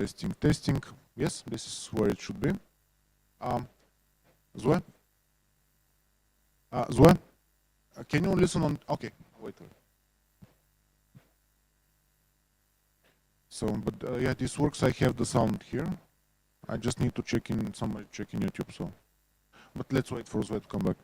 Testing, testing. Yes, this is where it should be. Zoe? Zoe? Can you listen on? Okay, wait. So, but yeah, this works. I have the sound here. I just need to check in, somebody check in YouTube, so. But let's wait for Zoe to come back.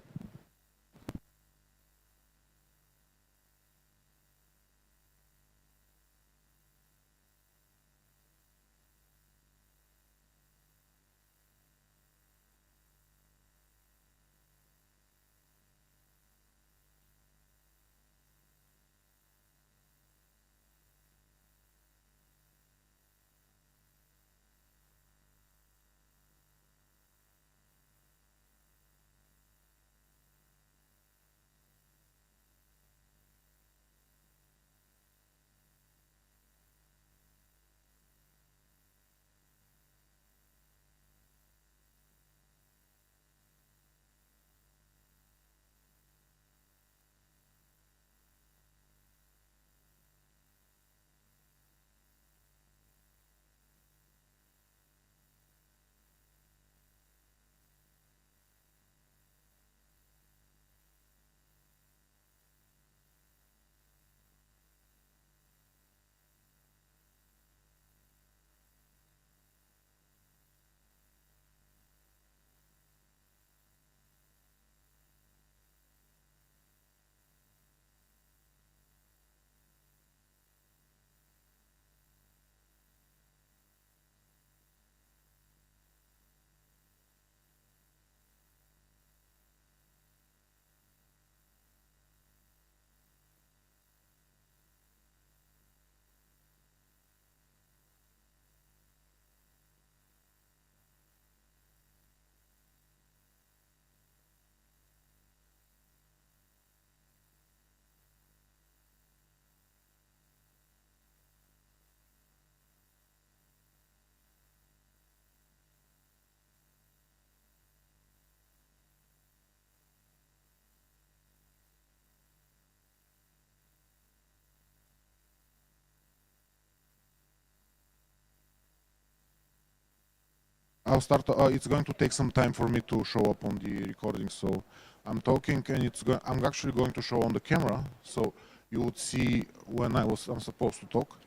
I'll start. It's going to take some time for me to show up on the recording, so I'm talking, and I'm actually going to show on the camera, so you would see when I'm supposed to talk.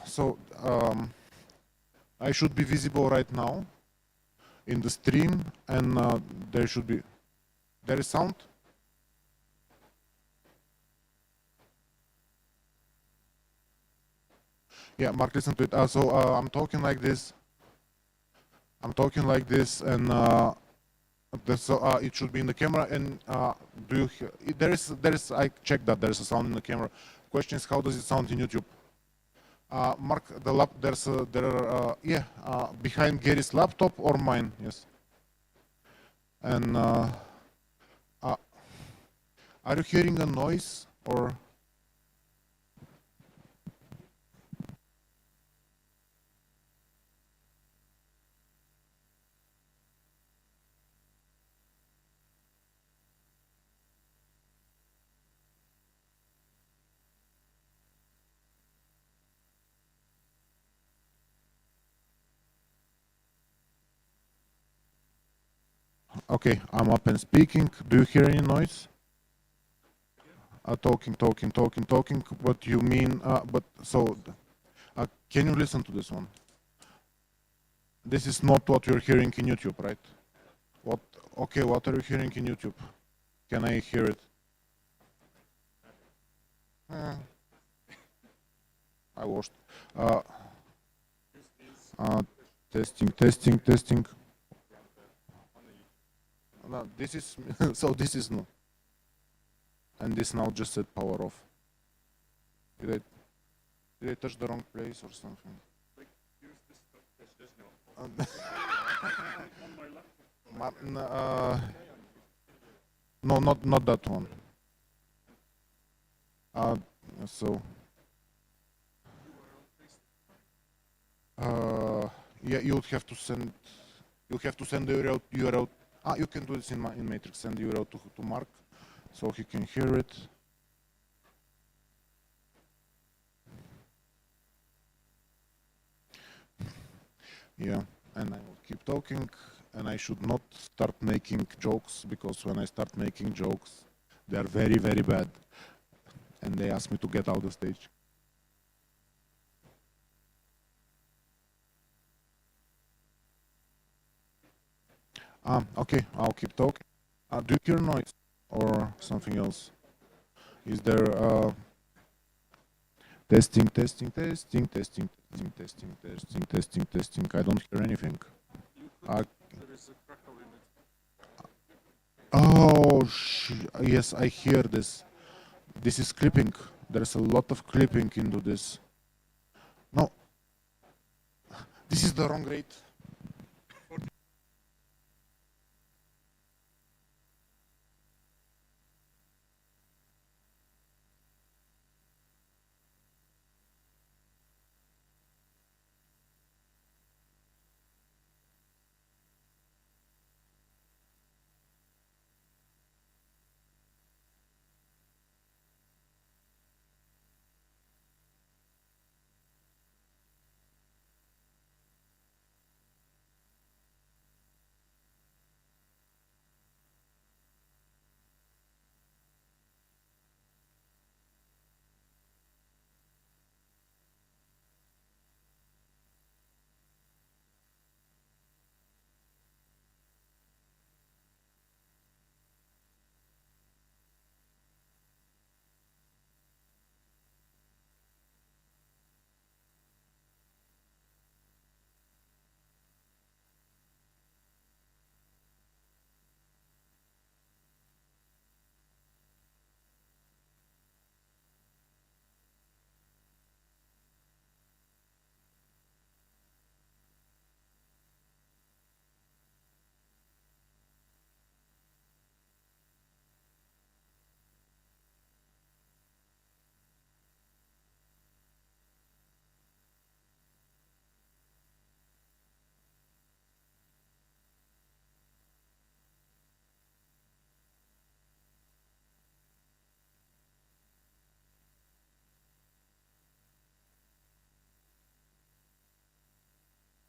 So I should be visible right now in the stream, and there is sound. Yeah, Mark, listen to it. So I'm talking like this. And it should be in the camera. And there is. I checked that there is a sound in the camera. Question is, how does it sound in YouTube? Mark, behind Gary's laptop or mine? Yes. And are you hearing a noise or? Okay, I'm up and speaking. Do you hear any noise? Talking. What you mean? Can you listen to this one? This is not what you're hearing in YouTube, right? What? Okay, what are you hearing in YouTube? Can I hear it? I watched. Testing. No, this is so. This is no. And this now just said power off. Did I touch the wrong place or something? Like, use this stuff. No, not that one. Yeah, you would have to send. You have to send the URL. You can do this in Matrix. Send the URL to Mark, so he can hear it. Yeah, and I will keep talking, and I should not start making jokes, because when I start making jokes, they are very, very bad, and they ask me to get out the stage. Okay, I'll keep talking. Do you hear noise or something else? Is there testing, testing, testing, testing, testing, testing, testing, testing, testing? I don't hear anything. There is a crackle in it. Oh, yes, I hear this. This is clipping. There's a lot of clipping into this. No, this is the wrong rate.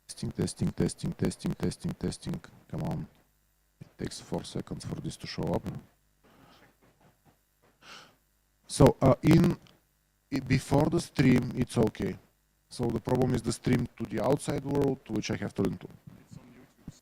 Testing, testing, testing, testing, testing, testing. Come on. It takes 4 seconds for this to show up. So before the stream, it's okay. So the problem is the stream to the outside world, which I have to learn to. It's on YouTube.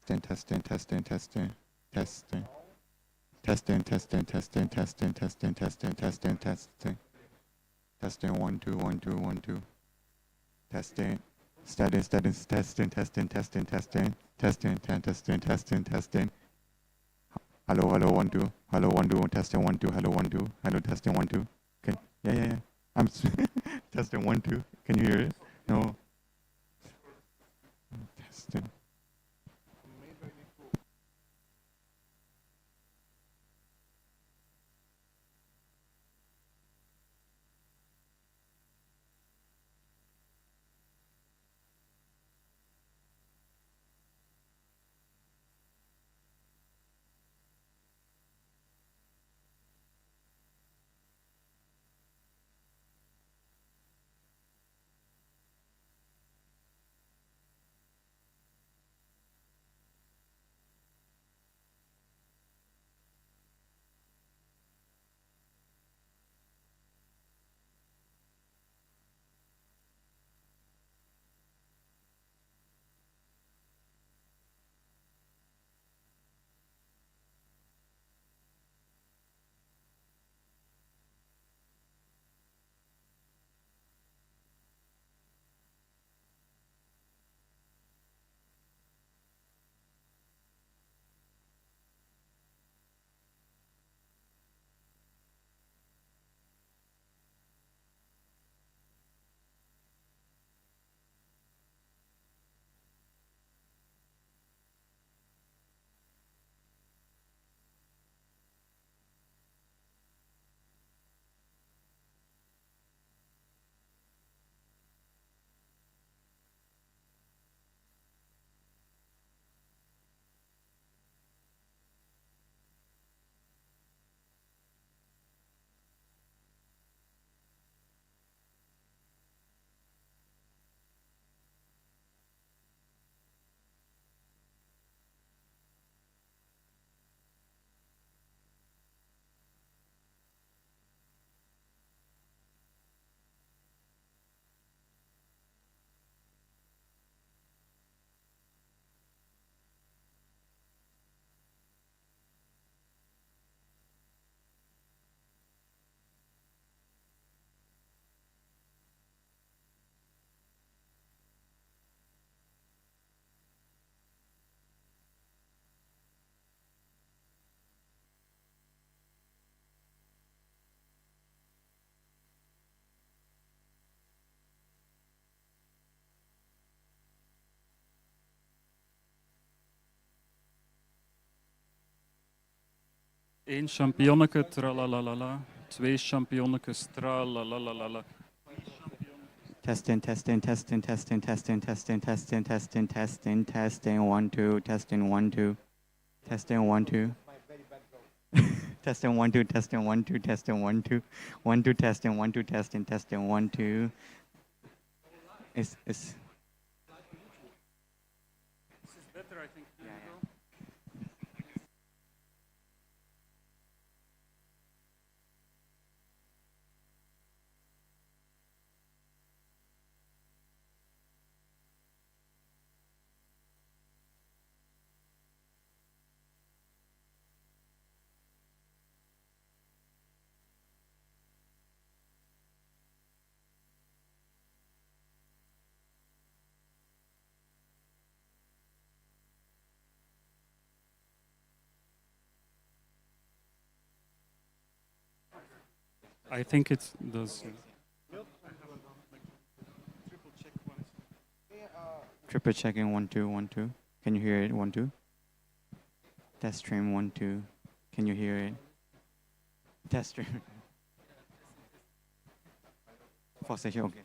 Testing, testing, testing, testing, testing, testing, testing, testing, testing, testing, testing, testing, testing, 1 2 1 2 1 2, testing, studying, studying, testing, testing, testing, testing, testing, testing, testing, testing. Hello, hello, 1 2, hello, 1 2, testing, 1 2, hello, 1 2, hello, testing, 1 2. Can yeah. I'm testing 1 2. Can you hear it? No. Testing. Eén champignonneke, tralalalala. Twee champignonnekes, tralalalala. Testing, testing, testing, testing, testing, testing, testing, testing, testing, testing, 1, 2, testing, 1, 2, testing, 1, 2. Testing 1 2 testing 1 2 testing 1 2 1 2 testing 1 2 testing testing 1 2. It's This is better, I think. Yeah, yeah. I think it does. Triple checking 1 2 1 2. Can you hear it? 1 2. Test stream 1 2. Can you hear it? Test stream. FOSSASIA. Okay.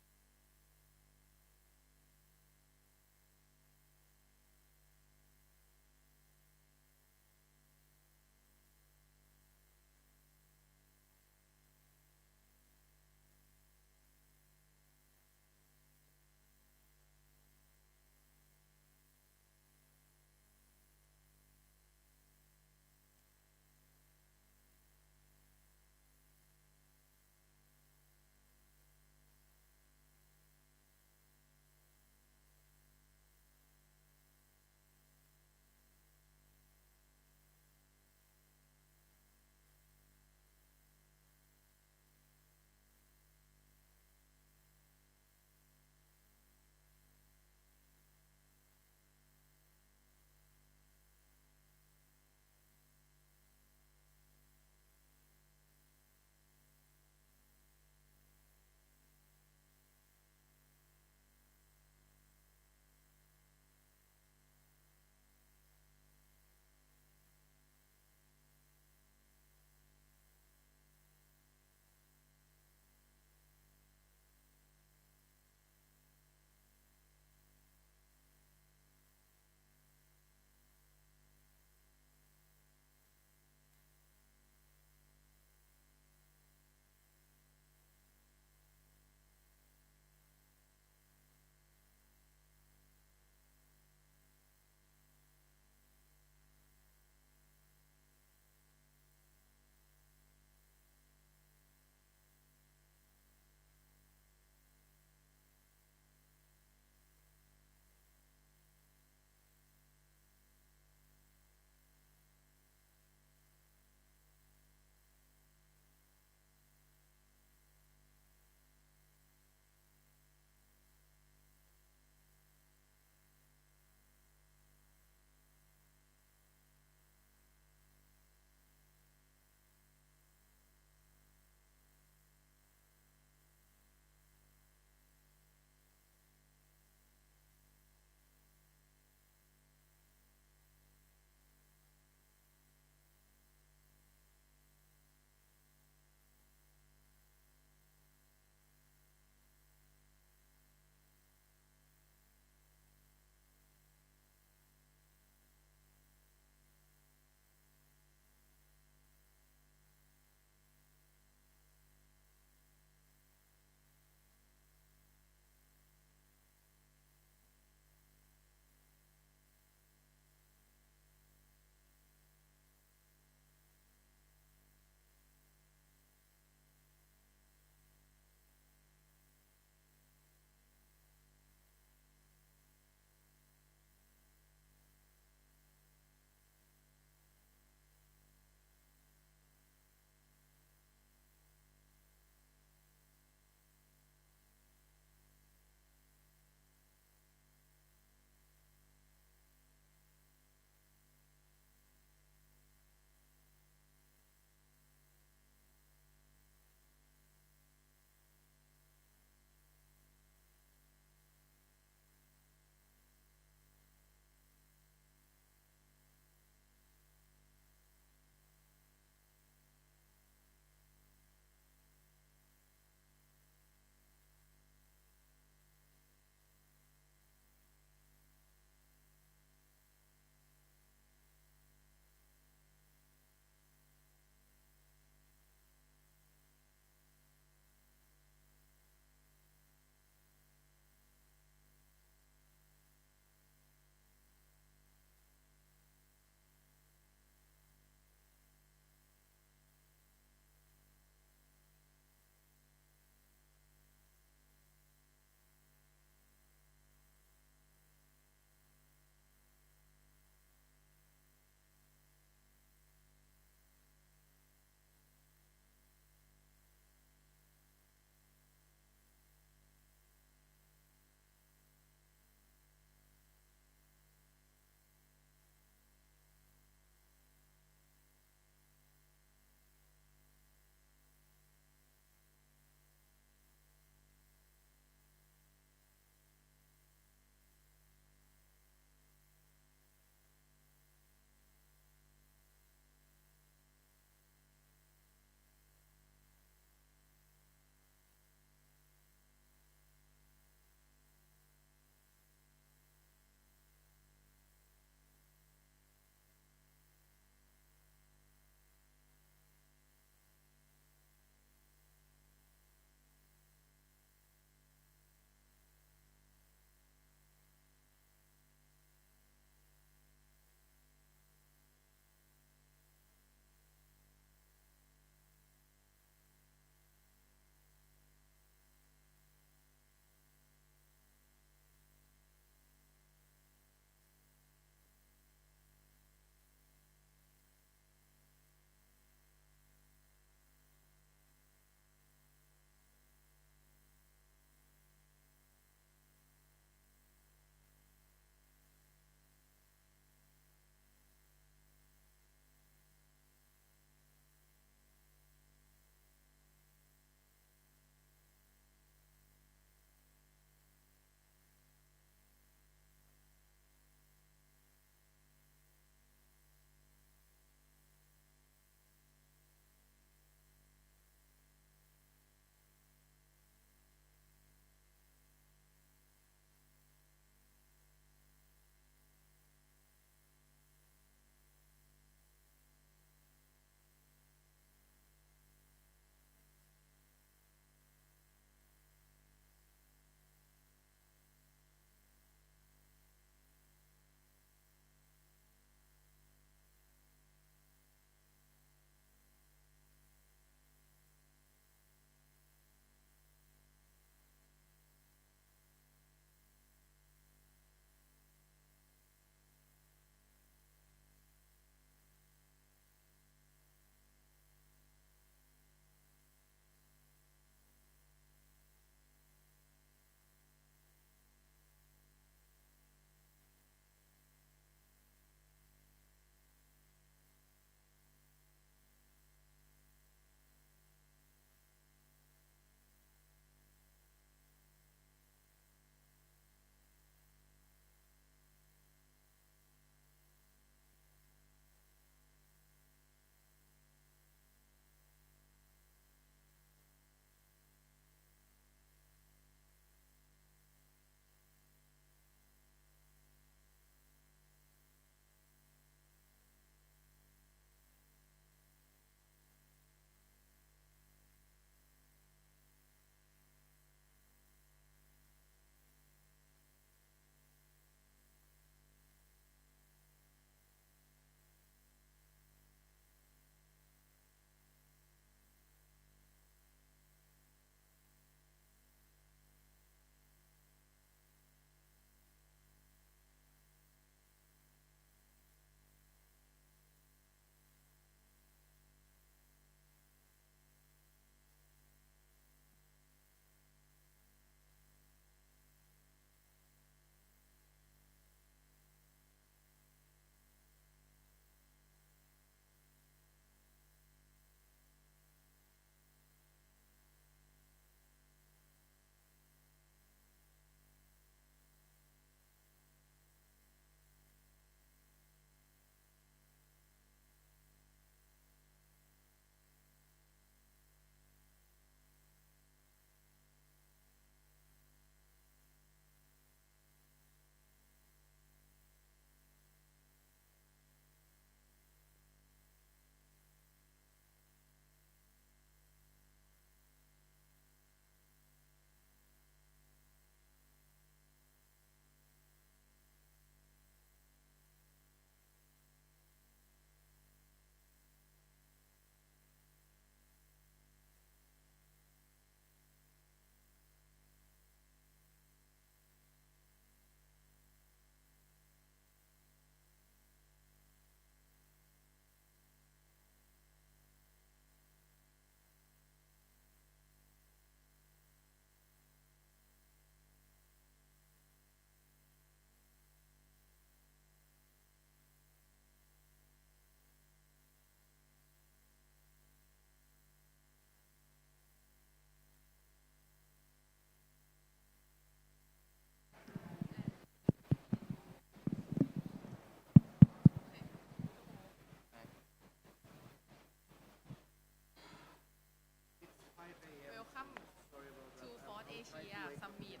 Asia Summit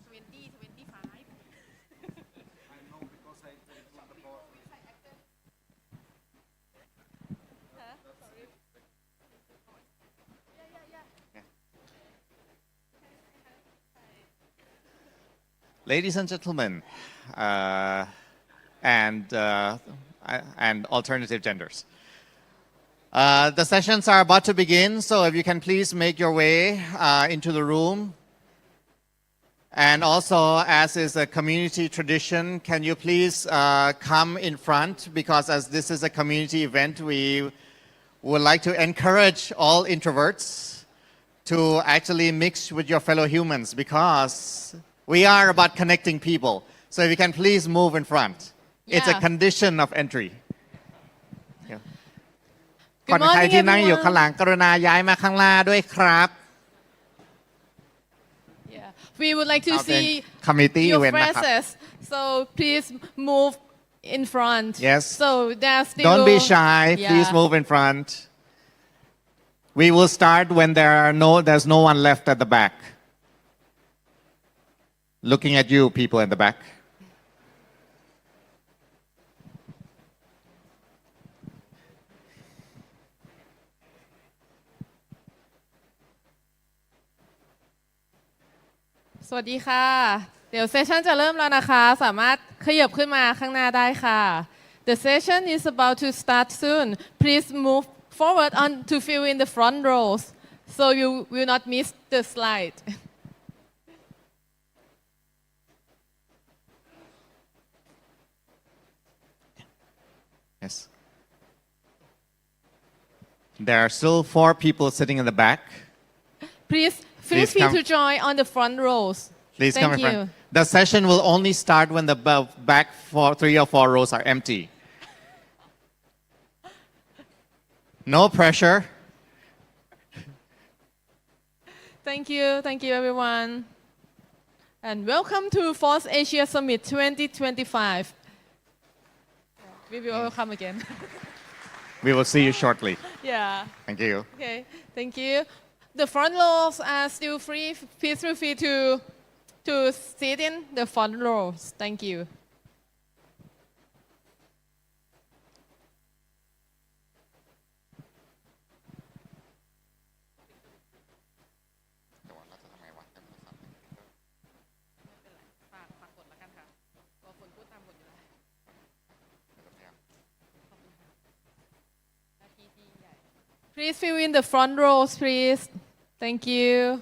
2025 Ladies and gentlemen, and alternative genders. The sessions are about to begin, so if you can please make your way into the room. And also, as is a community tradition, can you please come in front? Because as this is a community event, we would like to encourage all introverts to actually mix with your fellow humans, because we are about connecting people. So if you can please move in front. It's a Yeah. condition of entry. Yeah. Good คนไทย morning, ที่นั่งอยู่ข้าง everyone. หลังกรุณาย้ายมาข้างหน้าด้วยครับ Yeah. We would like to เอาเป็น see committee your event นะครับ faces, so please move in front. Yes. So there's still. Don't be shy. Yeah. Please move in front. We will start when there's no one left at the back. Looking at you, people in the back.สวัสดีค่ะ เดี๋ยวเซสชันจะเริ่มแล้วนะคะ สามารถขยับขึ้นมาข้างหน้าได้ค่ะ The session is about to start soon. Please move forward on to fill in the front rows, so you will not miss the slide. Yes. There are still 4 people sitting in the back. Please feel Please free come. to join on the front rows. Please Thank come in you. front. The session will only start when the back 3 or 4 rows are empty. No pressure. Thank you everyone. And welcome to FOSSASIA Summit 2025. We will come again. We will see you shortly. Yeah. Thank you. Okay, thank you. The front rows are still free. Please feel free to sit in the front rows. Thank you. Please fill in the front rows, please. Thank you.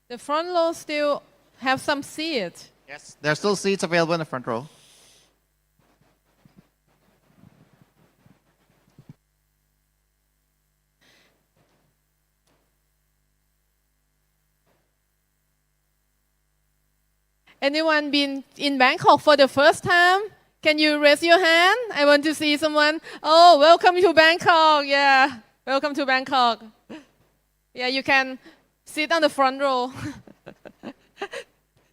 The front rows still have some seats. Yes, there are still seats available in the front row. Anyone been in Bangkok for the first time? Can you raise your hand? I want to see someone. Oh, welcome to Bangkok. Yeah, welcome to Bangkok. Yeah, you can sit on the front row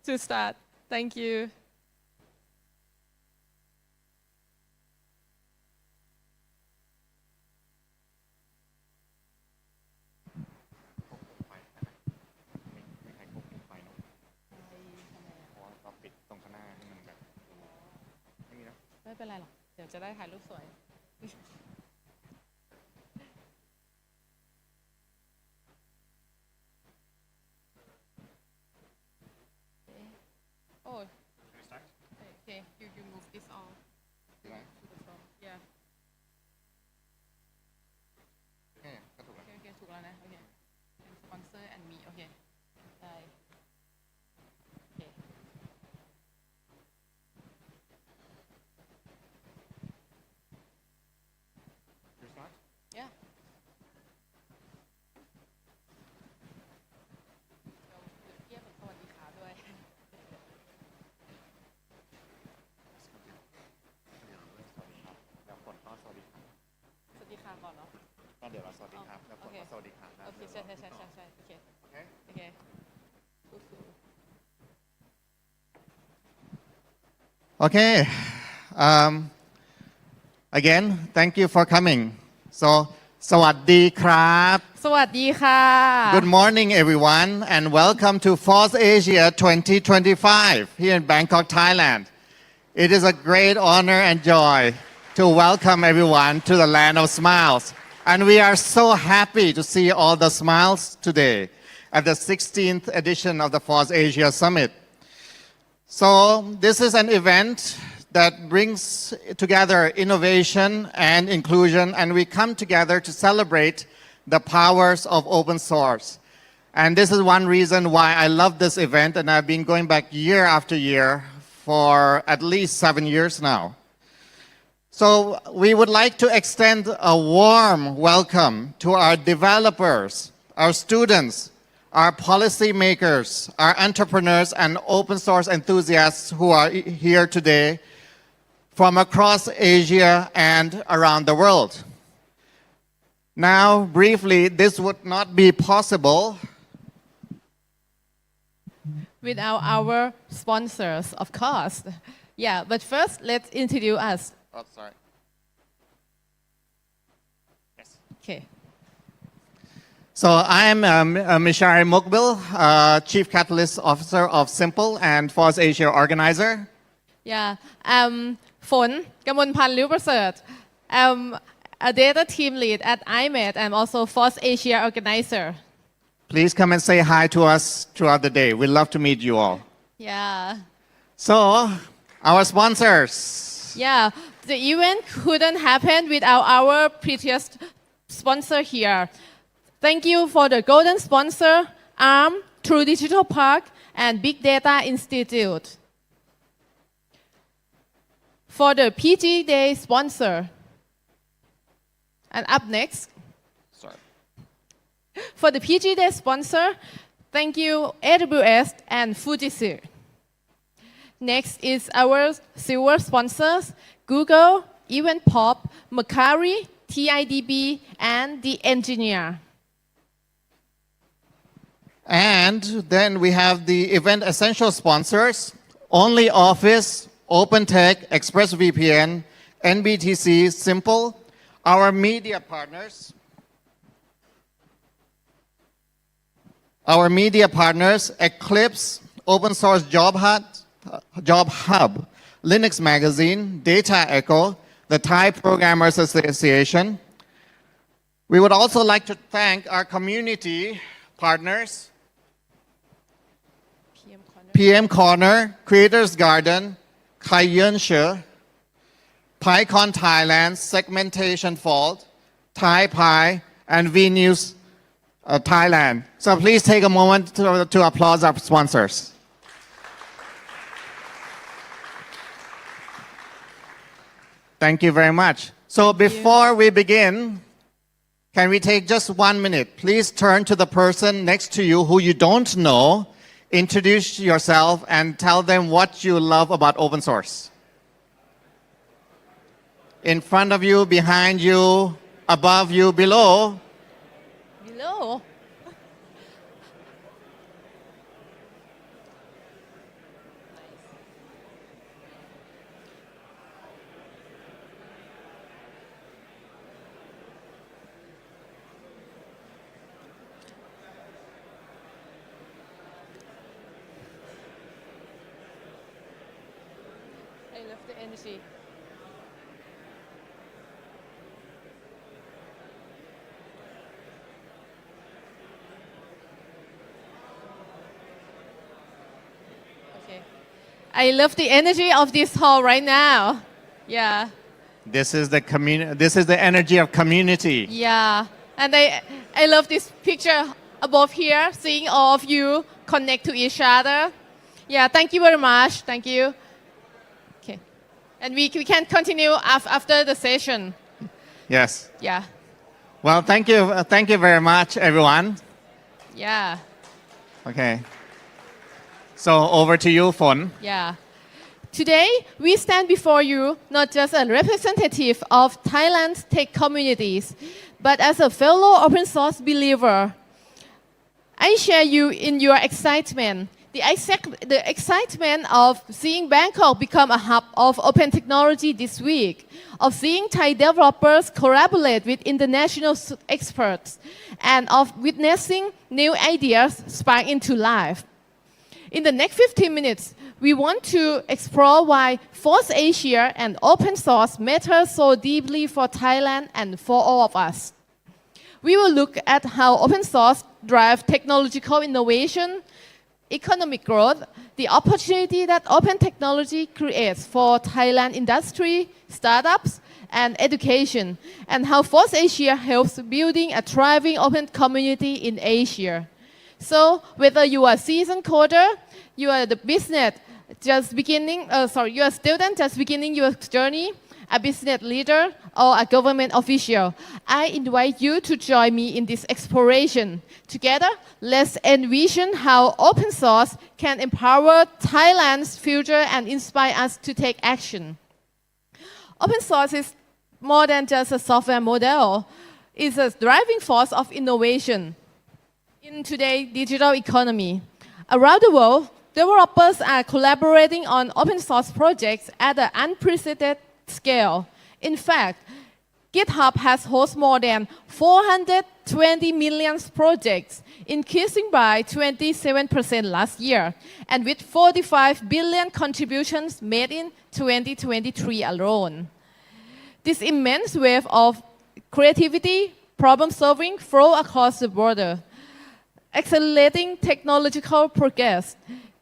to start. Thank you. Oh, okay. You move this all to the front. Yeah. Okay, ถูกแล้วนะ Okay. And sponsor and me. Okay. ได้ Okay. Yeah. เทียบกับสวัสดีค่ะด้วย สวัสดีค่ะก่อนเนาะ เดี๋ยวเราสวัสดีครับแล้วผ โอ ม เค ก็สวัสดีครับ โอเคใช่โอเค Okay? โอเคสู้ Okay. Um, again, thank you for coming. So, สวัสดีครับ สวัสดีค่ะ Good morning, everyone, and welcome to FOSSASIA 2025 here in Bangkok, Thailand. It is a great honor and joy to welcome everyone to the land of smiles. And we are so happy to see all the smiles today at the 16th edition of the FOSSASIA Summit. So this is an event that brings together innovation and inclusion, and we come together to celebrate the powers of open source. And this is one reason why I love this event, and I've been going back year after year for at least 7 years now. So we would like to extend a warm welcome to our developers, our students, our policymakers, our entrepreneurs, and open source enthusiasts who are here today from across Asia and around the world. Now, briefly, this would not be possible without our sponsors, of course. Yeah, but first, let's introduce us. Oh, sorry. Yes. Okay. So I am Mishari Mukbil, Chief Catalyst Officer of Simple and FOSSASIA Organizer. Yeah,ฝน กมลพันธ์ ลิ้วประเสริฐ I'm a data team lead at IMED. I'm also FOSSASIA organizer. Please come and say hi to us throughout the day. We'd love to meet you all. Yeah. So, our sponsors. Yeah, the event couldn't happen without our previous sponsor here. Thank you for the golden sponsor, ARM, True Digital Park, and Big Data Institute. For the PG Day sponsor. And up next, Sorry. for the PG Day sponsor, thank you AWS and Fujitsu. Next is our silver sponsors, Google, EventPop, Mercari, TIDB, and The Engineer. And then we have the event essential sponsors, Only Office, OpenTech, ExpressVPN, NBTC, Simple, our media partners, Eclipse, Open Source Job Hub, Linux Magazine, Data Echo, the Thai Programmers Association. We would also like to thank our community partners, PM Corner, Creators Garden, Khai Yuen She, PyCon Thailand, Segmentation Fault, Thai Pie, and VNews Thailand. So please take a moment to applaud our sponsors. Thank you very much. So before we begin, can we take just 1 minute? Please turn to the person next to you who you don't know, introduce yourself, and tell them what you love about open source. In front of you, behind you, above you, below. Below. I love the energy. Okay. I love the energy of this hall right now. Yeah. This is the energy of community. Yeah. And I love this picture above here, seeing all of you connect to each other. Yeah, thank you very much. Thank you. Okay. And we can continue after the session. Yes. Yeah. Well, thank you very much, everyone. Yeah. Okay. So over to you, Phon. Yeah. Today, we stand before you not just a representative of Thailand's tech communities, but as a fellow open source believer. I share you in your excitement the excitement of seeing Bangkok become a hub of open technology this week, of seeing Thai developers collaborate with international experts, and of witnessing new ideas spark into life. In the next 15 minutes, we want to explore why FOSSASIA and open source matter so deeply for Thailand and for all of us. We will look at how open source drives technological innovation, economic growth, the opportunity that open technology creates for Thailand industry, startups, and education, and how FOSSASIA helps building a thriving open community in Asia. So whether you are a seasoned coder, you are the business just beginning, you are a student just beginning your journey, a business leader, or a government official, I invite you to join me in this exploration. Together, let's envision how open source can empower Thailand's future and inspire us to take action. Open source is more than just a software model. It's a driving force of innovation in today's digital economy. Around the world, developers are collaborating on open source projects at an unprecedented scale. In fact, GitHub has hosted more than 420 million projects, increasing by 27% last year, and with 45 billion contributions made in 2023 alone. This immense wave of creativity, problem solving flow across the border, accelerating technological progress.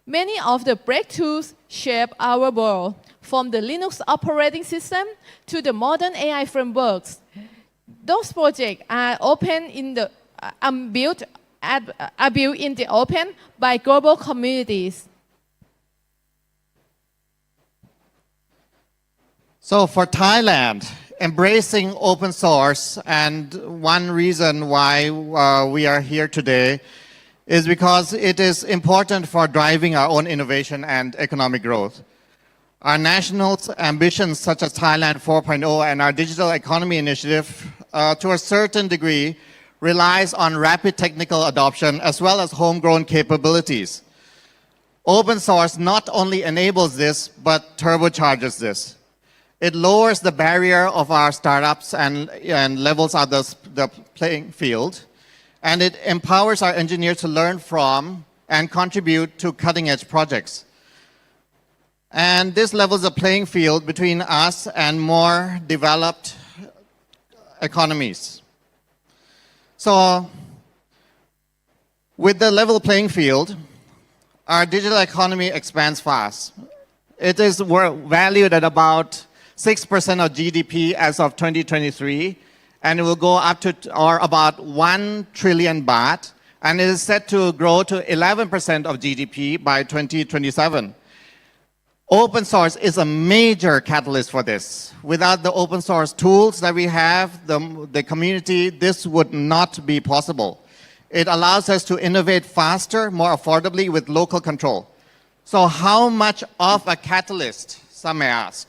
Many of the breakthroughs shape our world, from the Linux operating system to the modern AI frameworks. Those projects are built in the open by global communities. So for Thailand, embracing open source, and one reason why we are here today is because it is important for driving our own innovation and economic growth. Our national ambitions such as Thailand 4.0 and our digital economy initiative, to a certain degree, relies on rapid technical adoption as well as homegrown capabilities. Open source not only enables this, but turbocharges this. It lowers the barrier of our startups and levels out the playing field. And it empowers our engineers to learn from and contribute to cutting-edge projects. And this levels the playing field between us and more developed economies. So, with the level playing field, our digital economy expands fast. It is valued at about 6% of GDP as of 2023, and it will go up to or about 1 trillion baht, and it is set to grow to 11% of GDP by 2027. Open source is a major catalyst for this. Without the open source tools that we have, the community, this would not be possible. It allows us to innovate faster, more affordably with local control. So how much of a catalyst, some may ask?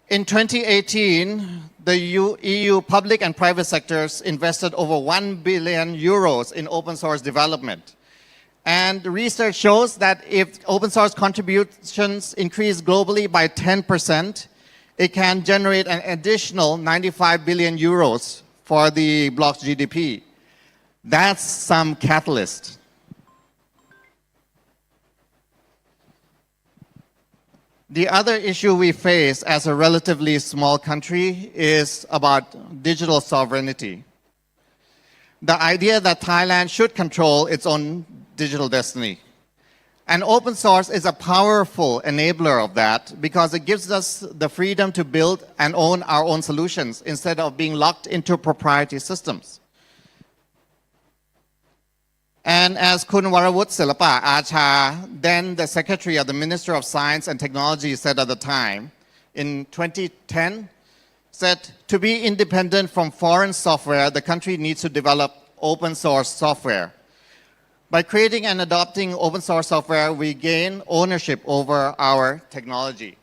In 2018, the EU public and private sectors invested over 1 billion euros in open source development. And research shows that if open source contributions increase globally by 10%, it can generate an additional 95 billion euros for the bloc's GDP. That's some catalyst. The other issue we face as a relatively small country is about digital sovereignty. The idea that Thailand should control its own digital destiny. And open source is a powerful enabler of that because it gives us the freedom to build and own our own solutions instead of being locked into proprietary systems. And as Kun Warawut Silapa Acha, then the Secretary of the Ministry of Science and Technology, said at the time, in 2010, said, to be independent from foreign software, the country needs to develop open source software. By creating and adopting open source software, we gain ownership over our technology.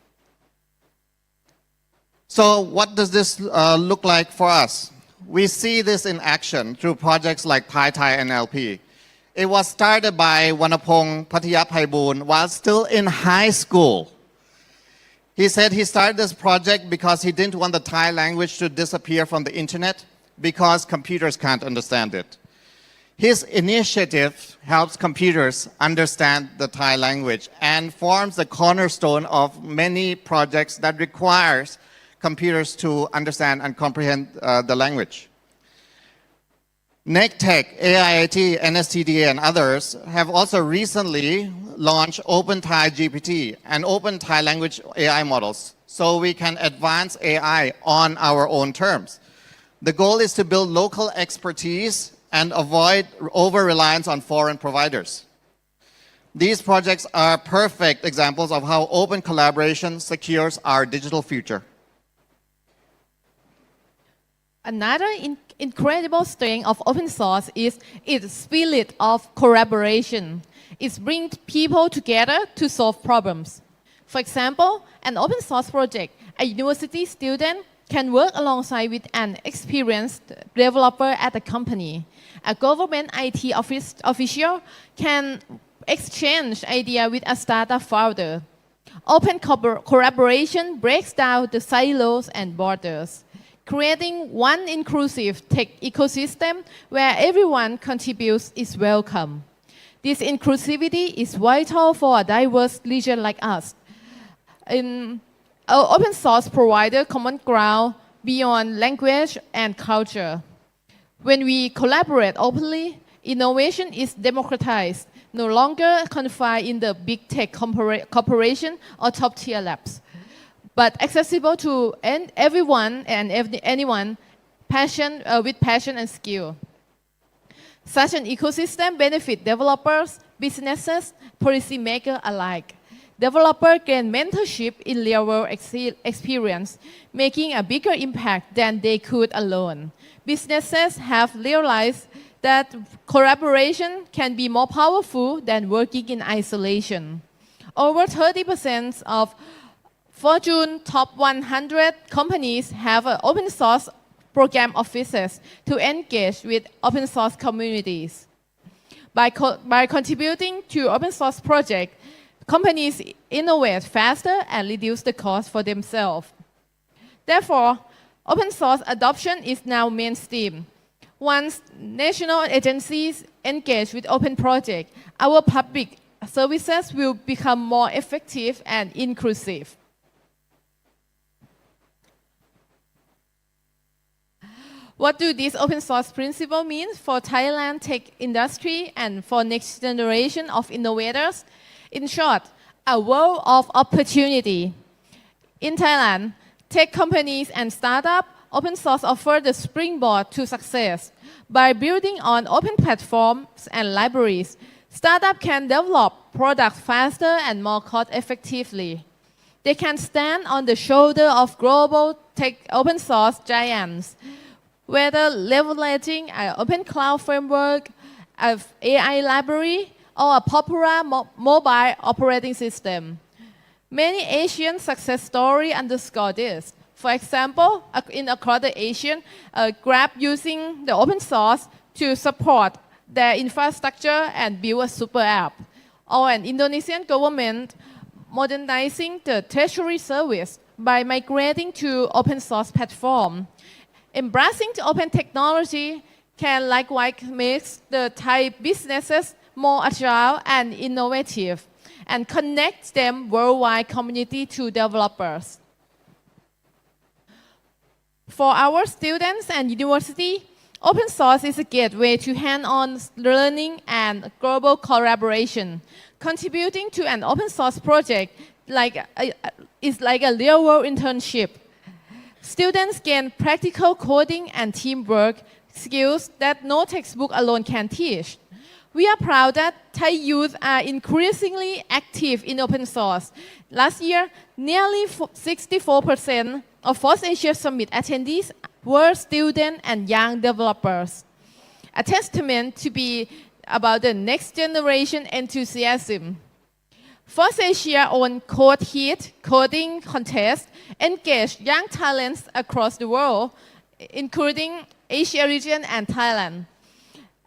So what does this look like for us? We see this in action through projects like PyThai NLP. It was started by Wanapong Patiyapaiboon while still in high school. He said he started this project because he didn't want the Thai language to disappear from the internet because computers can't understand it. His initiative helps computers understand the Thai language and forms the cornerstone of many projects that requires computers to understand and comprehend the language. NECTEC, AIIT, NSTDA, and others have also recently launched Open Thai GPT and Open Thai language AI models so we can advance AI on our own terms. The goal is to build local expertise and avoid over-reliance on foreign providers. These projects are perfect examples of how open collaboration secures our digital future. Another incredible strength of open source is its spirit of collaboration. It brings people together to solve problems. For example, an open source project, a university student can work alongside with an experienced developer at a company. A government IT official can exchange ideas with a startup founder. Open collaboration breaks down the silos and borders, creating one inclusive tech ecosystem where everyone contributes is welcome. This inclusivity is vital for a diverse region like us. Our open source provides common ground beyond language and culture. When we collaborate openly, innovation is democratized, no longer confined in the big tech corporation or top-tier labs, but accessible to everyone and anyone with passion and skill. Such an ecosystem benefits developers, businesses, policymakers alike. Developers gain mentorship in real-world experience, making a bigger impact than they could alone. Businesses have realized that collaboration can be more powerful than working in isolation. Over 30% of Fortune Top 100 companies have open source program offices to engage with open source communities. By contributing to open source projects, companies innovate faster and reduce the cost for themselves. Therefore, open source adoption is now mainstream. Once national agencies engage with open projects, our public services will become more effective and inclusive. What do these open source principles mean for Thailand tech industry and for next generation of innovators? In short, a world of opportunity. In Thailand, tech companies and startups, open source offer the springboard to success. By building on open platforms and libraries, startups can develop products faster and more cost effectively. They can stand on the shoulder of global tech open source giants, whether leveraging an open cloud framework, an AI library, or a popular mobile operating system. Many Asian success stories underscore this. For example, across the Asian, Grab using the open source to support their infrastructure and build a super app. Or an Indonesian government modernizing the treasury service by migrating to open source platform. Embracing the open technology can likewise make the Thai businesses more agile and innovative, and connect them worldwide community to developers. For our students and university, open source is a gateway to hands-on learning and global collaboration. Contributing to an open source project is like a real-world internship. Students gain practical coding and teamwork skills that no textbook alone can teach. We are proud that Thai youth are increasingly active in open source. Last year, nearly 64% of FOSSASIA Summit attendees were students and young developers. A testament to be about the next generation enthusiasm. FOSSASIA own Code Heat coding contest engaged young talents across the world, including Asia region and Thailand.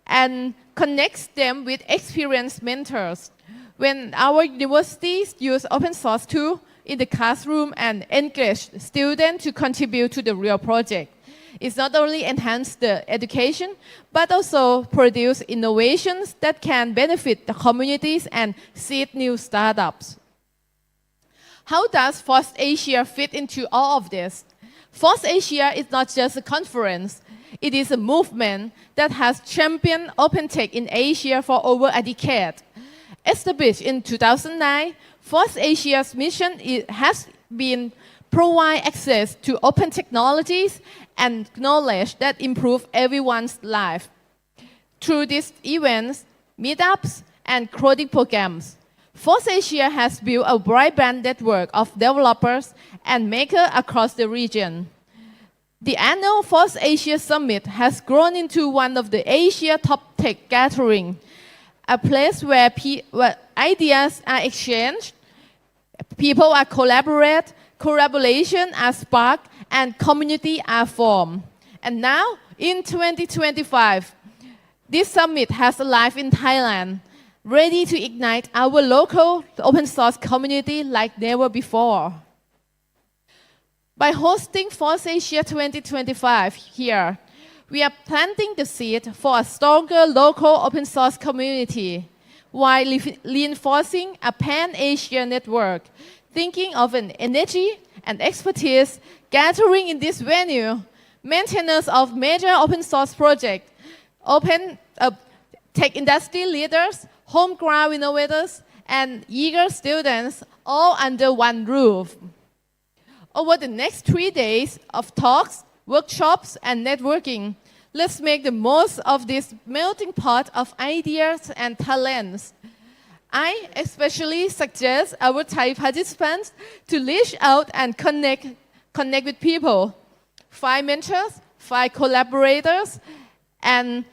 And connects them with experienced mentors. When our universities use open source tools in the classroom and encourage students to contribute to the real project, it's not only enhance the education, but also produce innovations that can benefit the communities and seed new startups. How does FOSSASIA fit into all of this? FOSSASIA is not just a conference. It is a movement that has championed open tech in Asia for over a decade. Established in 2009, FOSSASIA's mission has been provide access to open technologies and knowledge that improve everyone's life. Through these events, meetups, and coding programs, FOSSASIA has built a broadband network of developers and makers across the region. The annual FOSSASIA Summit has grown into one of the Asia top tech gatherings, a place where ideas are exchanged, people are collaboration are sparked, and community are formed. And now, in 2025, this summit has arrived in Thailand, ready to ignite our local open source community like never before. By hosting FOSSASIA 2025 here, we are planting the seed for a stronger local open source community while reinforcing a pan-Asia network, thinking of an energy and expertise gathering in this venue, maintainers of major open source projects, open tech industry leaders, homegrown innovators, and eager students, all under one roof. Over the next 3 days of talks, workshops, and networking, let's make the most of this melting pot of ideas and talents. I especially suggest our Thai participants to reach out and connect with people, find mentors, find collaborators, and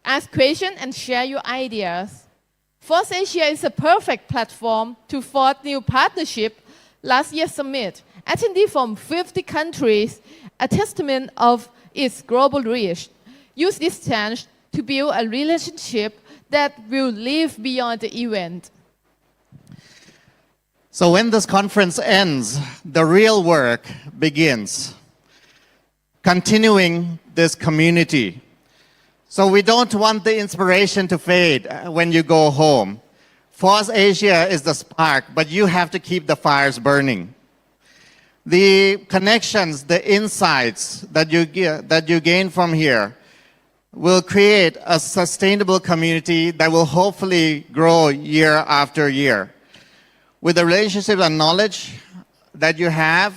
ask questions and share your ideas. FOSSASIA is a perfect platform to forge new partnerships. Last year's summit, attendees from 50 countries, a testament of its global reach. Use this chance to build a relationship that will live beyond the event. So when this conference ends, the real work begins. Continuing this community. So we don't want the inspiration to fade when you go home. FOSSASIA is the spark, but you have to keep the fires burning. The connections, the insights that you gain from here will create a sustainable community that will hopefully grow year after year. With the relationships and knowledge that you have,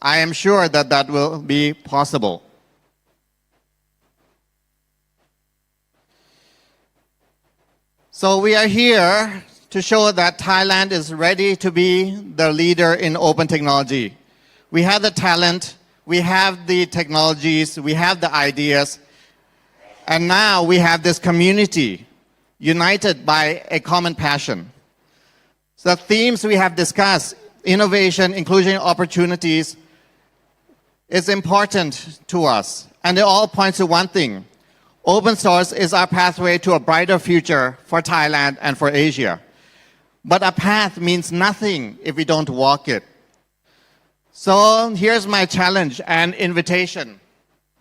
I am sure that that will be possible. So we are here to show that Thailand is ready to be the leader in open technology. We have the talent, we have the technologies, we have the ideas, and now we have this community united by a common passion. So the themes we have discussed, innovation, inclusion, opportunities, is important to us. And they all point to one thing. Open source is our pathway to a brighter future for Thailand and for Asia. But a path means nothing if we don't walk it. So here's my challenge and invitation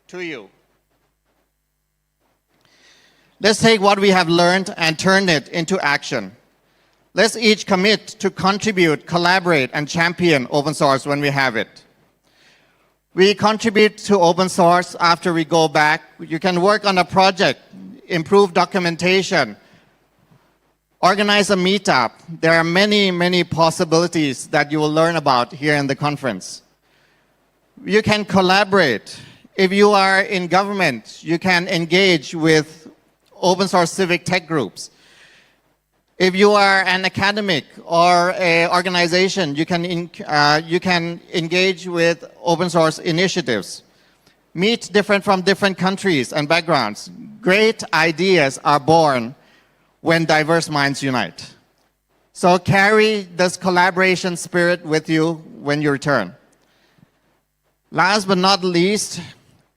to you. Let's take what we have learned and turn it into action. Let's each commit to contribute, collaborate, and champion open source when we have it. We contribute to open source after we go back. You can work on a project, improve documentation, organize a meetup. There are many, many possibilities that you will learn about here in the conference. You can collaborate. If you are in government, you can engage with open source civic tech groups. If you are an academic or an organization, you can engage with open source initiatives. Meet from different countries and backgrounds. Great ideas are born when diverse minds unite. So carry this collaboration spirit with you when you return. Last but not least,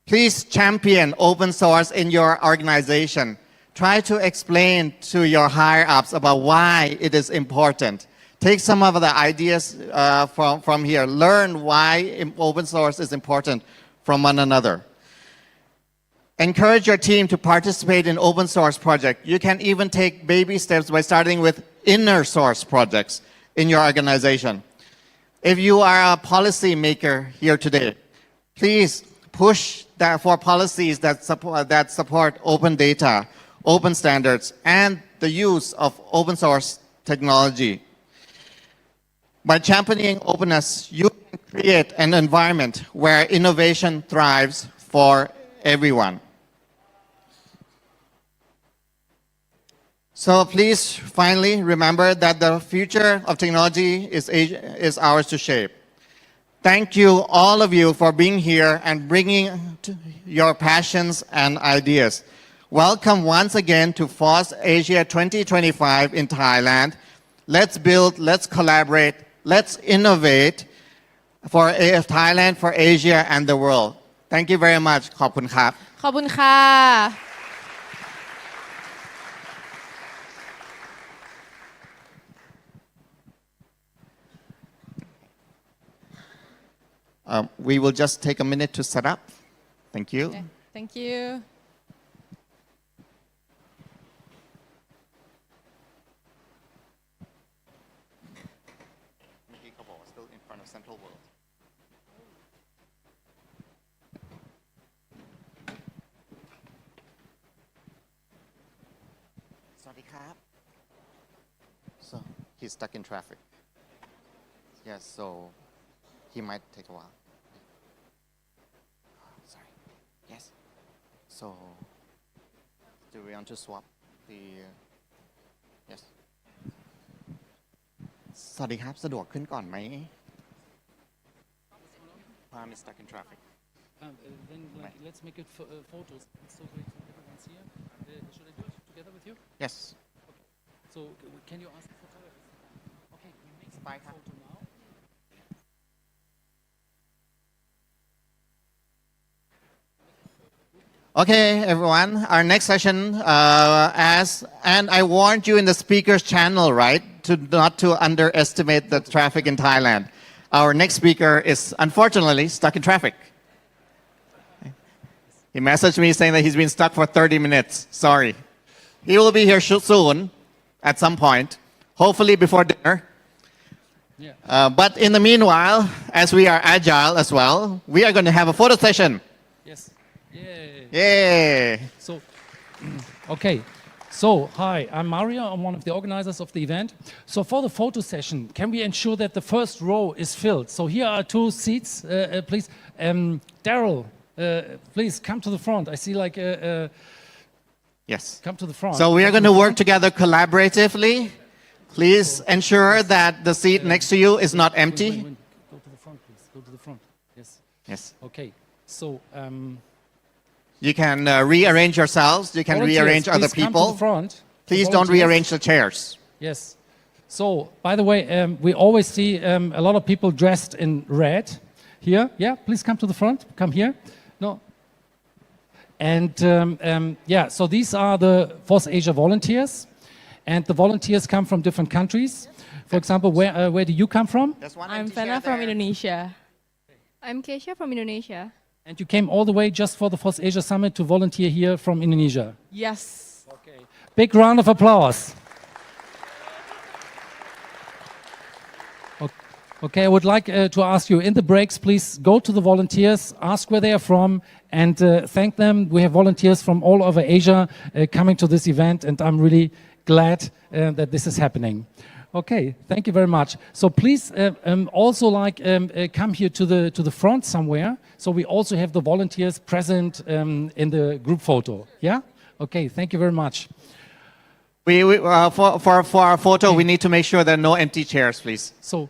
please champion open source in your organization. try to explain to your higher ups about why it is important. Take some of the ideas from here. Learn why open source is important from one another. Encourage your team to participate in open source projects. You can even take baby steps by starting with inner source projects in your organization. If you are a policy maker here today, please push for policies that support open data, open standards, and the use of open source technology. By championing openness, you can create an environment where innovation thrives for everyone. So please finally remember that the future of technology is ours to shape. Thank you, all of you, for being here and bringing your passions and ideas. Welcome once again to FOSSASIA 2025 in Thailand. Let's build, let's collaborate, let's innovate for Thailand, for Asia, and the world. Thank you very much. ขอบคุณครับ ขอบคุณค่ะ We will just take a minute to set up. Thank you. Okay, thank you. Still in front of Central World. สวัสดีครับ So he's stuck in traffic. Yes, so he might take a while. Sorry. Yes. So do we want to swap the yes. สวัสดีครับ สะดวกขึ้นก่อนไหม I'm stuck in traffic. Then let's make it photos. It's so great to everyone's here. Should I do it together with you? Yes. So can you ask the photographer? Okay, we make a Bye. photo now. Okay, everyone. Our next session, and I warned you in the speakers channel, right, not to underestimate the traffic in Thailand. Our next speaker is unfortunately stuck in traffic. He messaged me saying that he's been stuck for 30 minutes. Sorry. He will be here soon, at some point, hopefully before dinner. Yeah. But in the meanwhile, as we are agile as well, we are going to have a photo session. Yes. Yay. Yay! So, okay. So, hi, I'm Mario. I'm one of the organizers of the event. So, for the photo session, can we ensure that the first row is filled? So, here are 2 seats, please. Daryl, please come to the front. I see like, Yes. come to the front. So we are going to work together collaboratively. Please ensure that the seat next to you is not empty. Wait. Go to the front, please. Go to the front. Yes. Yes. Okay. So, You can rearrange yourselves. You can volunteers, rearrange other please come to the people. front. Please don't Volunteers. rearrange the chairs. Yes. So, by the way, we always see a lot of people dressed in red here. Yeah, please come to the front. Come here. No. And yeah, so these are the FOSSASIA volunteers. And the volunteers come from different countries. For example, where do you come from? There's one I'm empty chair Fana from there. Indonesia. I'm Keisha from Indonesia. And you came all the way just for the FOSSASIA Summit to volunteer here from Indonesia. Yes. Okay. Big round of applause. Okay, I would like to ask you, in the breaks, please go to the volunteers, ask where they are from, and thank them. We have volunteers from all over Asia coming to this event, and I'm really glad that this is happening. Okay, thank you very much. So please also come here to the front somewhere. So we also have the volunteers present in the group photo. Yeah? Okay, thank you very much. For our photo, we need to make sure there are no empty chairs, please. So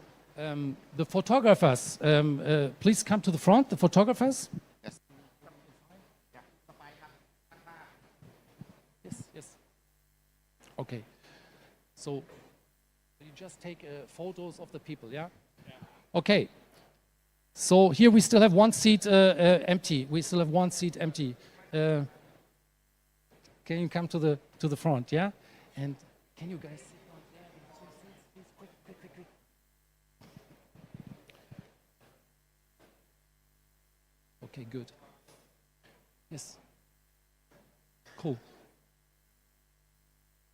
the photographers, please come to the front, the photographers. Yes. Yes. Okay. So you just take photos of the people, yeah? Okay. So here we still have one seat empty. We still have one seat empty. can you come to the front? Yeah, and can you guys sit down there? Please, quick. Okay, good. Yes. Cool.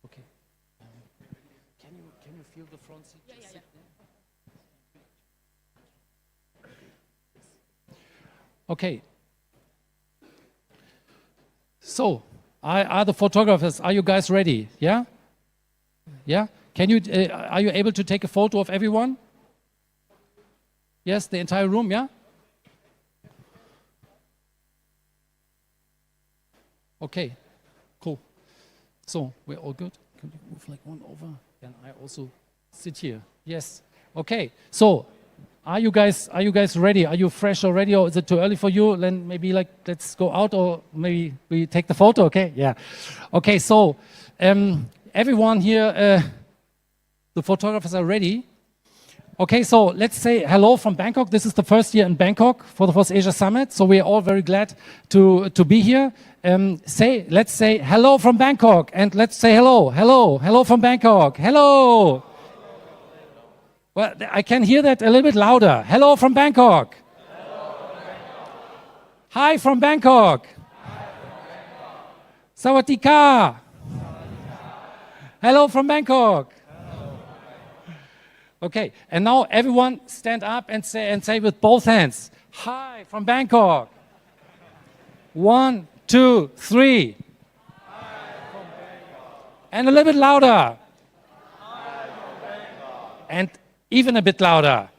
Okay. Can you feel the front seat? Yeah. Sit there? Okay. So, are the photographers? Are you guys ready? Yeah. Yeah. Can you? Are you able to take a photo of everyone? Yes, the entire room. Yeah. Okay, cool. So we're all good. Can you move like one over? And I also sit here. Yes. Okay. So, are you guys ready? Are you fresh already, or is it too early for you? Then maybe let's go out, or maybe we take the photo. Okay. Yeah. Okay. So, everyone here, the photographers are ready. Okay, so let's say hello from Bangkok. This is the first year in Bangkok for the FOSSASIA Summit, so we are all very glad to be here. Let's say hello from Bangkok, and let's say hello from Bangkok, hello. Well, I can hear that a little bit louder. Hello from Bangkok. Hi from Bangkok. Sawadee-ka. Hello from Bangkok. Okay, and now everyone stand up and say with both hands, hi from Bangkok. 1, 2, 3. And a little bit louder. And even a bit louder.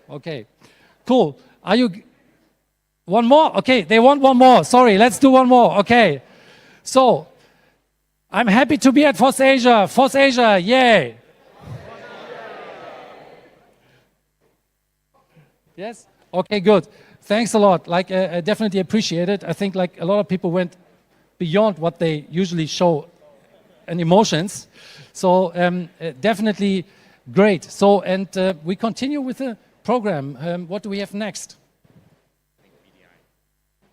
Okay, cool. Are you, one more? Okay, they want one more. Sorry, let's do one more. Okay, so, I'm happy to be at FOSSASIA. FOSSASIA, yay! Yes? Okay, good. Thanks a lot. I definitely appreciate it. I think a lot of people went beyond what they usually show and emotions. So definitely great. So, and we continue with the program. What do we have next?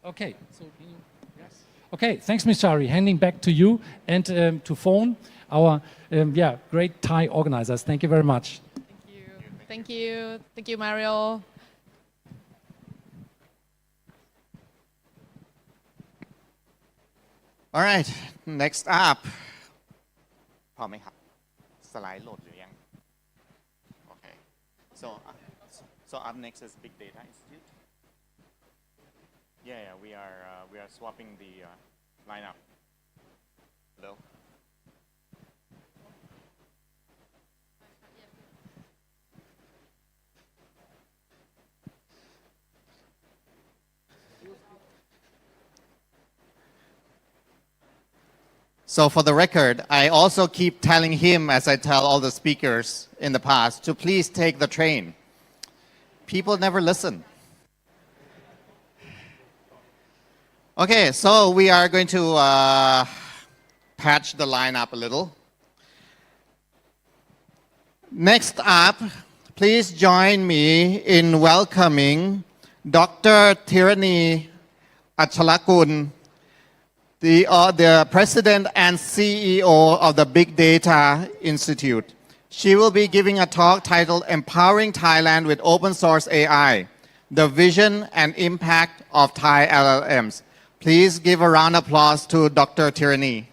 Okay. So, okay, thanks, Ms. Shari. Handing back to you and to Phone, our great Thai organizers. Thank you very much. Thank you, Mario. All right, next up พร้อมไหมครับสไลด์โหลดหรือยัง Okay, so up next is Big Data Institute. Yeah, we are swapping the lineup. Hello. So for the record, I also keep telling him, as I tell all the speakers in the past, to please take the train. People never listen. Okay, so we are going to patch the line up a little. Next up, please join me in welcoming Dr. Tirani Achalakun, the President and CEO of the Big Data Institute. She will be giving a talk titled Empowering Thailand with Open Source AI, the Vision and Impact of Thai LLMs. Please give a round of applause to Dr. Tirani.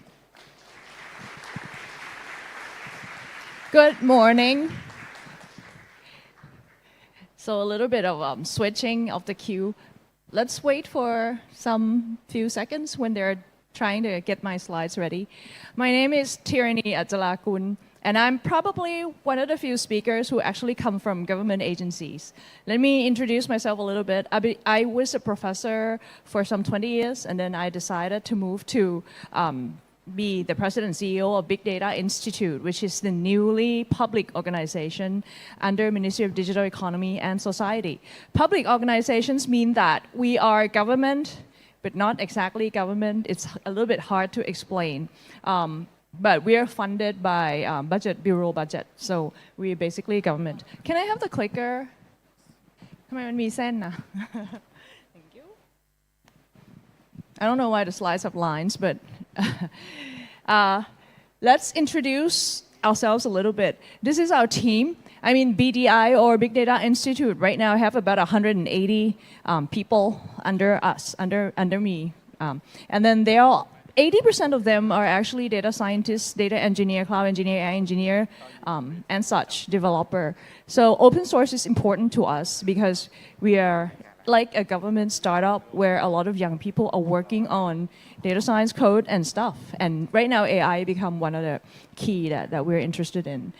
Good morning. So a little bit of switching of the queue. Let's wait for some few seconds when they're trying to get my slides ready. My name is Tirani Achalakun, and I'm probably one of the few speakers who actually come from government agencies. Let me introduce myself a little bit. I was a professor for some 20 years, and then I decided to move to be the president and CEO of Big Data Institute, which is the newly public organization under Ministry of Digital Economy and Society. Public organizations mean that we are government, but not exactly government. It's a little bit hard to explain. But we are funded by bureau budget. So we're basically government. Can I have the clicker? ทำไมมันมีเส้นนะ Thank you. I don't know why the slides have lines, but let's introduce ourselves a little bit. This is our team. I mean, BDI or Big Data Institute right now have about 180 people under us, under me. And then they are 80% of them are actually data scientists, data engineer, cloud engineer, AI engineer, and such, developer. So open source is important to us because we are like a government startup where a lot of young people are working on data science code and stuff. And right now AI become one of the key that we're interested in.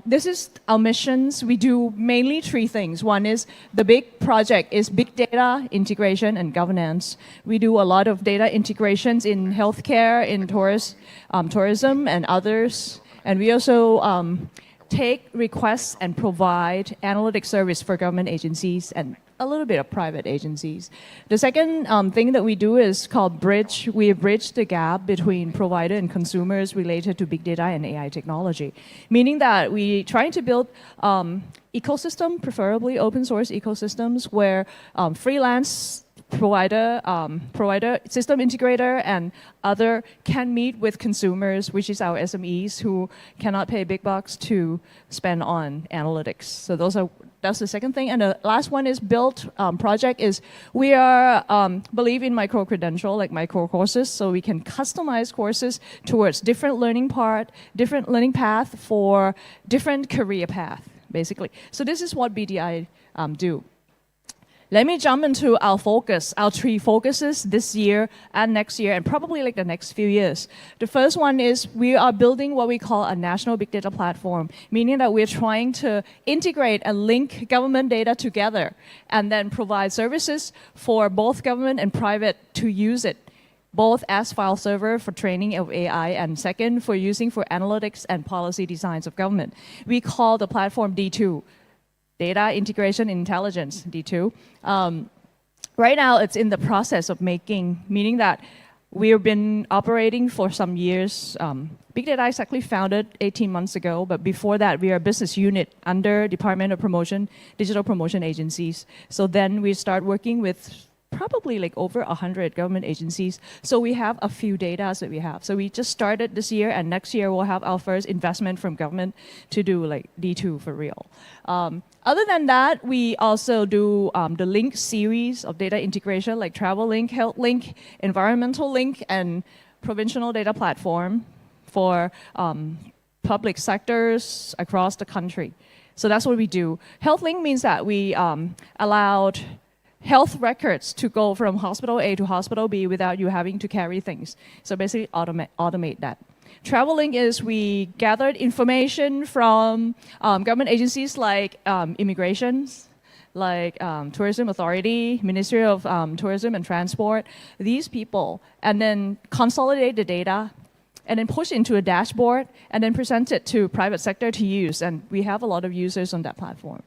This is our missions. We do mainly three things. One is the big project is big data integration and governance. We do a lot of data integrations in healthcare, in tourism and others. And we also take requests and provide analytic service for government agencies and a little bit of private agencies. The second thing that we do is called bridge. We bridge the gap between provider and consumers related to big data and AI technology, meaning that we trying to build ecosystem, preferably open source ecosystems where freelance provider, system integrator, and other can meet with consumers, which is our SMEs who cannot pay big bucks to spend on analytics. So that's the second thing. And the last one is built project is we are believe in micro credential, like micro courses, so we can customize courses towards different learning path for different career path, basically. So this is what BDI do. Let me jump into our focus, our three focuses this year and next year, and probably like the next few years. The first one is we are building what we call a national big data platform, meaning that we're trying to integrate and link government data together and then provide services for both government and private to use it, both as file server for training of AI and second for using for analytics and policy designs of government. We call the platform D2. Data Integration Intelligence, D2. Right now, it's in the process of making, meaning that we've been operating for some years. Big Data is actually founded 18 months ago, but before that, we are a business unit under Department of Promotion, digital promotion agencies. So then we start working with probably like over 100 government agencies. So we have a few data that we have. So we just started this year, and next year we'll have our first investment from government to do like D2 for real. Other than that, we also do the link series of data integration like travel link, health link, environmental link, and provincial data platform for public sectors across the country. So that's what we do. Health link means that we allowed health records to go from hospital A to hospital B without you having to carry things. So basically automate that. Travel link is we gathered information from government agencies like immigrations, like Tourism Authority, Ministry of Tourism and Transport, these people, and then consolidate the data and then push into a dashboard and then present it to private sector to use. And we have a lot of users on that platform.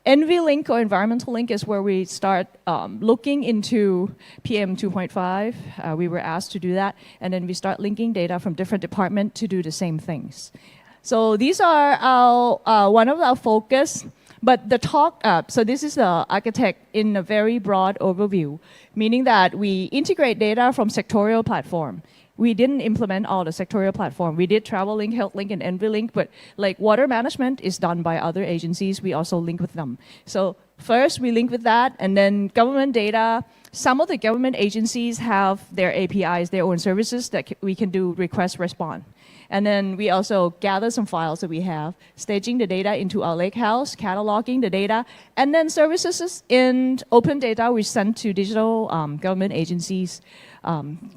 NV-Link or Environmental Link is where we start looking into PM 2.5. We were asked to do that. And then we start linking data from different departments to do the same things. So these are our, one of our focus. But the talk, so this is the architect in a very broad overview, meaning that we integrate data from sectorial platform. We didn't implement all the sectorial platform. We did Travel Link, Health Link, and Envy Link, but like water management is done by other agencies. We also link with them. So first we link with that, and then government data. Some of the government agencies have their APIs, their own services that we can do request response. And then we also gather some files that we have, staging the data into our lakehouse, cataloging the data, and then services in open data we send to digital government agencies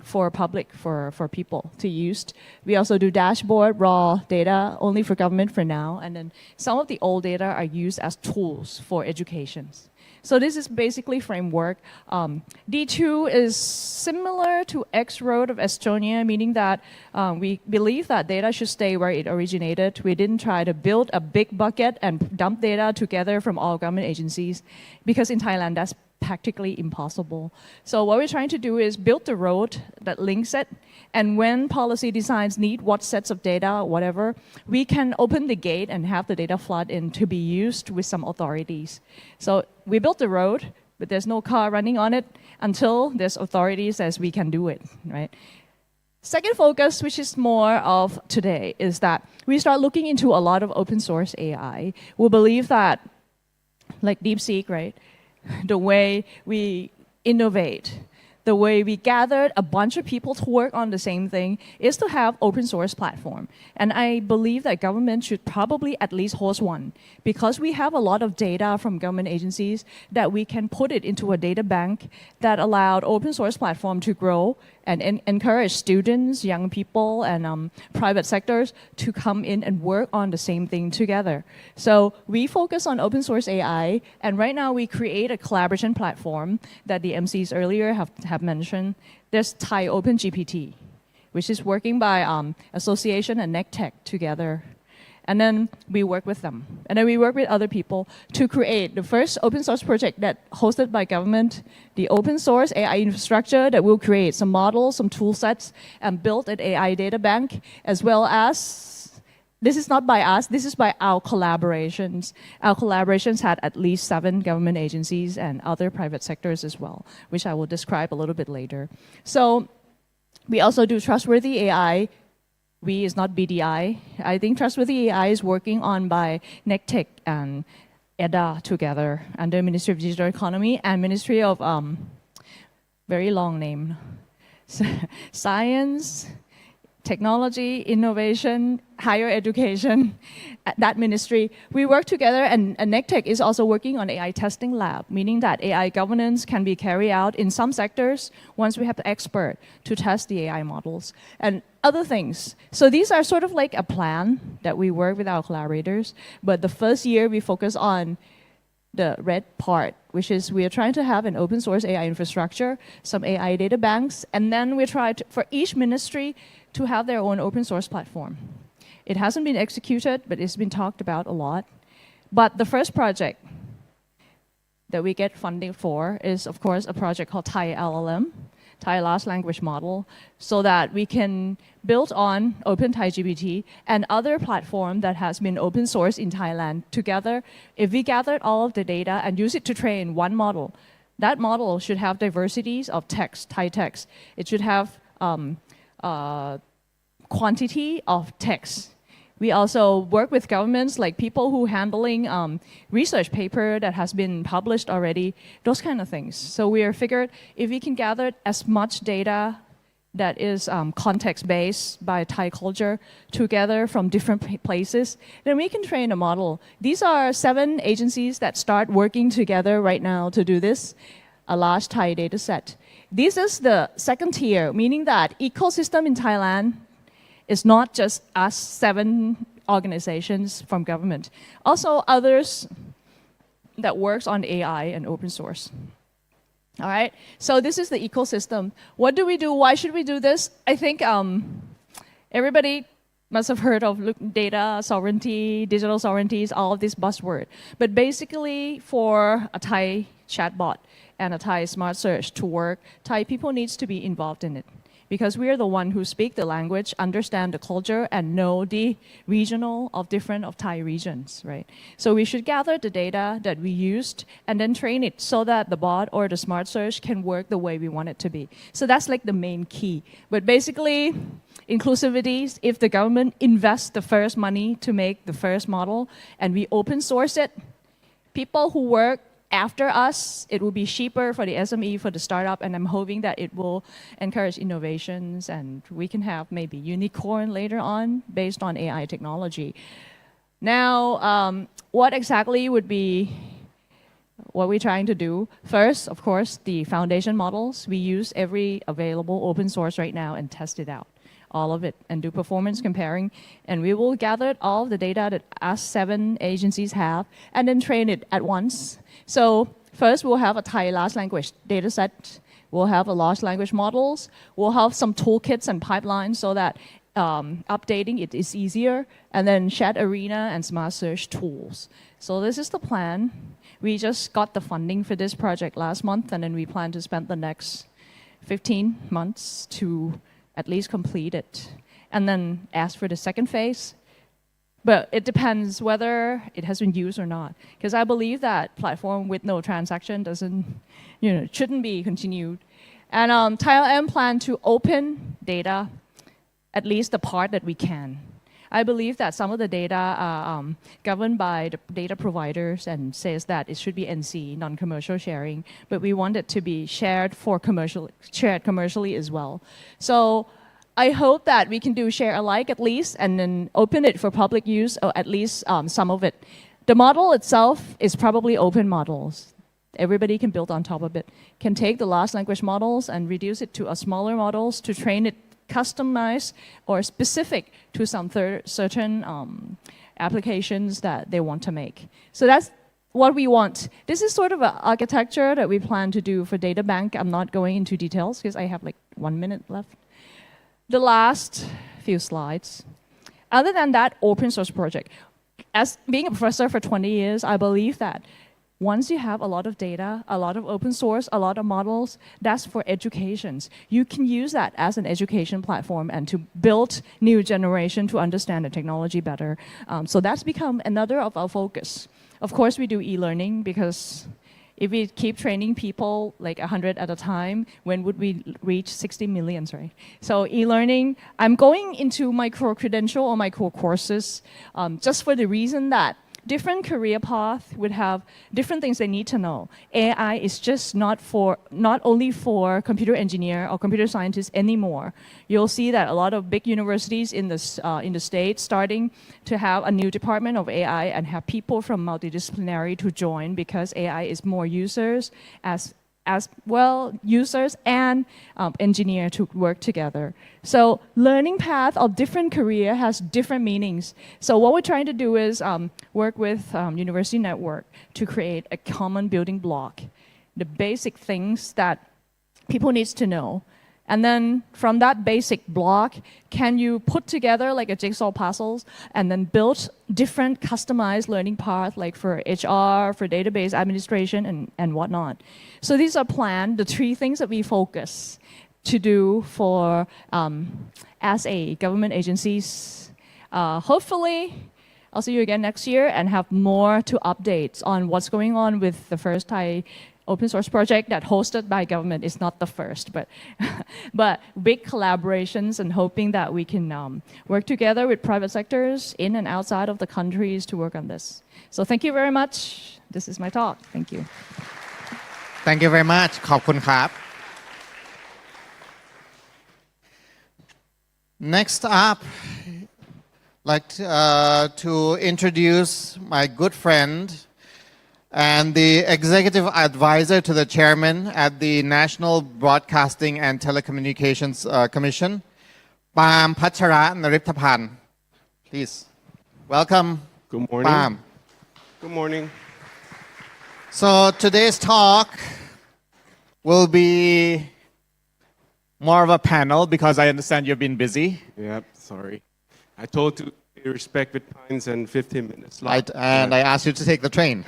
for public, for people to use. We also do dashboard, raw data, only for government for now. And then some of the old data are used as tools for education. So this is basically framework. D2 is similar to X-Road of Estonia, meaning that we believe that data should stay where it originated. We didn't try to build a big bucket and dump data together from all government agencies, because in Thailand, that's practically impossible. So what we're trying to do is build the road that links it, and when policy designs need what sets of data, whatever, we can open the gate and have the data flood in to be used with some authorities. So we built the road, but there's no car running on it until there's authority says we can do it, right? Second focus, which is more of today, is that we start looking into a lot of open source AI. We believe that, like DeepSeek, right? The way we innovate, the way we gathered a bunch of people to work on the same thing is to have open source platform. And I believe that government should probably at least host one, because we have a lot of data from government agencies that we can put it into a data bank that allowed open source platform to grow and encourage students, young people, and private sectors to come in and work on the same thing together. So we focus on open source AI, and right now we create a collaboration platform that the MCs earlier have mentioned. There's Thai Open GPT, which is working by Association and NECTEC together. And then we work with them. And then we work with other people to create the first open source project that hosted by government, the open source AI infrastructure that will create some models, some tool sets, and build an AI data bank, as well as, this is not by us, this is by our collaborations. Our collaborations had at least 7 government agencies and other private sectors as well, which I will describe a little bit later. So we also do trustworthy AI. We is not BDI. I think Trustworthy AI is working on by NECTEC and EDA together under Ministry of Digital Economy and Ministry of, very long name, Science, Technology, Innovation, Higher Education, that ministry. We work together, and NECTEC is also working on AI testing lab, meaning that AI governance can be carried out in some sectors once we have the expert to test the AI models and other things. So these are sort of like a plan that we work with our collaborators, but the first year we focus on the red part, which is we are trying to have an open source AI infrastructure, some AI data banks, and then we try to, for each ministry to have their own open source platform. It hasn't been executed, but it's been talked about a lot. But the first project that we get funding for is, of course, a project called Thai LLM, Thai Large Language Model, so that we can build on Open Thai GPT and other platform that has been open source in Thailand together. If we gathered all of the data and use it to train one model, that model should have diversities of text, Thai text. It should have quantity of text. We also work with governments, like people who handling research paper that has been published already, those kind of things. So we are figured if we can gather as much data that is context-based by Thai culture together from different places, then we can train a model. These are 7 agencies that start working together right now to do this, a large Thai data set. This is the second tier, meaning that ecosystem in Thailand is not just us 7 organizations from government, also others that works on AI and open source. All right, so this is the ecosystem. What do we do? Why should we do this? I think everybody must have heard of data sovereignty, digital sovereignties, all of these buzzwords. But basically for a Thai chatbot and a Thai smart search to work, Thai people needs to be involved in it, because we are the one who speak the language, understand the culture, and know the regional of different of Thai regions, right? So we should gather the data that we used and then train it so that the bot or the smart search can work the way we want it to be. So that's like the main key. But basically, inclusivity, if the government invests the first money to make the first model and we open source it, people who work after us, it will be cheaper for the SME, for the startup, and I'm hoping that it will encourage innovations and we can have maybe unicorn later on based on AI technology. Now, what exactly would be what we're trying to do? First, of course, the foundation models. We use every available open source right now and test it out, all of it, and do performance comparing. And we will gather all the data that us 7 agencies have and then train it at once. So first we'll have a Thai large language data set. We'll have a large language models. We'll have some toolkits and pipelines so that updating it is easier. And then chat arena and smart search tools. So this is the plan. We just got the funding for this project last month, and then we plan to spend the next 15 months to at least complete it. And then as for the second phase, But it depends whether it has been used or not. Because I believe that platform with no transaction doesn't, shouldn't be continued. And Thailand plan to open data, at least the part that we can. I believe that some of the data are governed by the data providers and says that it should be NC, non-commercial sharing, but we want it to be shared commercially as well. So I hope that we can do share alike at least, and then open it for public use, or at least some of it. The model itself is probably open models. Everybody can build on top of it. Can take the large language models and reduce it to a smaller models to train it customized or specific to some certain applications that they want to make. So that's what we want. This is sort of an architecture that we plan to do for data bank. I'm not going into details because I have like 1 minute left. The last few slides. Other than that, open source project. As being a professor for 20 years, I believe that once you have a lot of data, a lot of open source, a lot of models, that's for educations. You can use that as an education platform and to build new generation to understand the technology better. So that's become another of our focus. Of course, we do e-learning because if we keep training people like 100 at a time, when would we reach 60 million, right? So e-learning, I'm going into micro-credential or micro-courses just for the reason that different career path would have different things they need to know. AI is just not only for computer engineer or computer scientists anymore. You'll see that a lot of big universities in the States starting to have a new department of AI and have people from multidisciplinary to join because AI is more users as well, users and engineer to work together. So learning path of different career has different meanings. So what we're trying to do is work with university network to create a common building block, the basic things that people needs to know. And then from that basic block, can you put together like a jigsaw puzzles and then build different customized learning paths like for HR, for database administration and whatnot. So these are planned, the 3 things that we focus to do for as a government agencies. Hopefully, I'll see you again next year and have more to update on what's going on with the first Thai open source project that hosted by government is not the first, but big collaborations and hoping that we can work together with private sectors in and outside of the countries to work on this. So thank you very much. This is my talk. Thank you. Thank you very much. ขอบคุณครับ Next up, I'd like to introduce my good friend and the executive advisor to the chairman at the National Broadcasting and Telecommunications Commission, ปาล์ม พัชระ นฤทธพันธ์ Please welcome. Good morning. Pam. Good morning. So today's talk will be more of a panel because I understand you've been busy. Yep, sorry. I told to respect with times and 15 minutes. And I asked you to take the train.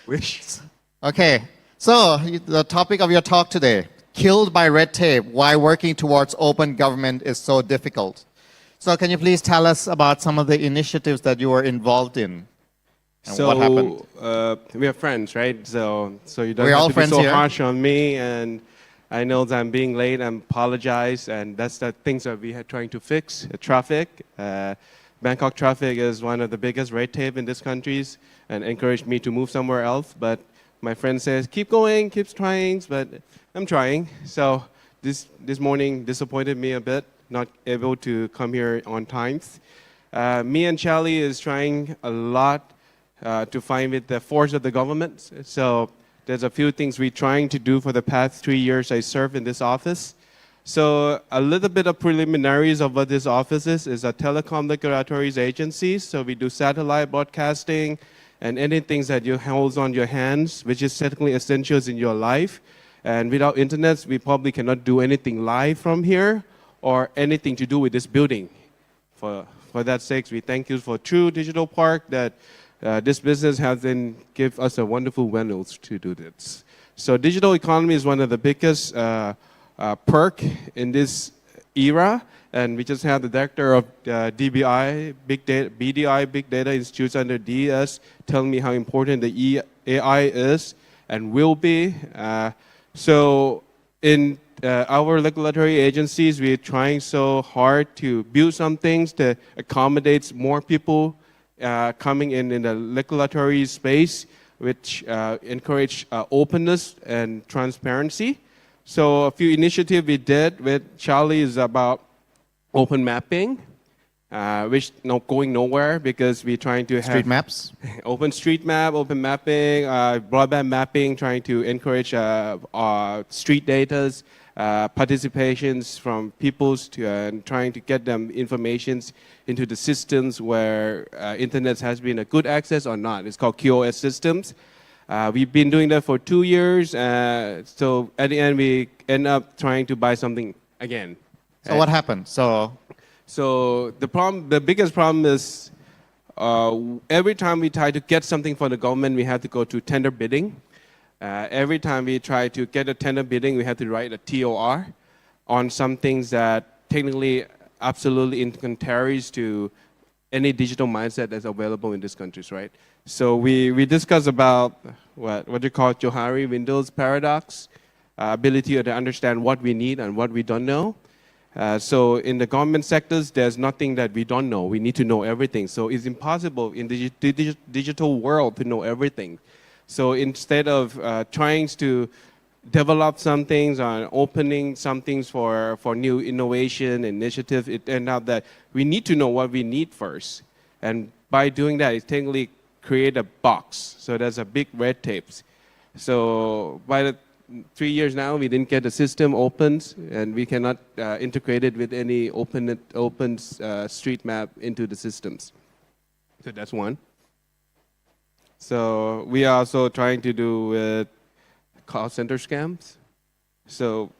Wish. Okay, so the topic of your talk today, killed by red tape, why working towards open government is so difficult. So can you please tell us about some of the initiatives that you were involved in? And what happened? We are friends, right? So you don't We're all have to be friends so here. harsh on me. And I know that I'm being late. I apologize. And that's the things that we are trying to fix. Traffic. Bangkok traffic is one of the biggest red tape in this country and encouraged me to move somewhere else. But my friend says, keep going, keep trying, but I'm trying. So this morning disappointed me a bit, not able to come here on time. Me and Charlie is trying a lot to find with the force of the government. So there's a few things we're trying to do for the past 3 years I served in this office. So a little bit of preliminaries of what this office is a telecom regulatory agency. So we do satellite broadcasting and anything that you hold on your hands, which is technically essentials in your life. And without internet, we probably cannot do anything live from here or anything to do with this building. For that sake, we thank you for True Digital Park that this business has then give us a wonderful venues to do this. So digital economy is one of the biggest perk in this era. And we just had the director of DBI, Big Data, BDI, Big Data Institutes under DS, telling me how important the AI is and will be. So in our regulatory agencies, we're trying so hard to build some things that accommodates more people coming in the regulatory space, which encourage openness and transparency. So a few initiatives we did with Charlie is about open mapping, which not going nowhere because we're trying to have Street maps. open street map, open mapping, broadband mapping, trying to encourage street datas, participations from peoples to and trying to get them informations into the systems where internet has been a good access or not. It's called QoS systems. We've been doing that for 2 years. So at the end, we end up trying to buy something again. So what happened? So the biggest problem is every time we try to get something from the government, we have to go to tender bidding. Every time we try to get a tender bidding, we have to write a TOR on some things that technically absolutely incontraries to any digital mindset that's available in these countries, right? So we discuss about what you call Johari Windows paradox, ability to understand what we need and what we don't know. So in the government sectors, there's nothing that we don't know. We need to know everything. So it's impossible in the digital world to know everything. So instead of trying to develop some things or opening some things for new innovation initiative, it turned out that we need to know what we need first. And by doing that, it technically create a box. So there's a big red tape. So by the 3 years now, we didn't get the system opened, and we cannot integrate it with any open street map into the systems. So that's one. So we are also trying to do with call center scams. So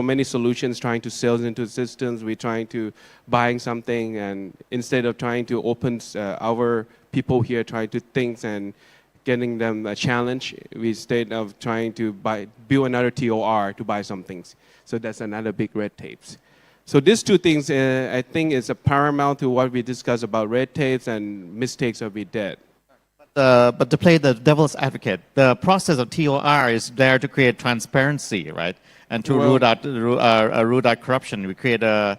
many solutions trying to sell into systems. We're trying to buying something, and instead of trying to open our people here, trying to think and getting them a challenge, we instead of trying to build another TOR to buy some things. So that's another big red tapes. So these two things, I think, is a paramount to what we discussed about red tapes and mistakes that we did. But to play the devil's advocate, the process of TOR is there to create transparency, right? And to root out corruption. We create a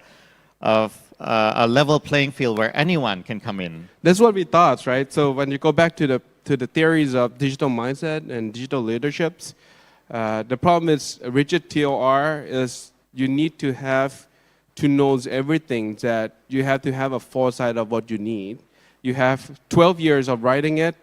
level playing field where anyone can come in. That's what we thought, right? So when you go back to the theories of digital mindset and digital leaderships, the problem is rigid TOR is you need to have to know everything, that you have to have a foresight of what you need. You have 12 years of writing it,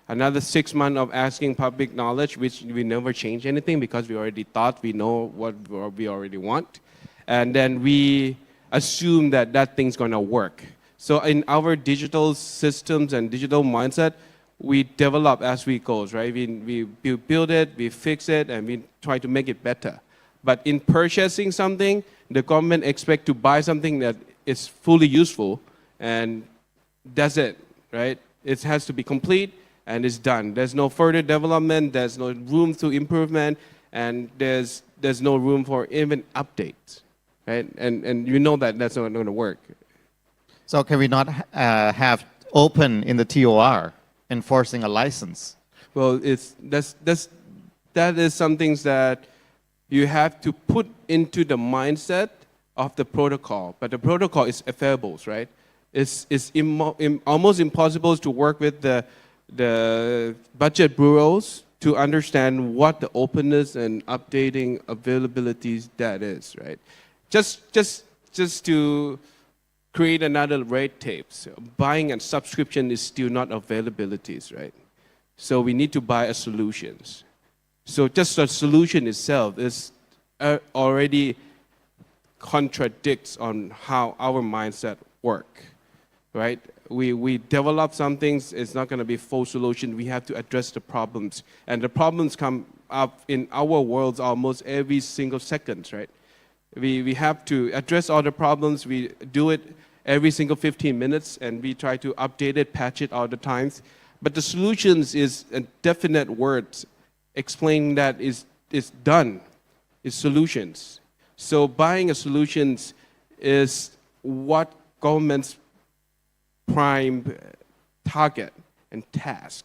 another 6 months of asking public knowledge, which we never change anything because we already thought we know what we already want. And then we assume that that thing's going to work. So in our digital systems and digital mindset, we develop as we go, right? We build it, we fix it, and we try to make it better. But in purchasing something, the government expects to buy something that is fully useful, and that's it, right? It has to be complete, and it's done. There's no further development, there's no room to improvement, and there's no room for even updates, right? And you know that that's not going to work. So can we not have open in the TOR, enforcing a license? Well, that is something that you have to put into the mindset of the protocol. But the protocol is ephemeral, right? It's almost impossible to work with the budget bureaus to understand what the openness and updating availabilities that is, right? Just to create another rate tape. So buying a subscription is still not availabilities, right? So we need to buy a solutions. So just the solution itself is already contradicts on how our mindset work, right? We develop some things, it's not going to be full solution. We have to address the problems. And the problems come up in our worlds almost every single second, right? We have to address all the problems. We do it every single 15 minutes, and we try to update it, patch it all the times. But the solutions is a definite word explaining that is done, is solutions. So buying a solutions is what government's prime target and task,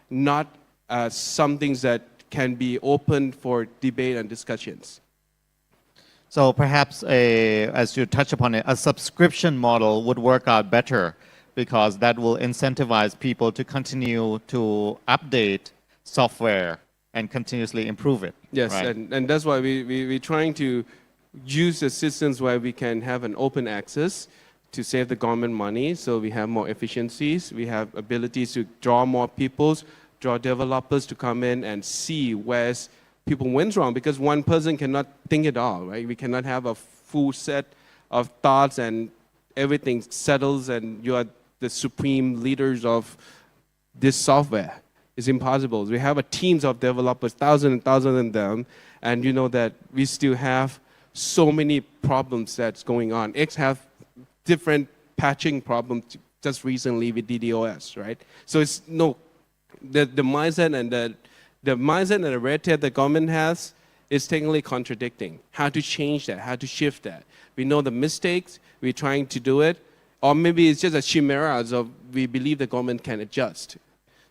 not something that can be open for debate and discussions. So perhaps, as you touch upon it, a subscription model would work out better because that will incentivize people to continue to update software and continuously improve it. Yes, right? and that's why we're trying to use the systems where we can have an open access to save the government money, so we have more efficiencies, we have abilities to draw more people, draw developers to come in and see where people went wrong, because one person cannot think it all, right? We cannot have a full set of thoughts and everything settles and you are the supreme leaders of this software. It's impossible. We have a teams of developers, thousands and thousands of them, and you know that we still have so many problems that's going on. X have different patching problems just recently with DDoS, right? So it's the mindset and the mindset and the red tape the government has is technically contradicting. How to change that, how to shift that. We know the mistakes, we're trying to do it, or maybe it's just a chimera of we believe the government can adjust.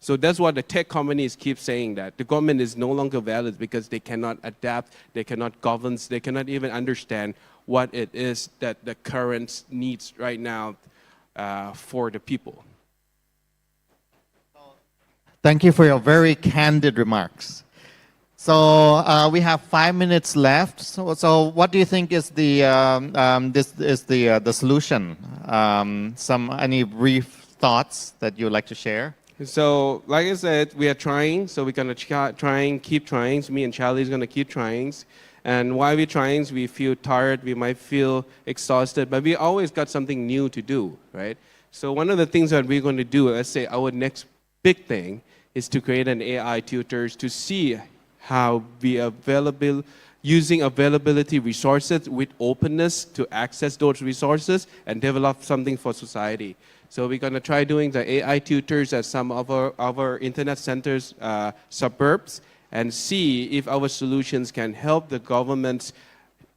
So that's what the tech companies keep saying, that the government is no longer valid because they cannot adapt, they cannot govern, they cannot even understand what it is that the current needs right now for the people. Thank you for your very candid remarks. So we have 5 minutes left. So what do you think is the the solution? Any brief thoughts that you would like to share? So, like I said, we are trying. So we're gonna keep trying. Me and Charlie's gonna keep trying. And while we're trying, we feel tired. We might feel exhausted, but we always got something new to do, right? So one of the things that we're going to do, let's say our next big thing, is to create an AI tutors to see how we are using availability resources with openness to access those resources and develop something for society. So we're going to try doing the AI tutors at some of our internet centers, suburbs, and see if our solutions can help the governments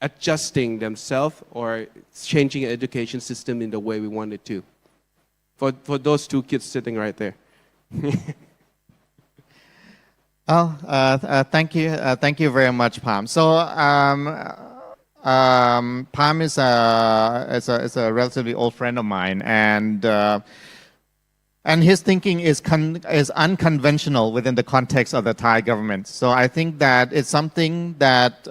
adjusting themselves or changing the education system in the way we want it to. For those two kids sitting right there. Thank you very much, Pam. So Pam is a relatively old friend of mine, and his thinking is unconventional within the context of the Thai government. So I think that it's something that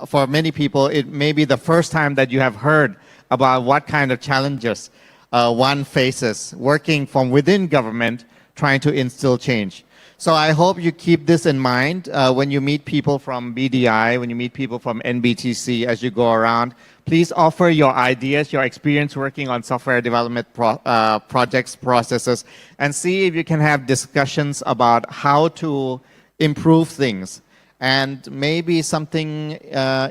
for many people, it may be the first time that you have heard about what kind of challenges one faces working from within government, trying to instill change. So I hope you keep this in mind when you meet people from BDI, when you meet people from NBTC as you go around. Please offer your ideas, your experience working on software development projects, processes, and see if you can have discussions about how to improve things. And maybe something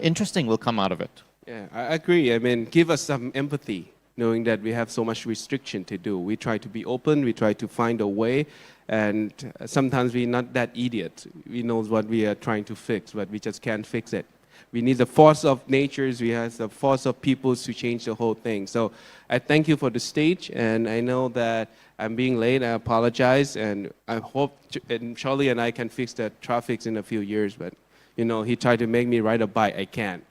interesting will come out of it. Yeah, I agree. I mean, give us some empathy, knowing that we have so much restriction to do. We try to be open, we try to find a way, and sometimes we're not that idiot. We know what we are trying to fix, but we just can't fix it. We need the force of natures, we have the force of peoples to change the whole thing. So I thank you for the stage, and I know that I'm being late, I apologize, and I hope Charlie and I can fix the traffic in a few years, but you know, he tried to make me ride a bike, I can't.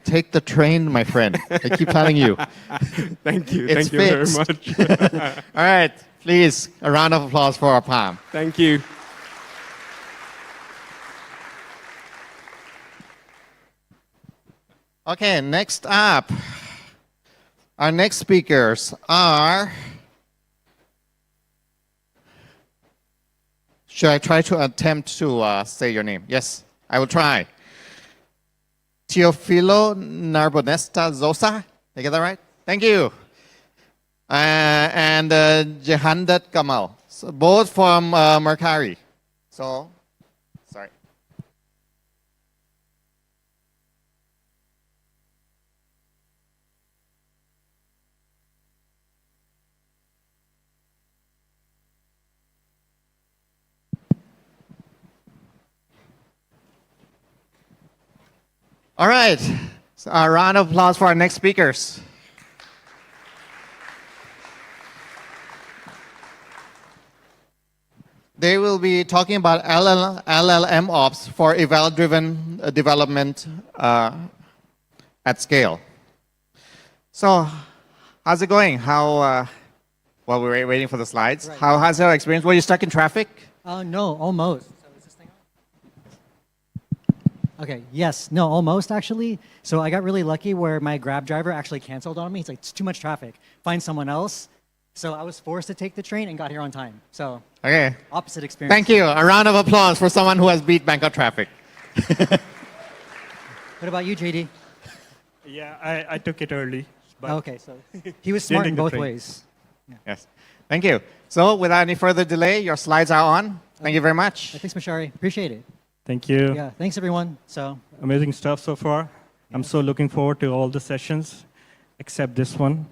Take the train, my friend. I keep telling you. Thank you. It's Thank you very fixed. much. All right, please, a round of applause for our Pam. Thank you. Okay, next up, our next speakers are, should I try to attempt to say your name? Yes, I will try. Teofilo Narbonesta Zosa, did I get that right? Thank you. And Jehandat Kamal, so both from Mercari. So, sorry. All right. So a round of applause for our next speakers. They will be talking about LLM ops for eval-driven development at scale. So, how's it going? How, while we're waiting for the slides, Right. how has your experience? Were you stuck in traffic? No, almost. So is this thing on? Okay, yes, no, almost actually. So I got really lucky where my Grab driver actually canceled on me. He's like, it's too much traffic. Find someone else. So I was forced to take the train and got here on time. So Okay. opposite experience. Thank you. A round of applause for someone who has beat Bangkok traffic. What about you, JD? Yeah, I took it early. But Okay, so he was smart in take the both train. ways. Yes. Thank you. So, without any further delay, your slides are on. Thank you very much. Thanks, Mashari. Appreciate it. Thank you. Yeah, thanks everyone. So Amazing stuff so far. I'm so looking forward to all the sessions, except this one.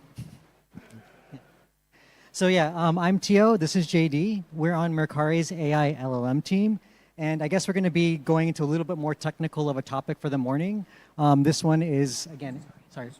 So yeah, I'm Tio. This is JD. We're on Mercari's AI LLM team. And I guess we're going to be going into a little bit more technical of a topic for the morning. This one is, again, sorry.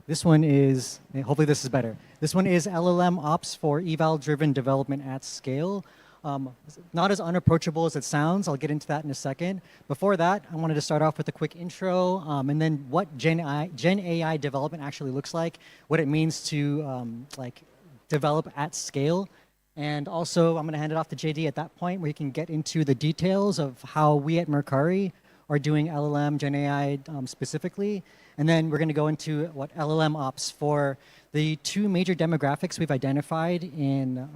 This one is, hopefully this is better. This one is LLM ops for eval-driven development at scale. Not as unapproachable as it sounds. I'll get into that in a second. Before that, I wanted to start off with a quick intro and then what Gen AI development actually looks like, what it means to like develop at scale. And also, I'm going to hand it off to JD at that point where he can get into the details of how we at Mercari are doing LLM, Gen AI specifically. And then we're going to go into what LLM ops for the two major demographics we've identified in,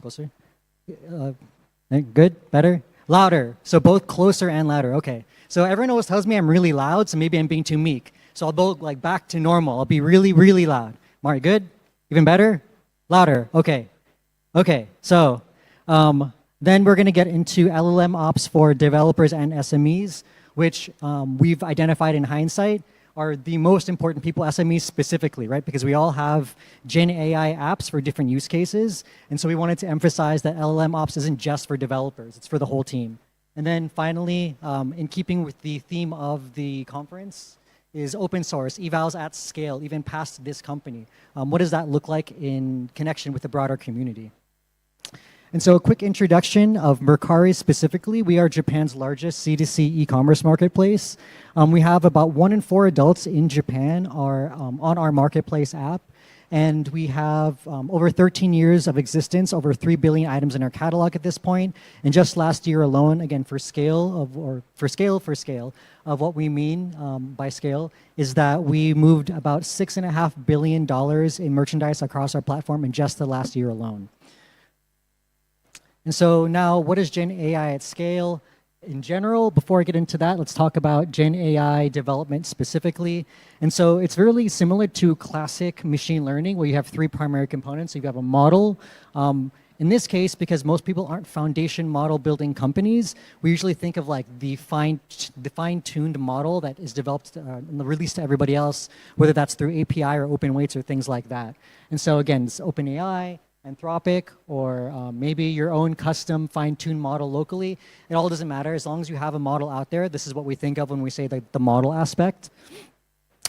closer? Good? Better? Louder. So both closer and louder. Okay. So everyone always tells me I'm really loud, so maybe I'm being too meek. So I'll go like back to normal. I'll be really, really loud. Mari, good? Even better? Louder. Okay. Okay. So then we're going to get into LLM ops for developers and SMEs, which we've identified in hindsight are the most important people, SMEs specifically, right? Because we all have Gen AI apps for different use cases. And so we wanted to emphasize that LLM ops isn't just for developers, it's for the whole team. And then finally, in keeping with the theme of the conference, is open source, evals at scale, even past this company. What does that look like in connection with the broader community? And so a quick introduction of Mercari specifically. We are Japan's largest C2C e-commerce marketplace. We have about 1 in 4 adults in Japan are on our marketplace app. And we have over 13 years of existence, over 3 billion items in our catalog at this point. And just last year alone, again, for scale, of what we mean by scale, is that we moved about $6.5 billion in merchandise across our platform in just the last year alone. And so now, what is Gen AI at scale? In general, before I get into that, let's talk about Gen AI development specifically. And so it's really similar to classic machine learning, where you have 3 primary components. You have a model. In this case, because most people aren't foundation model building companies, we usually think of like the fine-tuned model that is developed and released to everybody else, whether that's through API or open weights or things like that. And so again, it's OpenAI, Anthropic, or maybe your own custom fine-tuned model locally. It all doesn't matter. As long as you have a model out there, this is what we think of when we say the model aspect.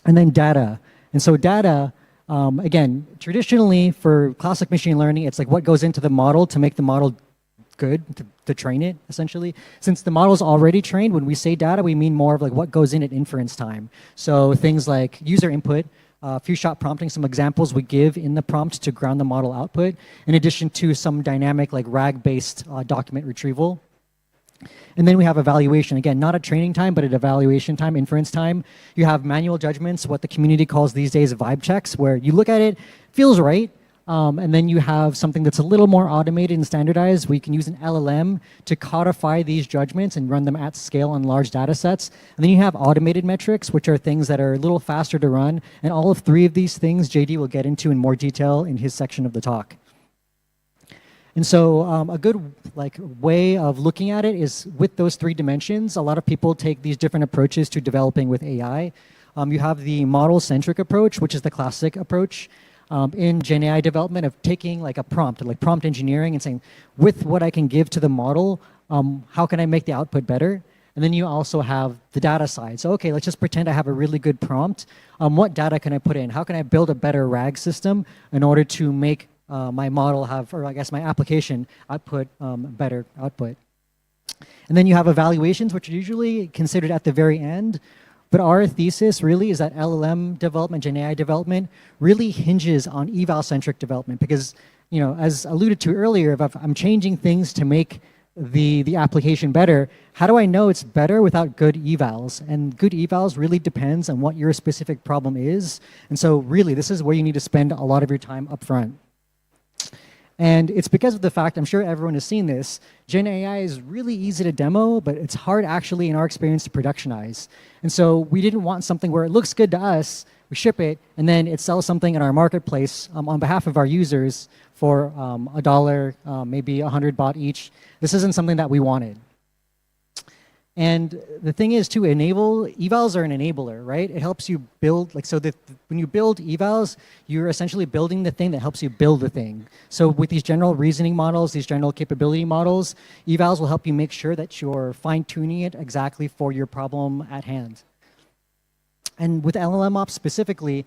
And then data. And so data, again, traditionally for classic machine learning, it's like what goes into the model to make the model good, to train it, essentially. Since the model is already trained, when we say data, we mean more of like what goes in at inference time. So things like user input, few-shot prompting, some examples we give in the prompt to ground the model output, in addition to some dynamic like RAG-based document retrieval. And then we have evaluation. Again, not at training time, but at evaluation time, inference time. You have manual judgments, what the community calls these days vibe checks, where you look at it, feels right, and then you have something that's a little more automated and standardized. We can use an LLM to codify these judgments and run them at scale on large data sets. And then you have automated metrics, which are things that are a little faster to run. And all of 3 of these things, JD will get into in more detail in his section of the talk. And so a good way of looking at it is with those 3 dimensions. A lot of people take these different approaches to developing with AI. You have the model-centric approach, which is the classic approach. In Gen AI development of taking like a prompt, like prompt engineering, and saying, with what I can give to the model, how can I make the output better? And then you also have the data side. So, okay, let's just pretend I have a really good prompt. What data can I put in? How can I build a better RAG system in order to make my model have, or I guess my application output better output? And then you have evaluations, which are usually considered at the very end. But our thesis really is that LLM development, Gen AI development, really hinges on eval-centric development because, you know, as alluded to earlier, if I'm changing things to make the application better, how do I know it's better without good evals? And good evals really depends on what your specific problem is. And so really, this is where you need to spend a lot of your time up front. And it's because of the fact, I'm sure everyone has seen this, Gen AI is really easy to demo, but it's hard actually in our experience to productionize. And so we didn't want something where it looks good to us, we ship it, and then it sells something in our marketplace on behalf of our users for $1, maybe 100 baht each. This isn't something that we wanted. And the thing is, to enable, evals are an enabler, right? It helps you build, like, so that when you build evals, you're essentially building the thing that helps you build the thing. So with these general reasoning models, these general capability models, evals will help you make sure that you're fine-tuning it exactly for your problem at hand. And with LLM ops specifically,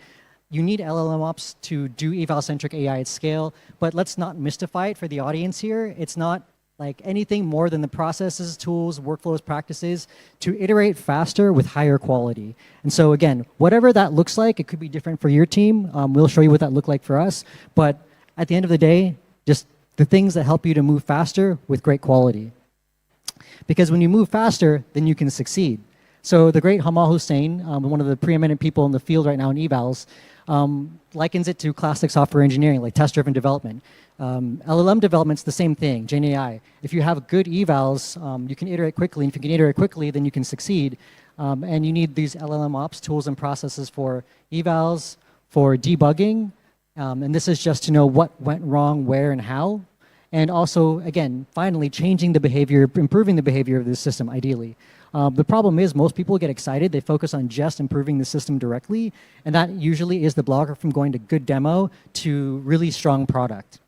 you need LLM ops to do eval-centric AI at scale, but let's not mystify it for the audience here. It's not like anything more than the processes, tools, workflows, practices to iterate faster with higher quality. And so again, whatever that looks like, it could be different for your team. We'll show you what that looked like for us. But at the end of the day, just the things that help you to move faster with great quality. Because when you move faster, then you can succeed. So the great Hamal Hussein, one of the preeminent people in the field right now in evals, likens it to classic software engineering, like test-driven development. LLM development's the same thing, Gen AI. If you have good evals, you can iterate quickly. And if you can iterate quickly, then you can succeed. And you need these LLM ops tools and processes for evals, for debugging. And this is just to know what went wrong, where, and how. And also, again, finally, changing the behavior, improving the behavior of the system, ideally. The problem is most people get excited. They focus on just improving the system directly. And that usually is the blocker from going to good demo to really strong product.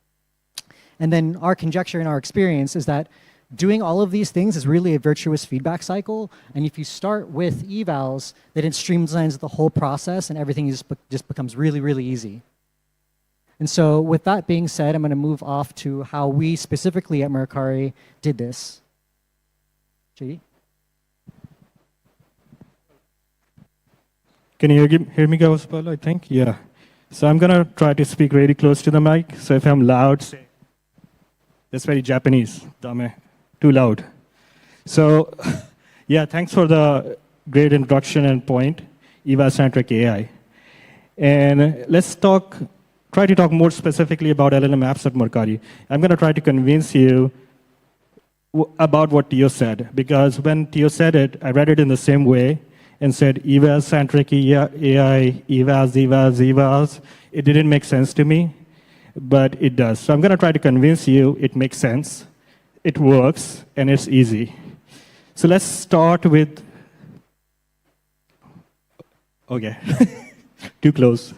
And then our conjecture and our experience is that doing all of these things is really a virtuous feedback cycle. And if you start with evals, then it streamlines the whole process and everything just becomes really, really easy. And so with that being said, I'm going to move off to how we specifically at Mercari did this. JD? Can you hear me, guys? I think, yeah. So I'm going to try to speak really close to the mic. So if I'm loud, say, that's very Japanese, dame, too loud. So yeah, thanks for the great introduction and point, eval-centric AI. And let's try to talk more specifically about LLM apps at Mercari. I'm going to try to convince you about what Tio said, because when Tio said it, I read it in the same way and said eval-centric AI, evals. It didn't make sense to me, but it does. So I'm going to try to convince you it makes sense, it works, and it's easy. So let's start with, okay, too close.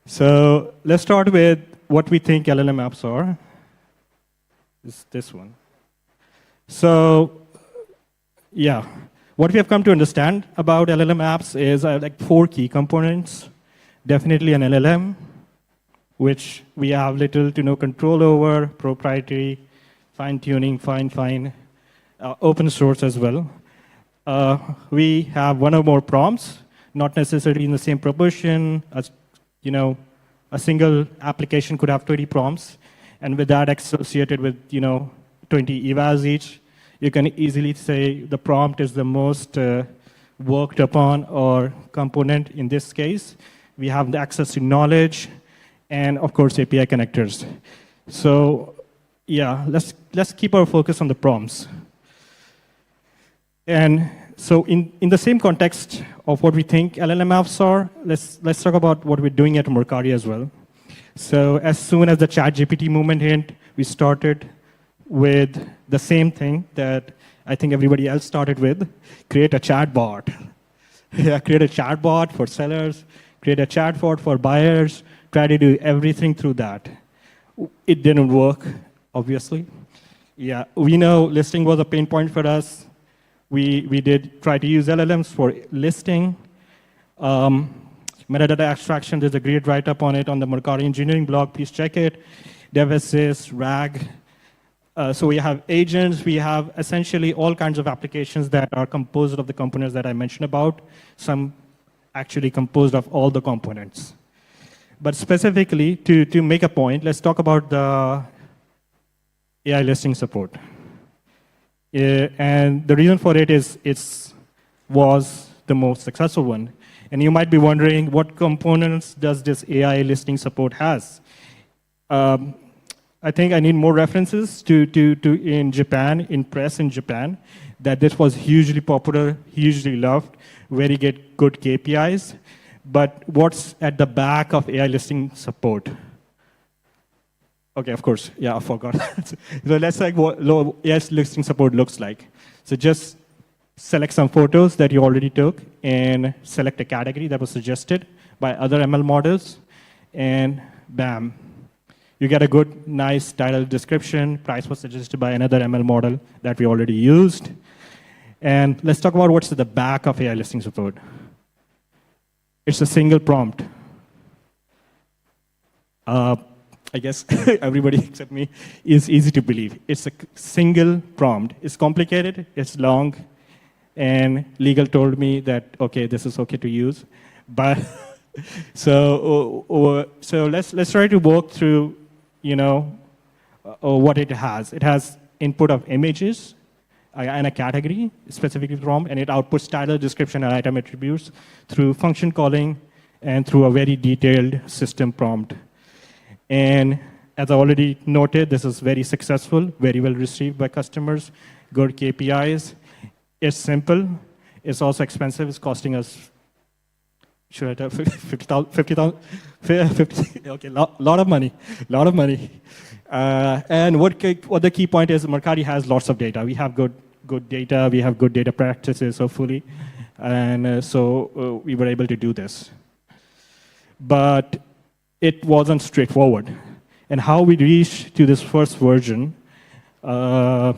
So let's start with what we think LLM apps are. It's this one. So yeah, what we have come to understand about LLM apps is like 4 key components. Definitely an LLM, which we have little to no control over, proprietary, fine-tuning, fine, open source as well. We have 1 or more prompts, not necessarily in the same proportion as, a single application could have 20 prompts, and with that associated with, 20 evals each, you can easily say the prompt is the most worked upon or component in this case. We have the access to knowledge, and of course API connectors. So yeah, let's keep our focus on the prompts. And so in the same context of what we think LLM apps are, let's talk about what we're doing at Mercari as well. So as soon as the ChatGPT movement hit, we started with the same thing that I think everybody else started with, create a chatbot. Yeah, create a chatbot for sellers, create a chatbot for buyers, try to do everything through that. It didn't work, obviously. Yeah, we know listing was a pain point for us. we did try to use LLMs for listing, metadata abstraction. There's a great write-up on it on the Mercari engineering blog. Please check it. Dev assist, RAG. So we have agents. We have essentially all kinds of applications that are composed of the components that I mentioned about. Some actually composed of all the components. But specifically, to make a point, let's talk about the AI listing support. And the reason for it is was the most successful one. And you might be wondering, what components does this AI listing support has? I think I need more references to in Japan, in press in Japan, that this was hugely popular, hugely loved, very good KPIs. But what's at the back of AI listing support? Okay, of course, yeah, I forgot. So let's like what AI listing support looks like. So just select some photos that you already took and select a category that was suggested by other ML models, and bam. You get a good, nice title description. Price was suggested by another ML model that we already used. And let's talk about what's at the back of AI listing support. It's a single prompt. I guess everybody except me is easy to believe. It's a single prompt. It's complicated, it's long, and legal told me that, okay, this is okay to use. But so let's try to walk through what it has. It has input of images and a category, specifically prompt, and it outputs title, description, and item attributes through function calling and through a very detailed system prompt. And as I already noted, this is very successful, very well received by customers, good KPIs. It's simple. It's also expensive. It's costing us, should I tell, 50,000? 50, okay, lot of money. And what the key point is, Mercari has lots of data. We have good data. We have good data practices, hopefully. And so we were able to do this. But it wasn't straightforward. And how we reached to this first version, I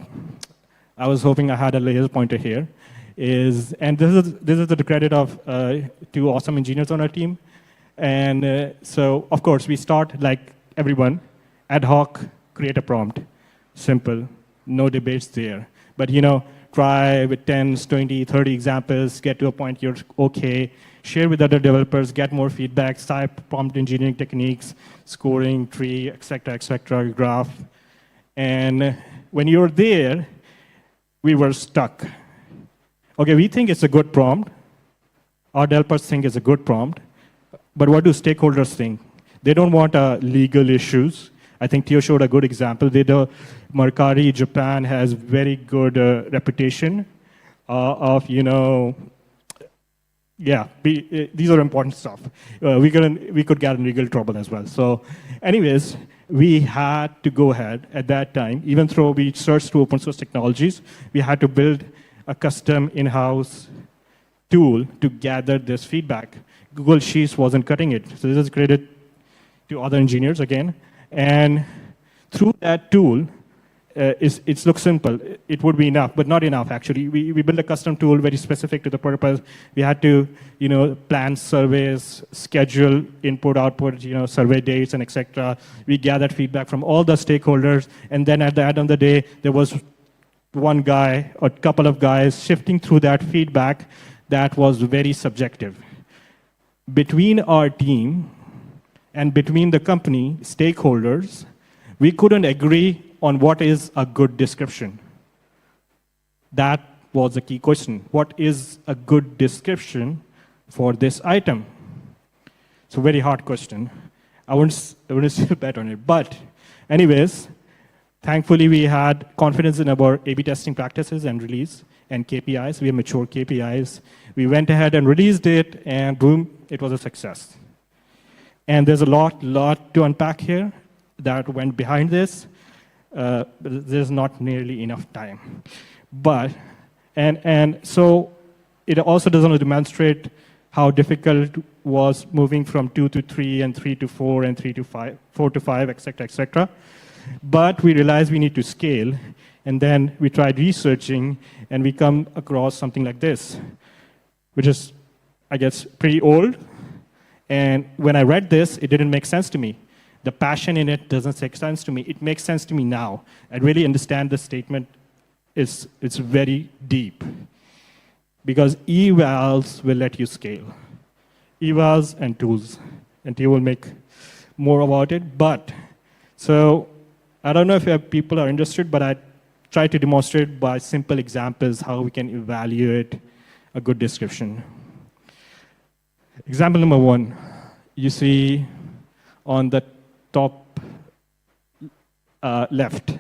was hoping I had a laser pointer here, and this is the credit of 2 awesome engineers on our team. And so, of course, we start like everyone, ad hoc, create a prompt. Simple, no debates there. But, try with 10, 20, 30 examples, get to a point you're okay, share with other developers, get more feedback, type prompt engineering techniques, scoring, tree, etc., graph. And when you're there, we were stuck. Okay, we think it's a good prompt. Our developers think it's a good prompt. But what do stakeholders think? They don't want legal issues. I think Theo showed a good example. Mercari Japan has very good reputation of, these are important stuff. We could get in legal trouble as well. So anyways, we had to go ahead at that time, even though we searched through open source technologies, we had to build a custom in-house tool to gather this feedback. Google Sheets wasn't cutting it. So this is credit to other engineers again. And through that tool, it looks simple. It would be enough, but not enough, actually. We built a custom tool very specific to the purpose. We had to, plan surveys, schedule input, output, survey dates, and etc. We gathered feedback from all the stakeholders. And then at the end of the day, there was one guy or a couple of guys shifting through that feedback that was very subjective. Between our team and between the company stakeholders, we couldn't agree on what is a good description. That was the key question. What is a good description for this item? It's a very hard question. I wouldn't still bet on it. But anyways, thankfully we had confidence in our A/B testing practices and release and KPIs. We have mature KPIs. We went ahead and released it, and boom, it was a success. And there's a lot to unpack here that went behind this. There's not nearly enough time. But, and so it also doesn't demonstrate how difficult was moving from 2 to 3 and 3 to 4 and 3 to 5, 4 to 5, etc., etc. But we realized we need to scale. And then we tried researching, and we come across something like this, which is, I guess, pretty old. And when I read this, it didn't make sense to me. The passion in it doesn't make sense to me. It makes sense to me now. I really understand the statement. It's very deep. Because evals will let you scale. Evals and tools. And you will make more about it. But, so, I don't know if people are interested, but I try to demonstrate by simple examples how we can evaluate a good description. Example number 1, you see on the top left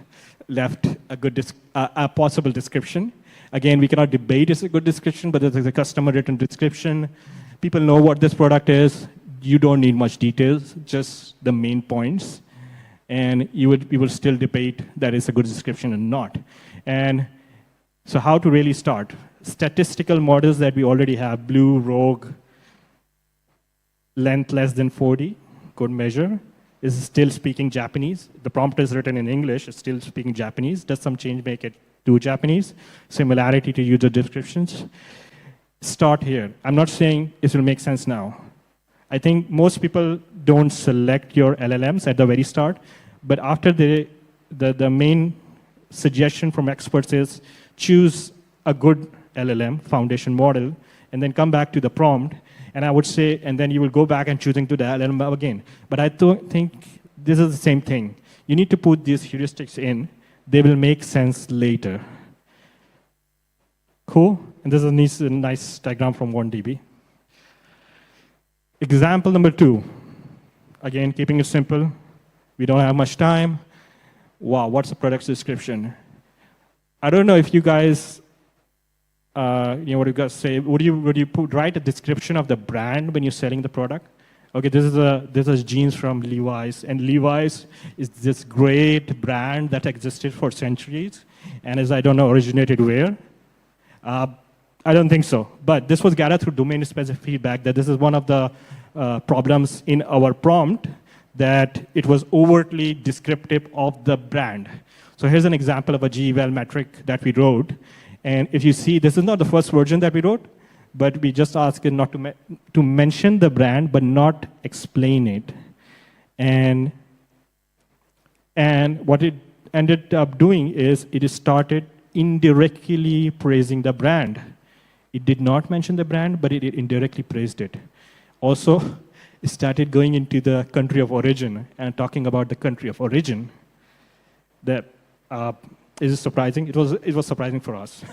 a possible description. Again, we cannot debate it's a good description, but there's a customer written description. People know what this product is. You don't need much details, just the main points. And we will still debate that it's a good description or not. And so how to really start? Statistical models that we already have, Blue, Rogue, length less than 40, good measure, is still speaking Japanese. The prompt is written in English, it's still speaking Japanese. Does some change make it to Japanese? Similarity to user descriptions. Start here. I'm not saying it will make sense now. I think most people don't select your LLMs at the very start, but after the main suggestion from experts is choose a good LLM, foundation model, and then come back to the prompt. And I would say, and then you will go back and choosing to the LLM again. But I don't think this is the same thing. You need to put these heuristics in. They will make sense later. Cool? And this is a nice diagram from 1DB. Example number 2. Again, keeping it simple. We don't have much time. Wow, what's the product description? I don't know if you guys, what you guys say. Would you write a description of the brand when you're selling the product? Okay, this is jeans from Levi's, and Levi's is this great brand that existed for centuries, and I don't know, originated where. I don't think so. But this was gathered through domain-specific feedback that this is one of the problems in our prompt, that it was overtly descriptive of the brand. So here's an example of a GEVAL metric that we wrote. And if you see, this is not the first version that we wrote, but we just asked it not to mention the brand, but not explain it. And what it ended up doing is it started indirectly praising the brand. It did not mention the brand, but it indirectly praised it. Also, it started going into the country of origin and talking about the country of origin. That is surprising. It was surprising for us.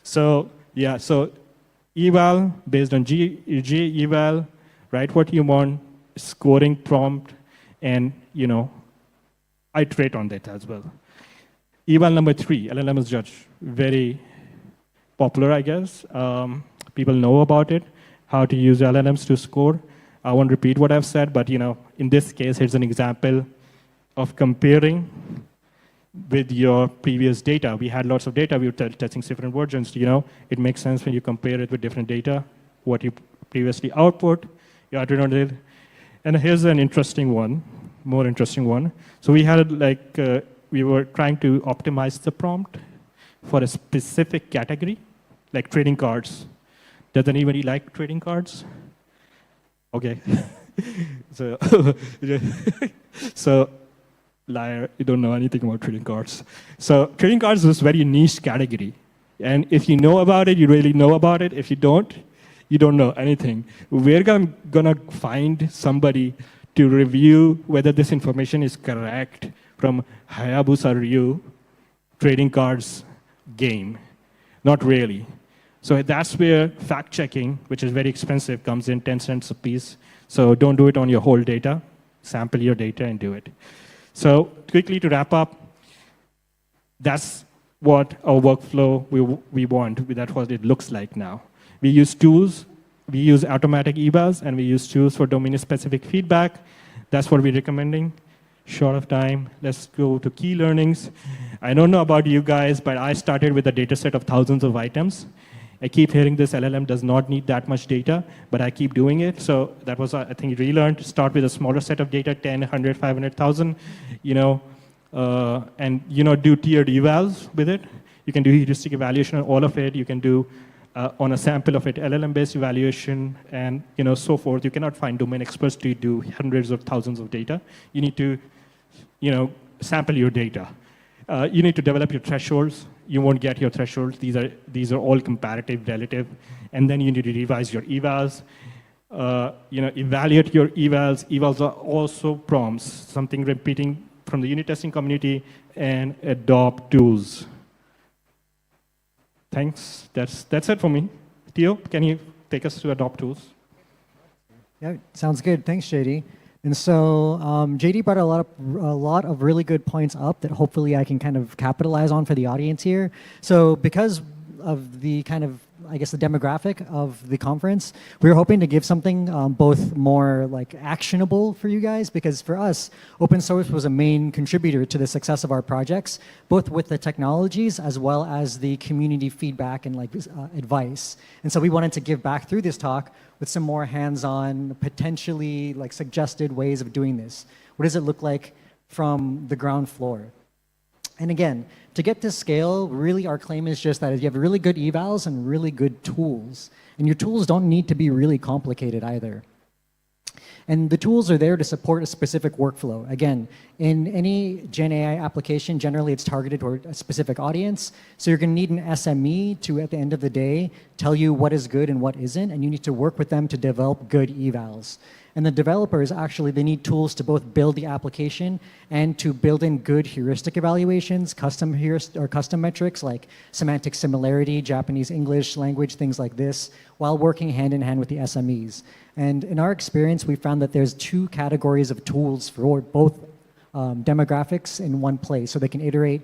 So yeah, so eval based on G eval, write what you want, scoring prompt, and iterate on that as well. Eval number 3, LLM is judge, very popular, I guess. People know about it, how to use LLMs to score. I won't repeat what I've said, but in this case, here's an example of comparing with your previous data. We had lots of data. We were testing different versions. It makes sense when you compare it with different data, what you previously output, you iterate on it. And here's an interesting one, more interesting one. So we had we were trying to optimize the prompt for a specific category, like trading cards. Does anybody like trading cards? Okay. So, liar, you don't know anything about trading cards. So trading cards is a very niche category. And if you know about it, you really know about it. If you don't know anything. We're gonna find somebody to review whether this information is correct from Hayabusa Ryu trading cards game. Not really. So that's where fact checking, which is very expensive, comes in 10 cents a piece. So don't do it on your whole data. Sample your data and do it. So quickly to wrap up, that's what our workflow we want. That's what it looks like now. We use tools. We use automatic evals, and we use tools for domain-specific feedback. That's what we're recommending. Short of time, let's go to key learnings. I don't know about you guys, but I started with a data set of thousands of items. I keep hearing this LLM does not need that much data, but I keep doing it. So that was, I think, relearned to start with a smaller set of data, 10, 100, 500,000. and do tiered evals with it. You can do heuristic evaluation on all of it. You can do on a sample of it LLM-based evaluation, and so forth. You cannot find domain experts to do hundreds of thousands of data. You need to sample your data. You need to develop your thresholds. You won't get your thresholds. These are all comparative, relative, and then you need to revise your evals. Evaluate your evals. Evals are also prompts, something repeating from the unit testing community, and adopt tools. Thanks. That's it for me. Theo, can you take us to adopt tools? Yeah, sounds good. Thanks, JD. And so JD brought a lot of really good points up that hopefully I can kind of capitalize on for the audience here. So because of the kind of, I guess, the demographic of the conference, we were hoping to give something both more like actionable for you guys, because for us, open source was a main contributor to the success of our projects, both with the technologies as well as the community feedback and advice. And so we wanted to give back through this talk with some more hands-on, potentially suggested ways of doing this. What does it look like from the ground floor? And again, to get to scale, really our claim is just that if you have really good evals and really good tools, and your tools don't need to be really complicated either. And the tools are there to support a specific workflow. Again, in any Gen AI application, generally it's targeted toward a specific audience. So you're going to need an SME to, at the end of the day, tell you what is good and what isn't, and you need to work with them to develop good evals. And the developers, actually, they need tools to both build the application and to build in good heuristic evaluations, custom metrics like semantic similarity, Japanese English language, things like this, while working hand in hand with the SMEs. And in our experience, we found that there's two categories of tools for both demographics in one place. So they can iterate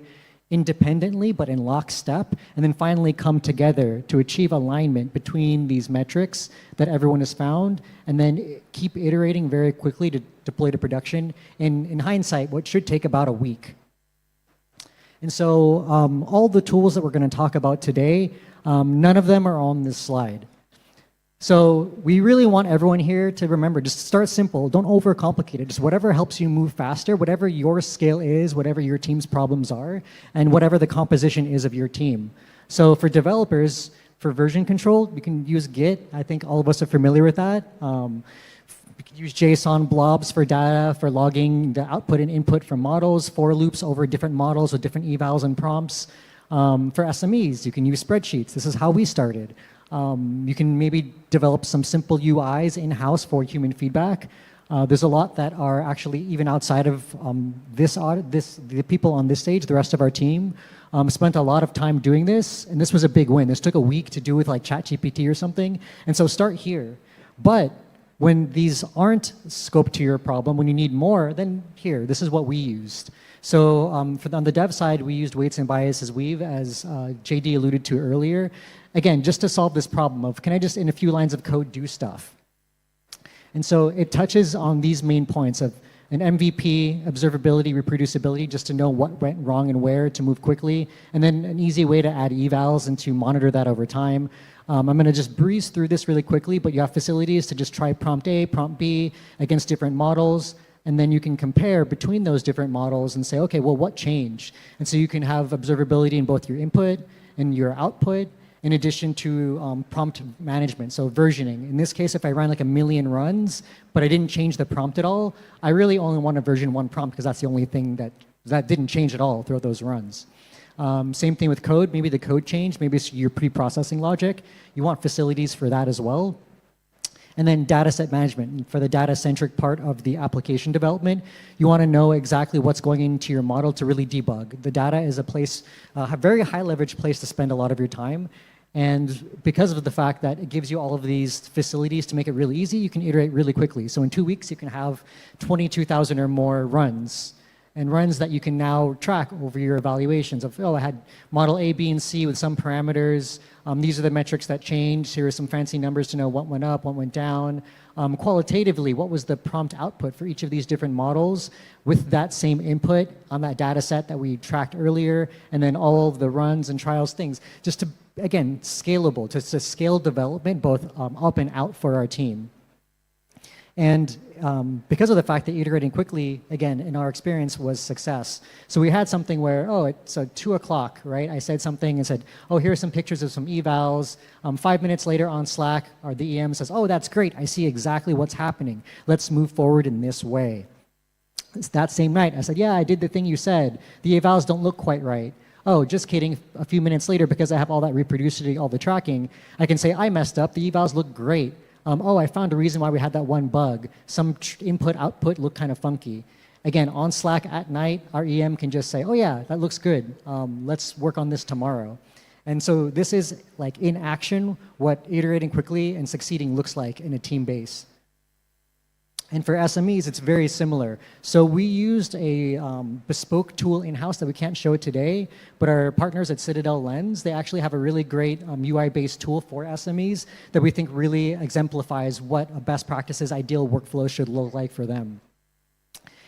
independently, but in lockstep, and then finally come together to achieve alignment between these metrics that everyone has found, and then keep iterating very quickly to deploy to production. In hindsight, what should take about a week. And so all the tools that we're going to talk about today, none of them are on this slide. So we really want everyone here to remember, just start simple, don't overcomplicate it, just whatever helps you move faster, whatever your scale is, whatever your team's problems are, and whatever the composition is of your team. So for developers, for version control, we can use Git. I think all of us are familiar with that. We can use JSON blobs for data, for logging the output and input from models, for loops over different models with different evals and prompts. For SMEs, you can use spreadsheets. This is how we started. You can maybe develop some simple UIs in-house for human feedback. There's a lot that are actually even outside of the people on this stage, the rest of our team, spent a lot of time doing this, and this was a big win. This took a week to do with ChatGPT or something, and so start here. But when these aren't scoped to your problem, when you need more, then here, this is what we used. So on the dev side, we used weights and biases weave, as JD alluded to earlier. Again, just to solve this problem of, can I just, in a few lines of code, do stuff? And so it touches on these main points of an MVP, observability, reproducibility, just to know what went wrong and where to move quickly, and then an easy way to add evals and to monitor that over time. I'm going to just breeze through this really quickly, but you have facilities to just try prompt A, prompt B against different models, and then you can compare between those different models and say, okay, well, what changed? And so you can have observability in both your input and your output, in addition to prompt management, so versioning. In this case, if I ran like 1 million runs, but I didn't change the prompt at all, I really only want to version 1 prompt because that's the only thing that didn't change at all throughout those runs. Same thing with code. Maybe the code changed. Maybe it's your pre-processing logic. You want facilities for that as well. And then data set management. For the data-centric part of the application development, you want to know exactly what's going into your model to really debug. The data is a place, a very high leverage place to spend a lot of your time. And because of the fact that it gives you all of these facilities to make it really easy, you can iterate really quickly. So in 2 weeks, you can have 22,000 or more runs, and runs that you can now track over your evaluations of, oh, I had model A, B, and C with some parameters. These are the metrics that changed. Here are some fancy numbers to know what went up, what went down. Qualitatively, what was the prompt output for each of these different models with that same input on that data set that we tracked earlier, and then all of the runs and trials, things, just to, again, scalable, to scale development both up and out for our team. And because of the fact that iterating quickly, again, in our experience, was success. So we had something where, oh, it's 2 o'clock, right? I said something and said, oh, here are some pictures of some evals. 5 minutes later on Slack, or the EM says, oh, that's great. I see exactly what's happening. Let's move forward in this way. It's that same night, I said, yeah, I did the thing you said. The evals don't look quite right. Oh, just kidding. A few minutes later, because I have all that reproducibility, all the tracking, I can say, I messed up. The evals look great. Oh, I found a reason why we had that one bug. Some input, output looked kind of funky. Again, on Slack at night, our EM can just say, oh yeah, that looks good. Let's work on this tomorrow. And so this is like in action what iterating quickly and succeeding looks like in a team base. And for SMEs, it's very similar. So we used a bespoke tool in-house that we can't show today, but our partners at Citadel Lens, they actually have a really great UI-based tool for SMEs that we think really exemplifies what a best practices ideal workflow should look like for them.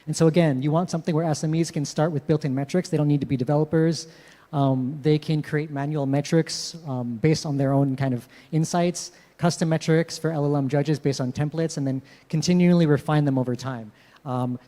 And so again, you want something where SMEs can start with built-in metrics. They don't need to be developers. They can create manual metrics based on their own kind of insights, custom metrics for LLM judges based on templates, and then continually refine them over time.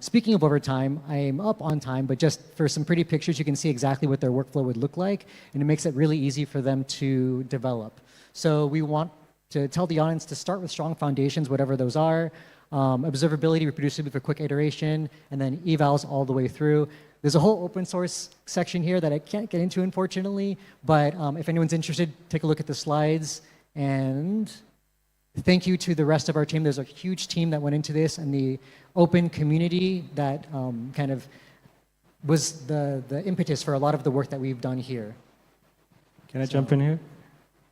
Speaking of over time, I'm up on time, but just for some pretty pictures, you can see exactly what their workflow would look like, and it makes it really easy for them to develop. So we want to tell the audience to start with strong foundations, whatever those are, observability, reproducibility for quick iteration, and then evals all the way through. There's a whole open source section here that I can't get into, unfortunately, but if anyone's interested, take a look at the slides. And thank you to the rest of our team. There's a huge team that went into this, and the open community that kind of was the impetus for a lot of the work that we've done here. Can I jump in here?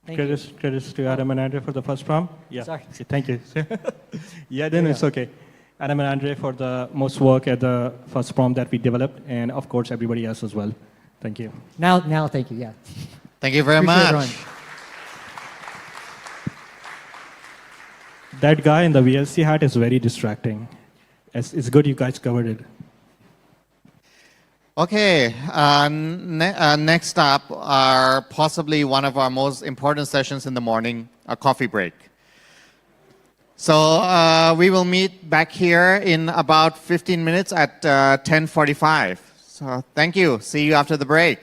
Credits to Adam and Andre for the first prompt. Yeah. Sorry. Okay, thank you. Yeah, then it's okay. Adam and Andre for the most work at the first prompt that we developed, and of course everybody else as well. Thank you. Now, thank you. Yeah. Thank you very Appreciate much. everyone. That guy in the VLC hat is very distracting. It's good you guys covered it. Okay, next up are possibly one of our most important sessions in the morning, a coffee break. So we will meet back here in about 15 minutes at 10:45. So thank you. See you after the break.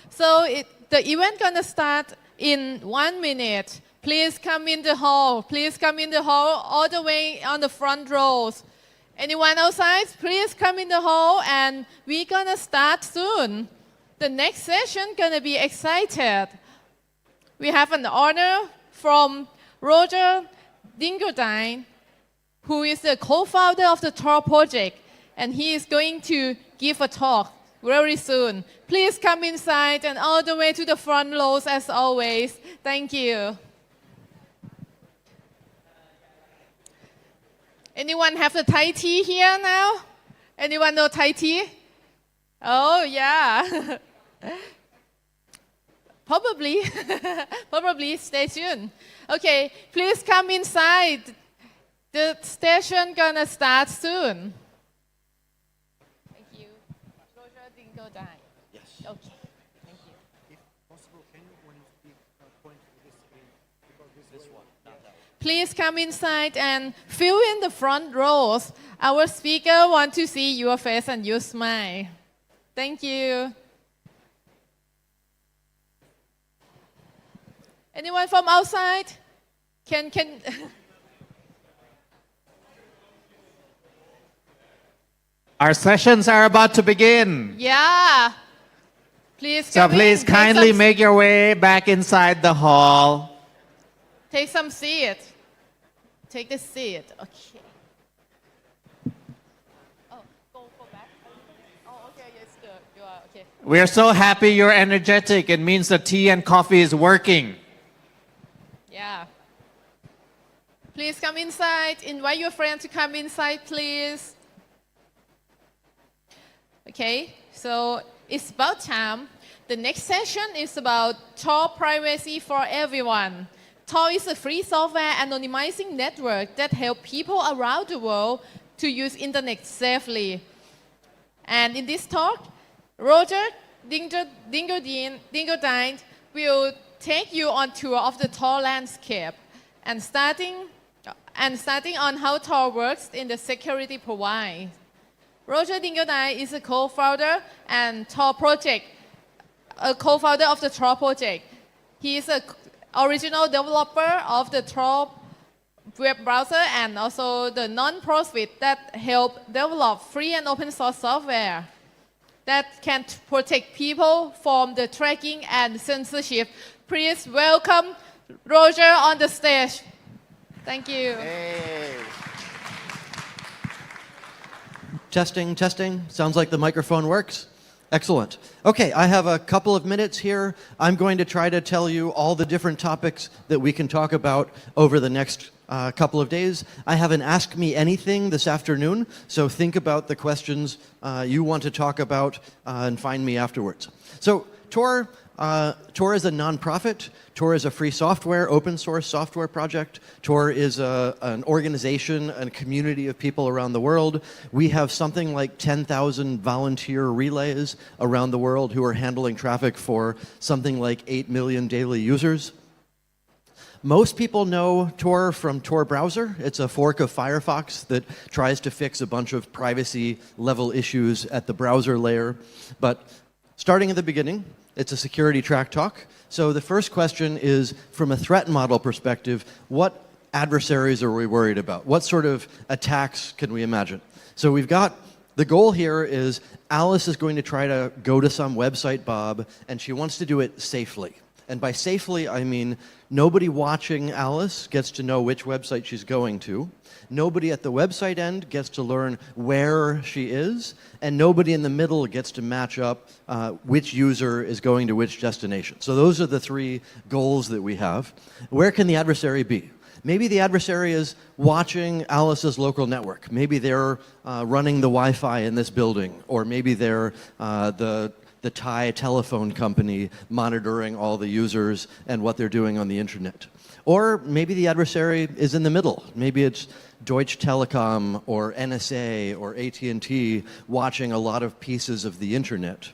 So the event gonna start in 1 minute. Please come in the hall. Please come in the hall all the way on the front rows. Anyone outside, please come in the hall and we're gonna start soon. The next session gonna be excited. We have an honor from Roger Dingodine, who is the co-founder of the Tor Project, and he is going to give a talk very soon. Please come inside and all the way to the front rows as always. Thank you. Anyone have the Thai tea here now? Anyone know Thai tea? Oh, yeah. Probably. Probably. Stay tuned. Okay, please come inside. The station gonna start soon. Thank you. Roger Dingodine. Yes. Okay. Thank you. If possible, can you, when you speak, point to this screen? Because this one, not that one. Please come inside and fill in the front rows. Our speaker want to see your face and your smile. Thank you. Anyone from outside? Can Our sessions are about to begin. Yeah. Please So come please in. kindly make your way back inside the hall. Take some seat. Take the seat. Okay. Oh, go back. Oh, okay. Yes, good. You are okay. We are so happy you're energetic. It means the tea and coffee is working. Yeah. Please come inside. Invite your friend to come inside, please. Okay, so it's about time. The next session is about Tor privacy for everyone. Tor is a free software anonymizing network that helps people around the world to use internet safely. And in this talk, Roger Dingodine will take you on tour of the Tor landscape and starting on how Tor works in the security provided. Roger Dingodine is a co-founder and Tor Project, a co-founder of the Tor Project. He is an original developer of the Tor web browser and also the non-profit that help develop free and open source software that can protect people from the tracking and censorship. Please welcome Roger on the stage. Thank you. Hey. Testing, testing. Sounds like the microphone works. Excellent. Okay, I have a couple of minutes here. I'm going to try to tell you all the different topics that we can talk about over the next couple of days. I have an Ask Me Anything this afternoon, so think about the questions you want to talk about and find me afterwards. So Tor is a nonprofit. Tor is a free software, open source software project. Tor is an organization and community of people around the world. We have something like 10,000 volunteer relays around the world who are handling traffic for something like 8 million daily users. Most people know Tor from Tor browser. It's a fork of Firefox that tries to fix a bunch of privacy level issues at the browser layer. But starting at the beginning, it's a security track talk. So the first question is, from a threat model perspective, what adversaries are we worried about? What sort of attacks can we imagine? So we've got, the goal here is Alice is going to try to go to some website, Bob, and she wants to do it safely. And by safely, I mean nobody watching Alice gets to know which website she's going to. Nobody at the website end gets to learn where she is. And nobody in the middle gets to match up which user is going to which destination. So those are the three goals that we have. Where can the adversary be? Maybe the adversary is watching Alice's local network. Maybe they're running the Wi-Fi in this building. Or maybe they're the Thai telephone company monitoring all the users and what they're doing on the internet. Or maybe the adversary is in the middle. Maybe it's Deutsche Telekom or NSA or AT&T watching a lot of pieces of the internet.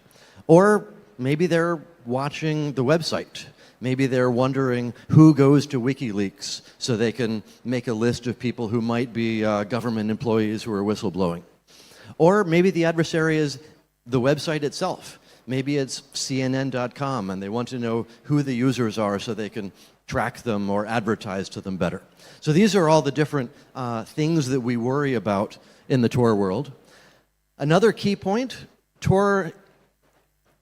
Or maybe they're watching the website. Maybe they're wondering who goes to WikiLeaks so they can make a list of people who might be government employees who are whistleblowing. Or maybe the adversary is the website itself. Maybe it's CNN.com and they want to know who the users are so they can track them or advertise to them better. So these are all the different things that we worry about in the Tor world. Another key point, Tor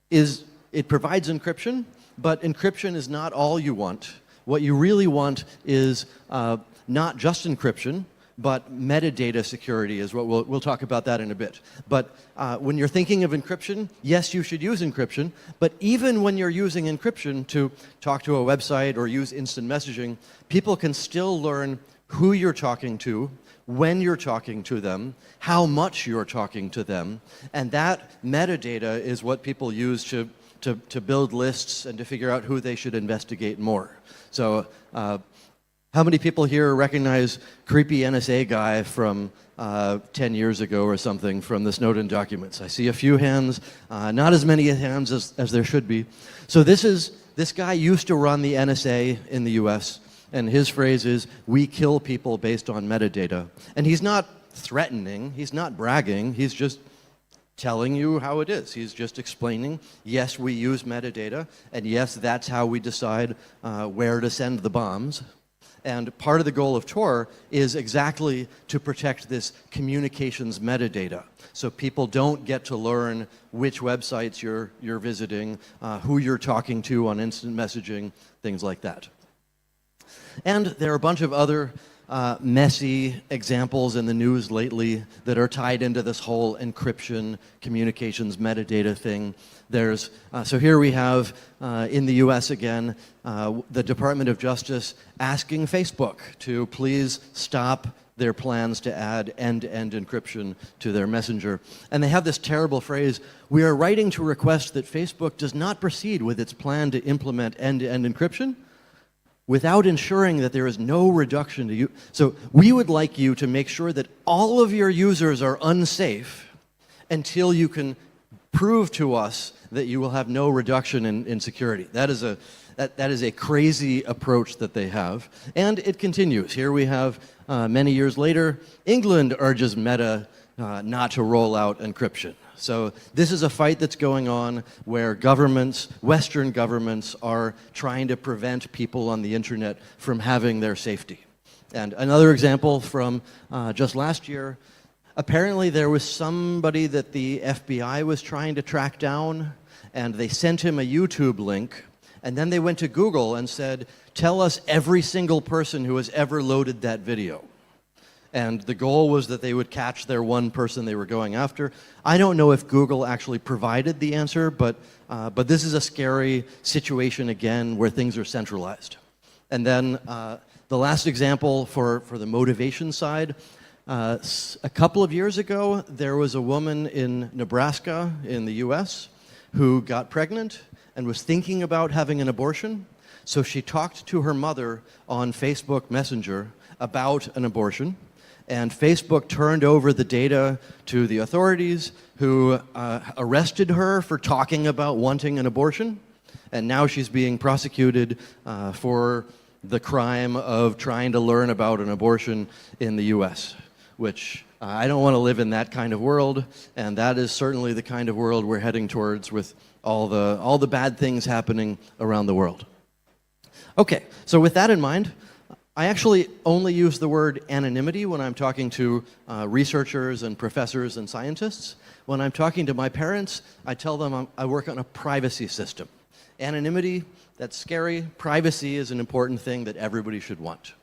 it provides encryption, but encryption is not all you want. What you really want is not just encryption, but metadata security is what we'll talk about that in a bit. But when you're thinking of encryption, yes, you should use encryption, but even when you're using encryption to talk to a website or use instant messaging, people can still learn who you're talking to, when you're talking to them, how much you're talking to them, and that metadata is what people use to build lists and to figure out who they should investigate more. So how many people here recognize creepy NSA guy from 10 years ago or something from the Snowden documents? I see a few hands, not as many hands as there should be. So this guy used to run the NSA in the US, and his phrase is, we kill people based on metadata. And he's not threatening, he's not bragging, he's just telling you how it is. He's just explaining, yes, we use metadata, and yes, that's how we decide where to send the bombs. And part of the goal of Tor is exactly to protect this communications metadata. So people don't get to learn which websites you're visiting, who you're talking to on instant messaging, things like that. And there are a bunch of other messy examples in the news lately that are tied into this whole encryption, communications, metadata thing. So here we have, in the US again, the Department of Justice asking Facebook to please stop their plans to add end-to-end encryption to their messenger. And they have this terrible phrase, we are writing to request that Facebook does not proceed with its plan to implement end-to-end encryption without ensuring that there is no reduction to you. So we would like you to make sure that all of your users are unsafe until you can prove to us that you will have no reduction in security. That is a crazy approach that they have. And it continues. Here we have, many years later, England urges Meta not to roll out encryption. So this is a fight that's going on where governments, Western governments, are trying to prevent people on the internet from having their safety. And another example from just last year, apparently there was somebody that the FBI was trying to track down, and they sent him a YouTube link, and then they went to Google and said, tell us every single person who has ever loaded that video. And the goal was that they would catch their one person they were going after. I don't know if Google actually provided the answer, but this is a scary situation again where things are centralized. And then the last example for the motivation side, a couple of years ago, there was a woman in Nebraska in the US who got pregnant and was thinking about having an abortion. So she talked to her mother on Facebook Messenger about an abortion. And Facebook turned over the data to the authorities who arrested her for talking about wanting an abortion. And now she's being prosecuted for the crime of trying to learn about an abortion in the US, which I don't want to live in that kind of world. And that is certainly the kind of world we're heading towards with all the bad things happening around the world. Okay, so with that in mind, I actually only use the word anonymity when I'm talking to researchers and professors and scientists. When I'm talking to my parents, I tell them I work on a privacy system. Anonymity, that's scary. Privacy is an important thing that everybody should want.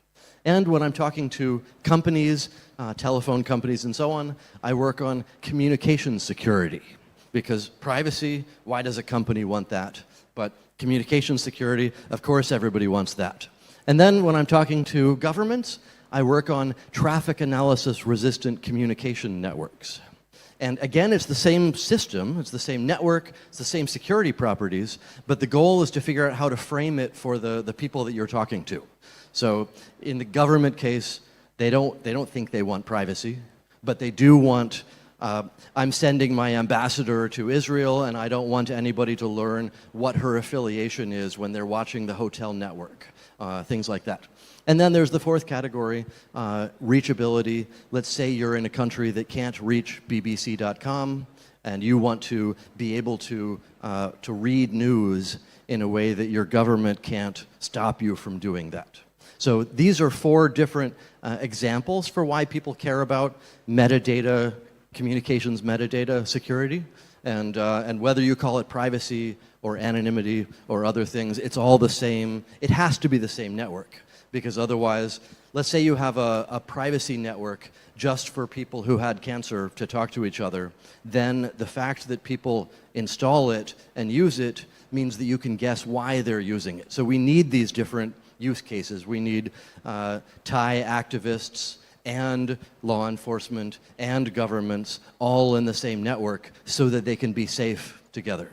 And when I'm talking to companies, telephone companies and so on, I work on communication security. Because privacy, why does a company want that? But communication security, of course everybody wants that. And then when I'm talking to governments, I work on traffic analysis resistant communication networks. And again, it's the same system, it's the same network, it's the same security properties, but the goal is to figure out how to frame it for the people that you're talking to. So in the government case, they don't think they want privacy, but they do want, I'm sending my ambassador to Israel and I don't want anybody to learn what her affiliation is when they're watching the hotel network. Things like that. And then there's the fourth category, reachability. Let's say you're in a country that can't reach bbc.com, and you want to be able to read news in a way that your government can't stop you from doing that. So these are 4 different examples for why people care about metadata, communications metadata security, and whether you call it privacy or anonymity or other things, it's all the same. It has to be the same network, because otherwise, let's say you have a privacy network just for people who had cancer to talk to each other, then the fact that people install it and use it means that you can guess why they're using it. So we need these different use cases. We need Thai activists and law enforcement and governments all in the same network so that they can be safe together.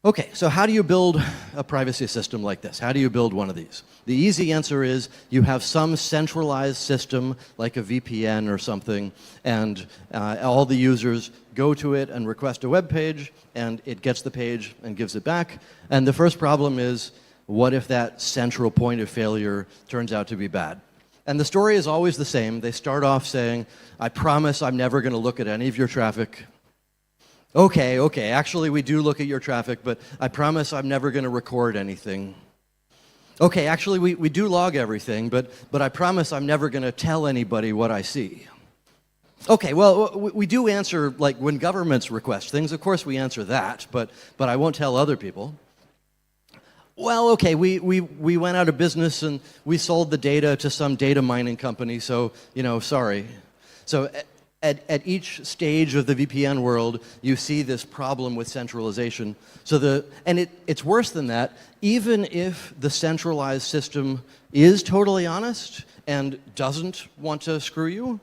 Okay, so how do you build a privacy system like this? How do you build one of these? The easy answer is you have some centralized system like a VPN or something, and all the users go to it and request a web page, and it gets the page and gives it back. And the first problem is, what if that central point of failure turns out to be bad? And the story is always the same. They start off saying, I promise I'm never going to look at any of your traffic. Okay, actually we do look at your traffic, but I promise I'm never going to record anything. Okay, actually we do log everything, but I promise I'm never going to tell anybody what I see. Okay, well, we do answer, like when governments request things, of course we answer that, but I won't tell other people. Well, okay, we went out of business and we sold the data to some data mining company, so, sorry. So at each stage of the VPN world, you see this problem with centralization. It's worse than that. Even if the centralized system is totally honest and doesn't want to screw you,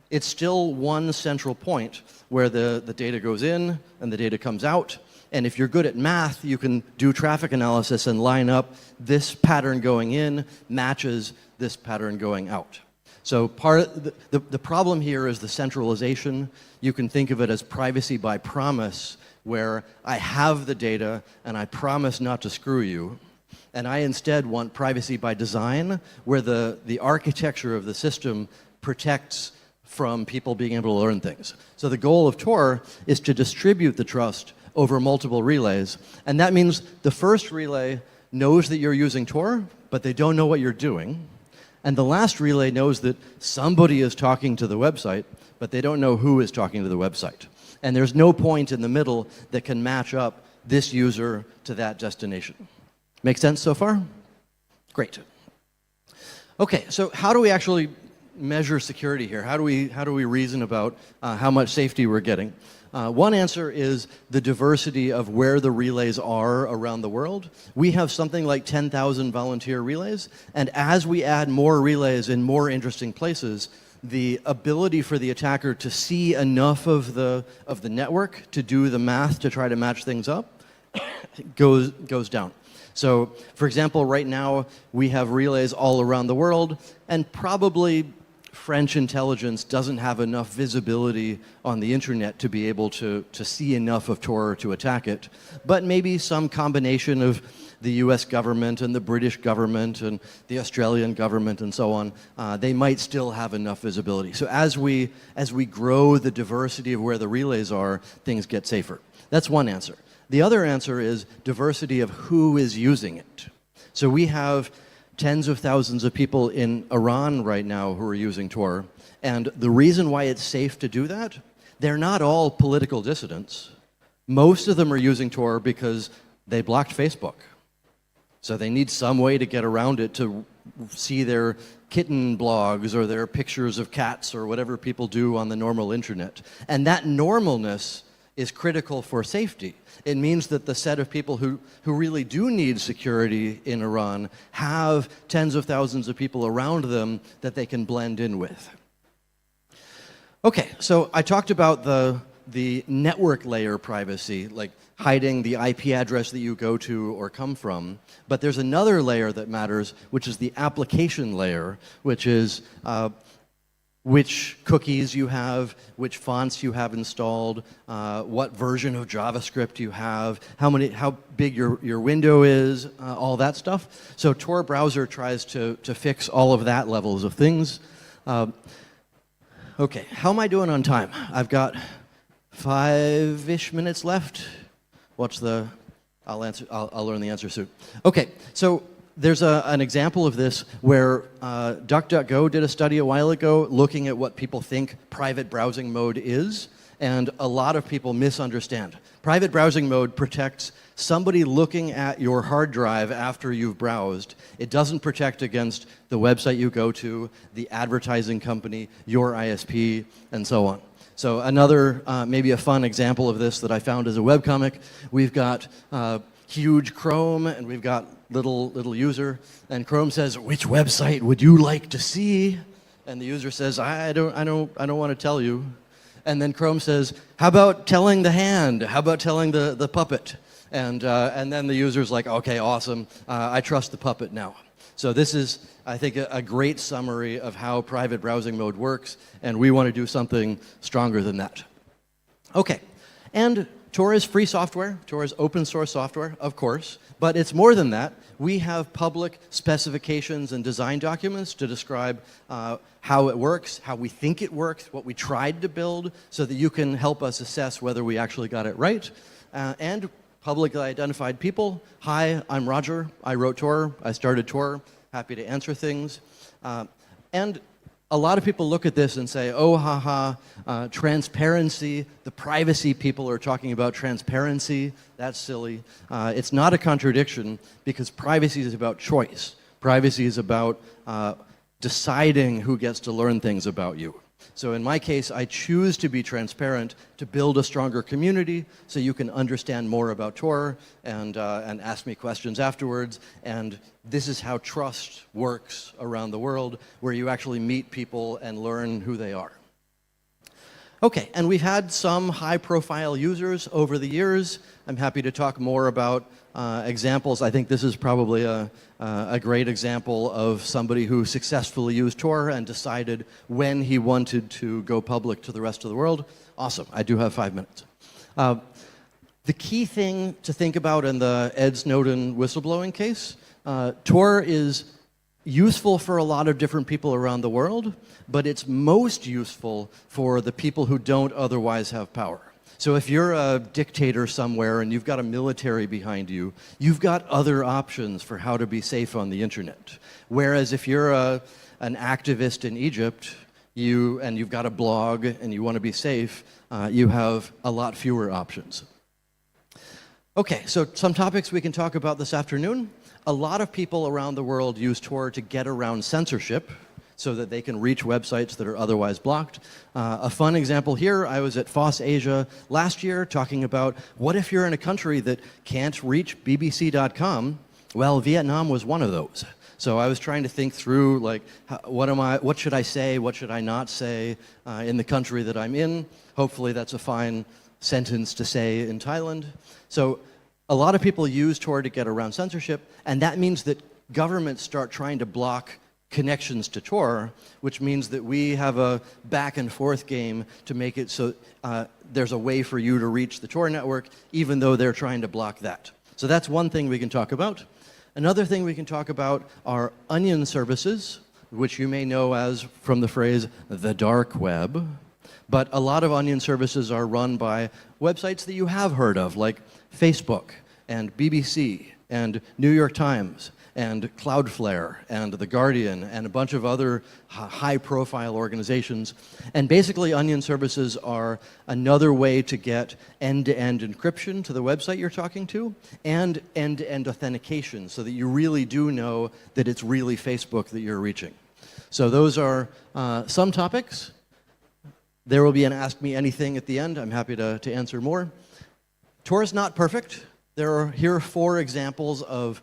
it's still one central point where the data goes in and the data comes out. And if you're good at math, you can do traffic analysis and line up this pattern going in matches this pattern going out. So the problem here is the centralization. You can think of it as privacy by promise, where I have the data and I promise not to screw you. And I instead want privacy by design, where the architecture of the system protects from people being able to learn things. So the goal of Tor is to distribute the trust over multiple relays. And that means the first relay knows that you're using Tor, but they don't know what you're doing. And the last relay knows that somebody is talking to the website, but they don't know who is talking to the website. And there's no point in the middle that can match up this user to that destination. Make sense so far? Great. Okay, so how do we actually measure security here? How do we reason about how much safety we're getting? One answer is the diversity of where the relays are around the world. We have something like 10,000 volunteer relays, and as we add more relays in more interesting places, the ability for the attacker to see enough of the network to do the math to try to match things up goes down. So, for example, right now we have relays all around the world, and probably French intelligence doesn't have enough visibility on the internet to be able to see enough of Tor to attack it. But maybe some combination of the US government and the British government and the Australian government and so on, they might still have enough visibility. So as we grow the diversity of where the relays are, things get safer. That's one answer. The other answer is diversity of who is using it. So we have tens of thousands of people in Iran right now who are using Tor. And the reason why it's safe to do that, they're not all political dissidents. Most of them are using Tor because they blocked Facebook. So they need some way to get around it to see their kitten blogs or their pictures of cats or whatever people do on the normal internet. And that normalness is critical for safety. It means that the set of people who really do need security in Iran have tens of thousands of people around them that they can blend in with. Okay, so I talked about the network layer privacy, like hiding the IP address that you go to or come from. But there's another layer that matters, which is the application layer, which is which cookies you have, which fonts you have installed, what version of JavaScript you have, how big your window is, all that stuff. So Tor browser tries to fix all of that levels of things. Okay, how am I doing on time? I've got 5-ish minutes left. What's the? I'll answer. I'll learn the answer soon. Okay, so there's an example of this where DuckDuckGo did a study a while ago looking at what people think private browsing mode is, and a lot of people misunderstand. Private browsing mode protects somebody looking at your hard drive after you've browsed. It doesn't protect against the website you go to, the advertising company, your ISP, and so on. So another, maybe a fun example of this that I found as a webcomic, we've got huge Chrome and we've got little user, and Chrome says, which website would you like to see? And the user says, I don't want to tell you. And then Chrome says, how about telling the hand? How about telling the puppet? And then the user's like, okay, awesome, I trust the puppet now. So this is, I think, a great summary of how private browsing mode works, and we want to do something stronger than that. Okay, and Tor is free software. Tor is open source software, of course, but it's more than that. We have public specifications and design documents to describe how it works, how we think it works, what we tried to build, so that you can help us assess whether we actually got it right. And publicly identified people. Hi, I'm Roger. I wrote Tor. I started Tor. Happy to answer things. And a lot of people look at this and say, oh, haha, transparency. The privacy people are talking about transparency. That's silly. It's not a contradiction because privacy is about choice. Privacy is about deciding who gets to learn things about you. So in my case, I choose to be transparent to build a stronger community so you can understand more about Tor and ask me questions afterwards. And this is how trust works around the world, where you actually meet people and learn who they are. Okay, and we've had some high-profile users over the years. I'm happy to talk more about examples. I think this is probably a great example of somebody who successfully used Tor and decided when he wanted to go public to the rest of the world. Awesome, I do have 5 minutes. The key thing to think about in the Ed Snowden whistleblowing case, Tor is useful for a lot of different people around the world, but it's most useful for the people who don't otherwise have power. So if you're a dictator somewhere and you've got a military behind you, you've got other options for how to be safe on the internet. Whereas if you're an activist in Egypt, and you've got a blog and you want to be safe, you have a lot fewer options. Okay, so some topics we can talk about this afternoon. A lot of people around the world use Tor to get around censorship so that they can reach websites that are otherwise blocked. A fun example here, I was at FOSSASIA last year talking about what if you're in a country that can't reach bbc.com? Well, Vietnam was one of those. So I was trying to think through, like, what should I say, what should I not say in the country that I'm in? Hopefully that's a fine sentence to say in Thailand. So a lot of people use Tor to get around censorship, and that means that governments start trying to block connections to Tor, which means that we have a back and forth game to make it so there's a way for you to reach the Tor network, even though they're trying to block that. So that's one thing we can talk about. Another thing we can talk about are onion services, which you may know as from the phrase, the dark web. But a lot of onion services are run by websites that you have heard of, like Facebook and BBC and New York Times and Cloudflare and The Guardian and a bunch of other high-profile organizations. And basically, onion services are another way to get end-to-end encryption to the website you're talking to and end-to-end authentication so that you really do know that it's really Facebook that you're reaching. So those are some topics. There will be an Ask Me Anything at the end. I'm happy to answer more. Tor is not perfect. Here are 4 examples of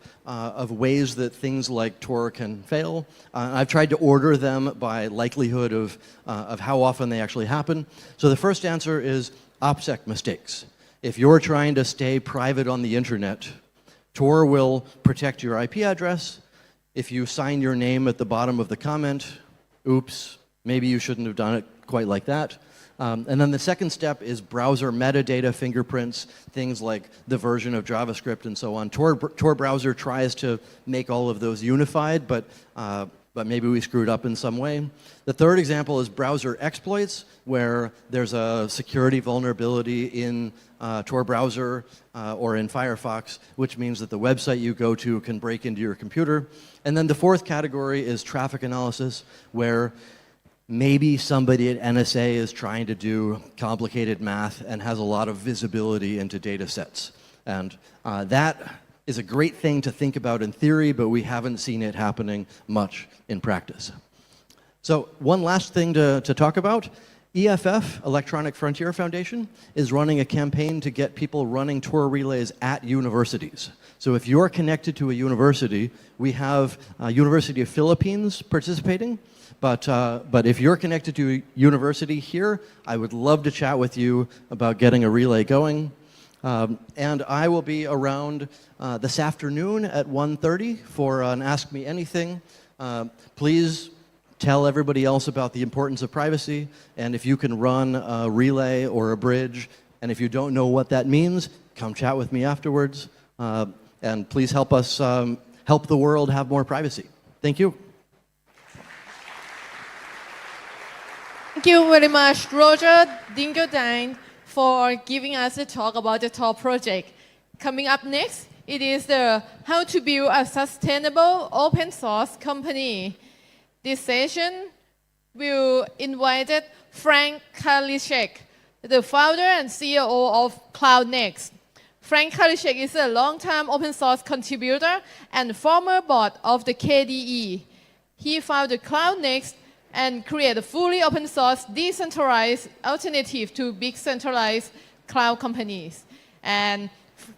ways that things like Tor can fail. I've tried to order them by likelihood of how often they actually happen. So the first answer is OPSEC mistakes. If you're trying to stay private on the internet, Tor will protect your IP address. If you sign your name at the bottom of the comment, oops, maybe you shouldn't have done it quite like that. And then the second step is browser metadata fingerprints, things like the version of JavaScript and so on. Tor browser tries to make all of those unified, but but maybe we screwed up in some way. The third example is browser exploits, where there's a security vulnerability in Tor browser or in Firefox, which means that the website you go to can break into your computer. And then the fourth category is traffic analysis, where maybe somebody at NSA is trying to do complicated math and has a lot of visibility into data sets. And that is a great thing to think about in theory, but we haven't seen it happening much in practice. So one last thing to talk about. EFF, Electronic Frontier Foundation, is running a campaign to get people running Tor relays at universities. So if you're connected to a university, we have University of Philippines participating. But if you're connected to a university here, I would love to chat with you about getting a relay going. And I will be around this afternoon at 1:30 for an Ask Me Anything. Please tell everybody else about the importance of privacy, and if you can run a relay or a bridge, and if you don't know what that means, come chat with me afterwards. And please help us help the world have more privacy. Thank you. Thank you very much, Roger Dingeldine, for giving us a talk about the Tor project. Coming up next, it is the how to build a sustainable open source company. This session will invite Frank Karliczek, the founder and CEO of CloudNext. Frank Karliczek is a long-time open source contributor and former board of the KDE. He founded CloudNext and created a fully open source, decentralized alternative to big centralized cloud companies. And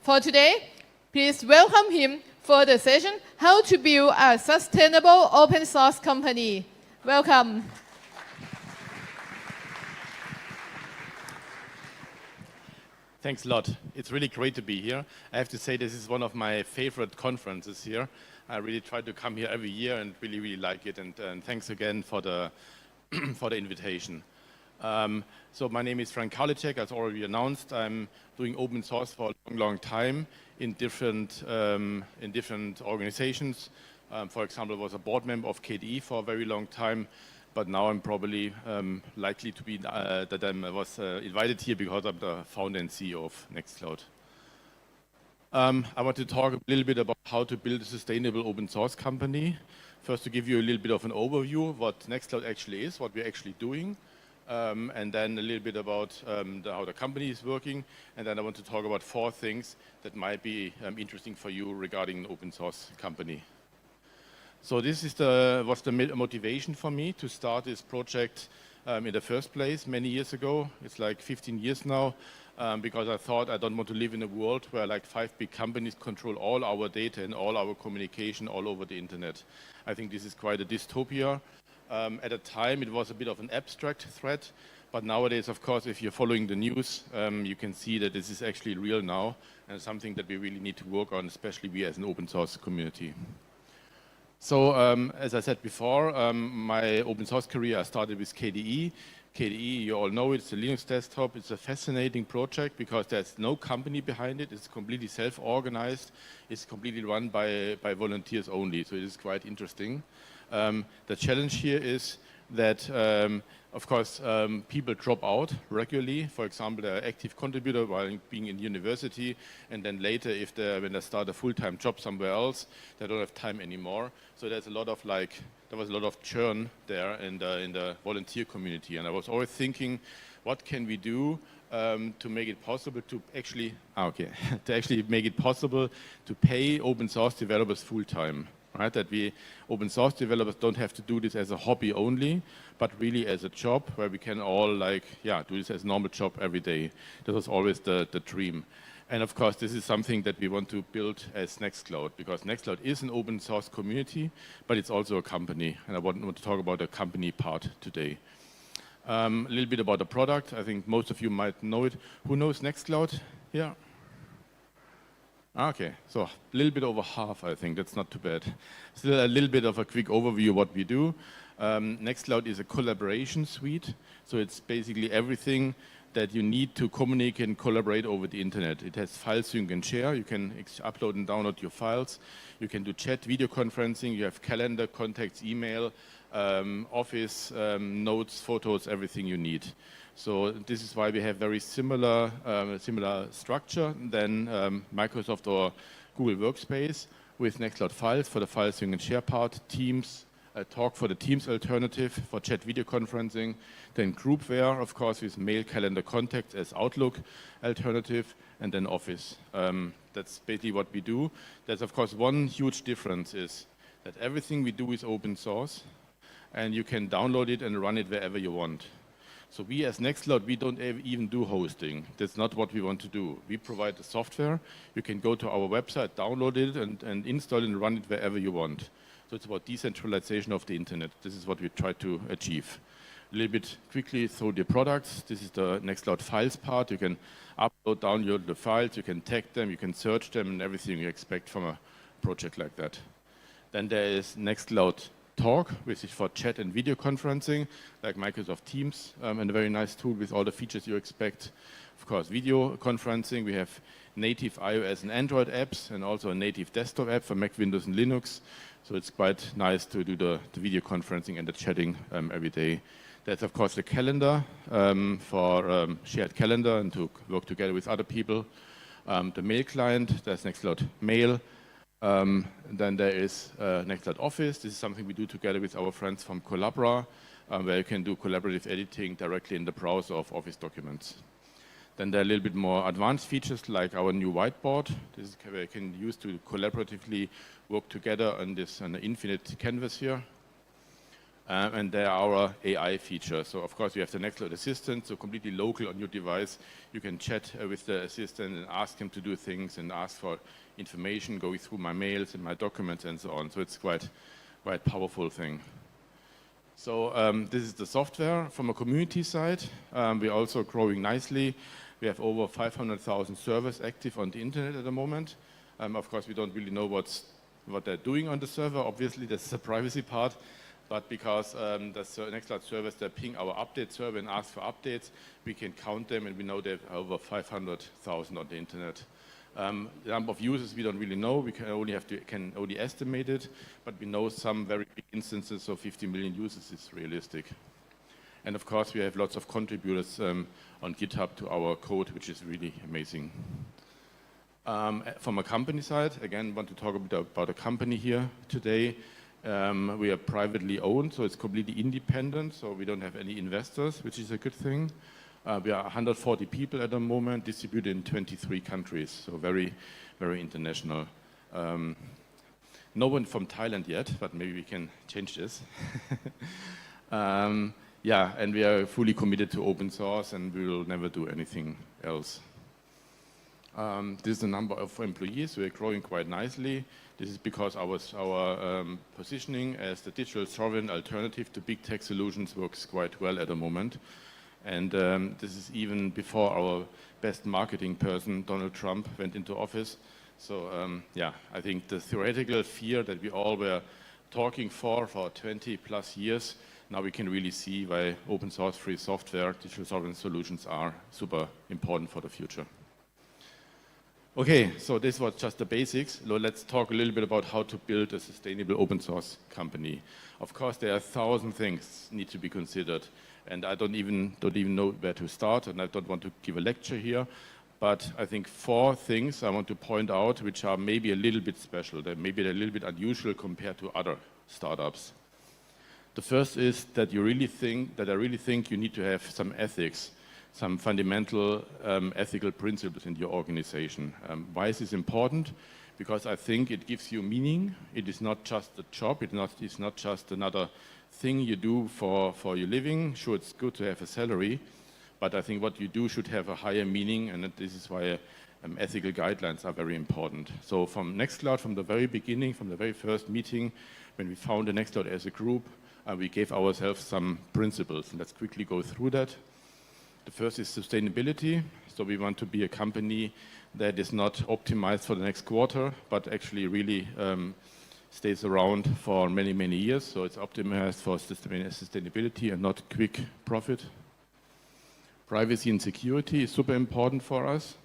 for today, please welcome him for the session, How to Build a Sustainable Open Source Company. Welcome. Thanks a lot. It's really great to be here. I have to say this is one of my favorite conferences here. I really try to come here every year and really, really like it. And thanks again for the for the invitation. So my name is Frank Karliczek, as already announced. I'm doing open source for a long, long time in different organizations. For example, I was a board member of KDE for a very long time, but now I'm probably likely to be that I was invited here because I'm the founder and CEO of Nextcloud. I want to talk a little bit about how to build a sustainable open source company. First, to give you a little bit of an overview of what Nextcloud actually is, what we're actually doing, and then a little bit about how the company is working, and then I want to talk about 4 things that might be interesting for you regarding an open source company. So this is was the motivation for me to start this project in the first place many years ago. It's like 15 years now. Because I thought I don't want to live in a world where like 5 big companies control all our data and all our communication all over the internet. I think this is quite a dystopia. At the time, it was a bit of an abstract threat, but nowadays, of course, if you're following the news, you can see that this is actually real now and something that we really need to work on, especially we as an open source community. So, as I said before, my open source career, I started with KDE. KDE, you all know it, it's a Linux desktop. It's a fascinating project because there's no company behind it. It's completely self-organized. It's completely run by volunteers only, so it is quite interesting. The challenge here is that, of course, people drop out regularly. For example, they're active contributor while being in university, and then later, when they start a full-time job somewhere else, they don't have time anymore. So there's a lot of there was a lot of churn there in the volunteer community, and I was always thinking, what can we do to make it possible to actually make it possible to pay open source developers full time, right? That open source developers don't have to do this as a hobby only, but really as a job where we can all do this as a normal job every day. That was always the dream. And of course, this is something that we want to build as Nextcloud, because Nextcloud is an open source community, but it's also a company. And I want to talk about the company part today. A little bit about the product. I think most of you might know it. Who knows Nextcloud? Yeah. Okay, so a little bit over half, I think. That's not too bad. Still a little bit of a quick overview of what we do. Nextcloud is a collaboration suite. So it's basically everything that you need to communicate and collaborate over the internet. It has file sync and share. You can upload and download your files. You can do chat, video conferencing. You have calendar, contacts, email, Office, notes, photos, everything you need. So this is why we have very similar structure than Microsoft or Google Workspace with Nextcloud Files for the file sync and share part, Teams, Talk for the Teams alternative for chat video conferencing, then Groupware, of course, with mail, calendar, contacts as Outlook alternative, and then Office. That's basically what we do. There's, of course, one huge difference is that everything we do is open source, and you can download it and run it wherever you want. So we as Nextcloud, we don't even do hosting. That's not what we want to do. We provide the software. You can go to our website, download it, and install it and run it wherever you want. So it's about decentralization of the internet. This is what we try to achieve. A little bit quickly through the products. This is the Nextcloud Files part. You can upload, download the files. You can tag them. You can search them, and everything you expect from a project like that. Then there is Nextcloud Talk, which is for chat and video conferencing, like Microsoft Teams, and a very nice tool with all the features you expect. Of course, video conferencing. We have native iOS and Android apps, and also a native desktop app for Mac, Windows, and Linux. So it's quite nice to do the video conferencing and the chatting every day. There's, of course, the calendar for shared calendar and to work together with other people. The mail client, there's Nextcloud Mail. Then there is Nextcloud Office. This is something we do together with our friends from Collabra, where you can do collaborative editing directly in the browser of Office documents. Then there are a little bit more advanced features like our new whiteboard. This is where you can use to collaboratively work together on this on an infinite canvas here. And there are our AI features. So of course you have the Nextcloud Assistant, so completely local on your device. You can chat with the assistant and ask him to do things and ask for information, going through my mails and my documents and so on. So it's quite powerful thing. So this is the software from a community side. We're also growing nicely. We have over 500,000 servers active on the internet at the moment. Of course, we don't really know what they're doing on the server. Obviously, that's the privacy part. But because the Nextcloud servers, they ping our update server and ask for updates, we can count them, and we know there are over 500,000 on the internet. The number of users we don't really know. We can only estimate it, but we know some very big instances of 50 million users is realistic. And of course, we have lots of contributors on GitHub to our code, which is really amazing. From a company side, again, want to talk a bit about a company here today. We are privately owned, so it's completely independent, so we don't have any investors, which is a good thing. We are 140 people at the moment, distributed in 23 countries, so very, very international. No one from Thailand yet, but maybe we can change this. Yeah, and we are fully committed to open source, and we will never do anything else. This is the number of employees. We're growing quite nicely. This is because our positioning as the digital sovereign alternative to big tech solutions works quite well at the moment. And this is even before our best marketing person, Donald Trump, went into office. So yeah, I think the theoretical fear that we all were talking for 20 plus years, now we can really see why open source free software, digital sovereign solutions are super important for the future. Okay, so this was just the basics. Let's talk a little bit about how to build a sustainable open source company. Of course, there are 1,000 things need to be considered, and I don't even know where to start, and I don't want to give a lecture here. But I think 4 things I want to point out, which are maybe a little bit special, that maybe they're a little bit unusual compared to other startups. The first is that I really think you need to have some ethics, some fundamental ethical principles in your organization. Why is this important? Because I think it gives you meaning. It is not just a job. It's not just another thing you do for your living. Sure, it's good to have a salary, but I think what you do should have a higher meaning, and this is why ethical guidelines are very important. So from Nextcloud, from the very beginning, from the very first meeting, when we founded Nextcloud as a group, we gave ourselves some principles. And let's quickly go through that. The first is sustainability. So we want to be a company that is not optimized for the next quarter, but actually really stays around for many, many years. So it's optimized for sustainability and not quick profit. Privacy and security is super important for us.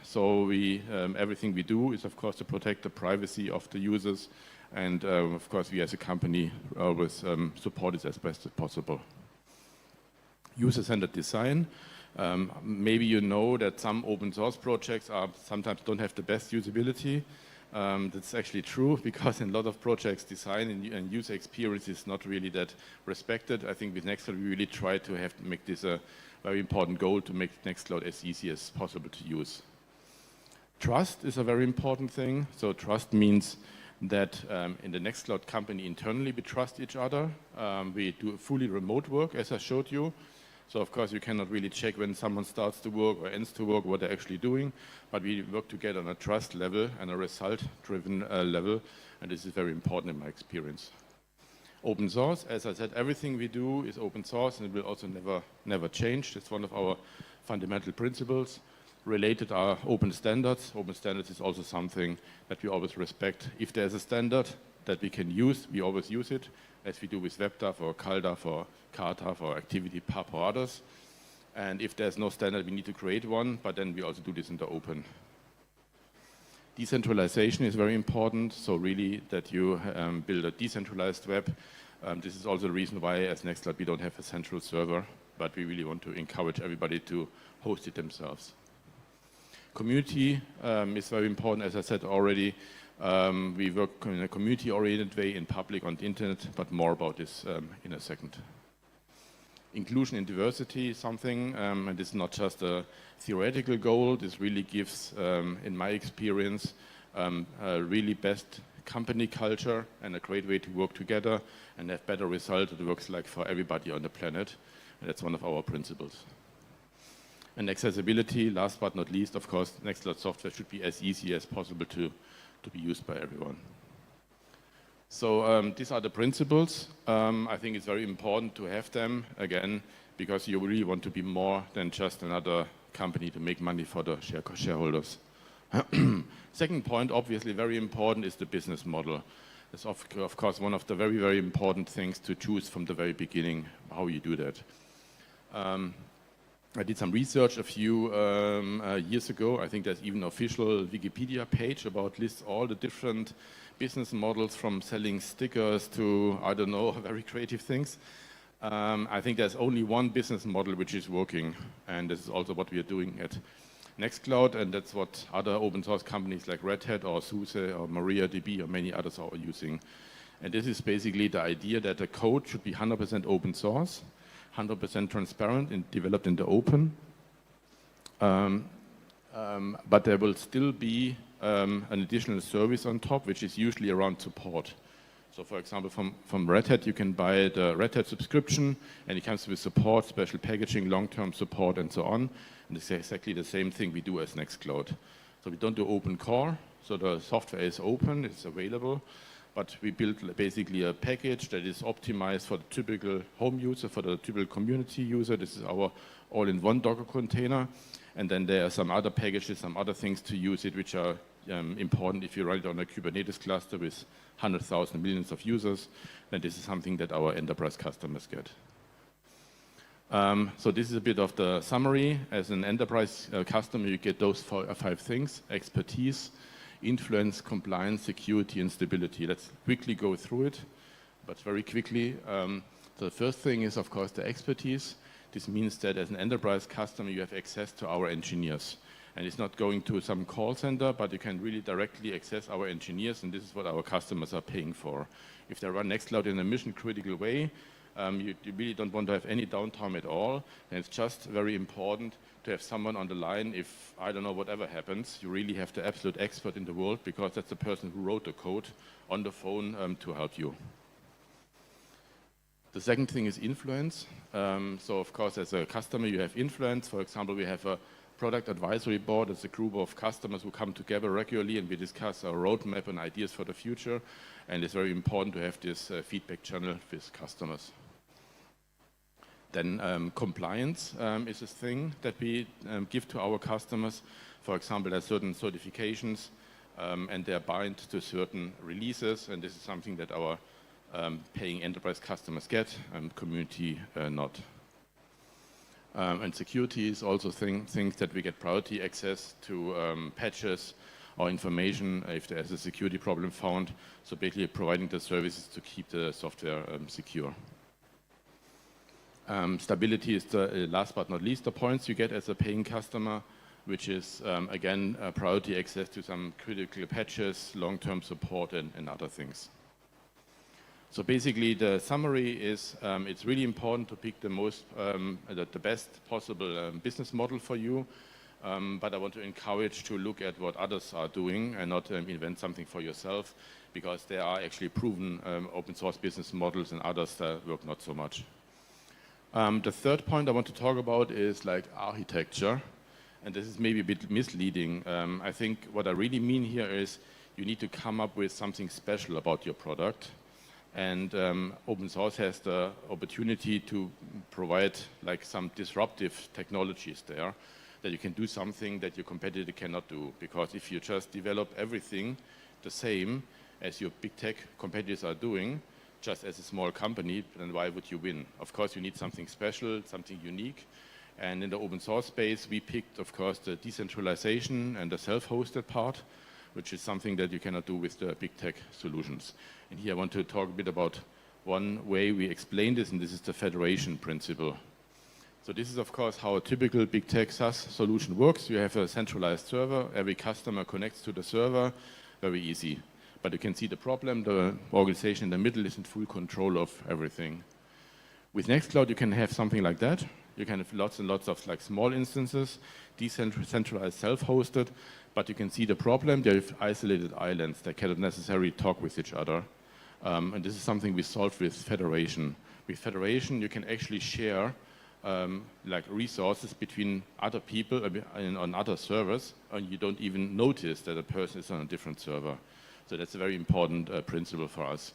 So everything we do is, of course, to protect the privacy of the users. And of course, we as a company always support it as best as possible. User-centered design. Maybe you know that some open source projects sometimes don't have the best usability. That's actually true, because in a lot of projects, design and user experience is not really that respected. I think with Nextcloud, we really try to make this a very important goal, to make Nextcloud as easy as possible to use. Trust is a very important thing. So trust means that in the Nextcloud company internally, we trust each other. We do fully remote work, as I showed you. So of course, you cannot really check when someone starts to work or ends to work what they're actually doing, but we work together on a trust level and a result-driven level, and this is very important in my experience. Open source, as I said, everything we do is open source, and it will also never change. It's one of our fundamental principles. Related are open standards. Open standards is also something that we always respect. If there's a standard that we can use, we always use it, as we do with WebDAV or CalDAV or CarDAV or ActivityPub or others. And if there's no standard, we need to create one, but then we also do this in the open. Decentralization is very important, so really that you build a decentralized web. This is also the reason why, as Nextcloud, we don't have a central server, but we really want to encourage everybody to host it themselves. Community is very important, as I said already. We work in a community-oriented way in public on the internet, but more about this in a second. Inclusion and diversity is something, and this is not just a theoretical goal. This really gives, in my experience, a really best company culture and a great way to work together and have better results. It works like for everybody on the planet, and that's one of our principles. And accessibility, last but not least, of course, Nextcloud software should be as easy as possible to be used by everyone. So these are the principles. I think it's very important to have them, again, because you really want to be more than just another company to make money for the shareholders. Second point, obviously very important, is the business model. It's of course one of the very, very important things to choose from the very beginning, how you do that. I did some research a few years ago. I think there's even an official Wikipedia page about lists all the different business models, from selling stickers to, I don't know, very creative things. I think there's only one business model which is working, and this is also what we are doing at Nextcloud, and that's what other open source companies like Red Hat or SUSE or MariaDB or many others are using. And this is basically the idea that the code should be 100% open source, 100% transparent and developed in the open. But there will still be an additional service on top, which is usually around support. So for example, from Red Hat, you can buy the Red Hat subscription, and it comes with support, special packaging, long-term support, and so on. And it's exactly the same thing we do as Nextcloud. So we don't do open core, so the software is open, it's available, but we build basically a package that is optimized for the typical home user, for the typical community user. This is our all-in-one Docker container. And then there are some other packages, some other things to use it, which are important if you run it on a Kubernetes cluster with 100,000 millions of users. Then this is something that our enterprise customers get. So this is a bit of the summary. As an enterprise customer, you get those five things: expertise, influence, compliance, security, and stability. Let's quickly go through it, but very quickly. So the first thing is, of course, the expertise. This means that as an enterprise customer, you have access to our engineers. And it's not going to some call center, but you can really directly access our engineers, and this is what our customers are paying for. If they run Nextcloud in a mission-critical way, you really don't want to have any downtime at all, and it's just very important to have someone on the line. If, I don't know, whatever happens, you really have the absolute expert in the world, because that's the person who wrote the code on the phone to help you. The second thing is influence. So of course, as a customer, you have influence. For example, we have a product advisory board. It's a group of customers who come together regularly, and we discuss our roadmap and ideas for the future. And it's very important to have this feedback channel with customers. Then compliance is a thing that we give to our customers. For example, there are certain certifications, and they're bound to certain releases, and this is something that our paying enterprise customers get, and community not. And security is also things that we get priority access to patches or information if there's a security problem found. So basically providing the services to keep the software secure. Stability is the last but not least the points you get as a paying customer, which is again priority access to some critical patches, long-term support and other things. So basically the summary is it's really important to pick the best possible business model for you, but I want to encourage to look at what others are doing and not invent something for yourself, because there are actually proven open source business models and others that work not so much. The third point I want to talk about is like architecture, and this is maybe a bit misleading. I think what I really mean here is you need to come up with something special about your product, and open source has the opportunity to provide like some disruptive technologies there, that you can do something that your competitor cannot do, because if you just develop everything the same as your big tech competitors are doing, just as a small company, then why would you win? Of course, you need something special, something unique. And in the open source space, we picked, of course, the decentralization and the self-hosted part, which is something that you cannot do with the big tech solutions. And here I want to talk a bit about one way we explain this, and this is the federation principle. So this is, of course, how a typical big tech SaaS solution works. You have a centralized server. Every customer connects to the server. Very easy. But you can see the problem. The organization in the middle is in full control of everything. With Nextcloud, you can have something like that. You can have lots and lots of like small instances, decentralized, self-hosted, but you can see the problem. They have isolated islands that cannot necessarily talk with each other. And this is something we solved with federation. With federation, you can actually share like resources between other people on other servers, and you don't even notice that a person is on a different server. So that's a very important principle for us.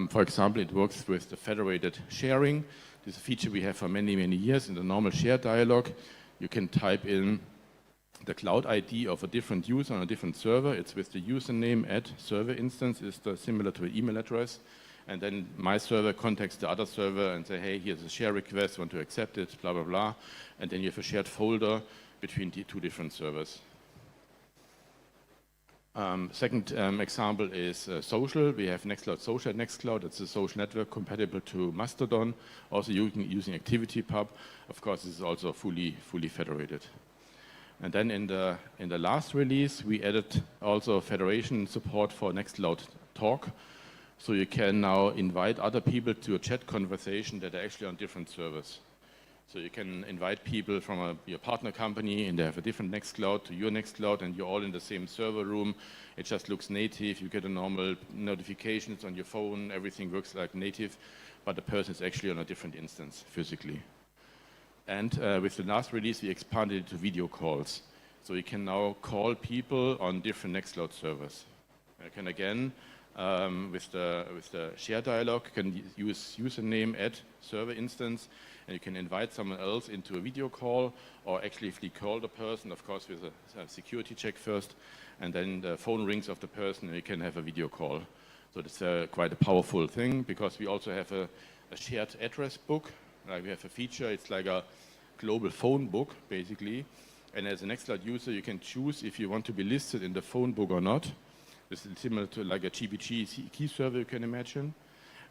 For example, it works with the federated sharing. This is a feature we have for many, many years. In the normal share dialog, you can type in the cloud ID of a different user on a different server. It's with the username at server instance, is similar to an email address. And then my server contacts the other server and say, hey, here's a share request, want to accept it, blah, blah, blah. And then you have a shared folder between the two different servers. Second example is social. We have Nextcloud Social at Nextcloud. It's a social network compatible to Mastodon, also using ActivityPub. Of course, this is also fully federated. And then in the last release, we added also federation support for Nextcloud Talk. So you can now invite other people to a chat conversation that are actually on different servers. So you can invite people from your partner company and they have a different Nextcloud to your Nextcloud, and you're all in the same server room. It just looks native. You get a normal notifications on your phone. Everything works like native, but the person is actually on a different instance physically. And with the last release, we expanded it to video calls. So you can now call people on different Nextcloud servers. You can again, with the share dialog, you can use username at server instance, and you can invite someone else into a video call, or actually if you call the person, of course with a security check first, and then the phone rings of the person and you can have a video call. So that's quite a powerful thing, because we also have a shared address book. Like we have a feature, it's like a global phone book basically, and as a Nextcloud user you can choose if you want to be listed in the phone book or not. This is similar to like a GPG key server you can imagine.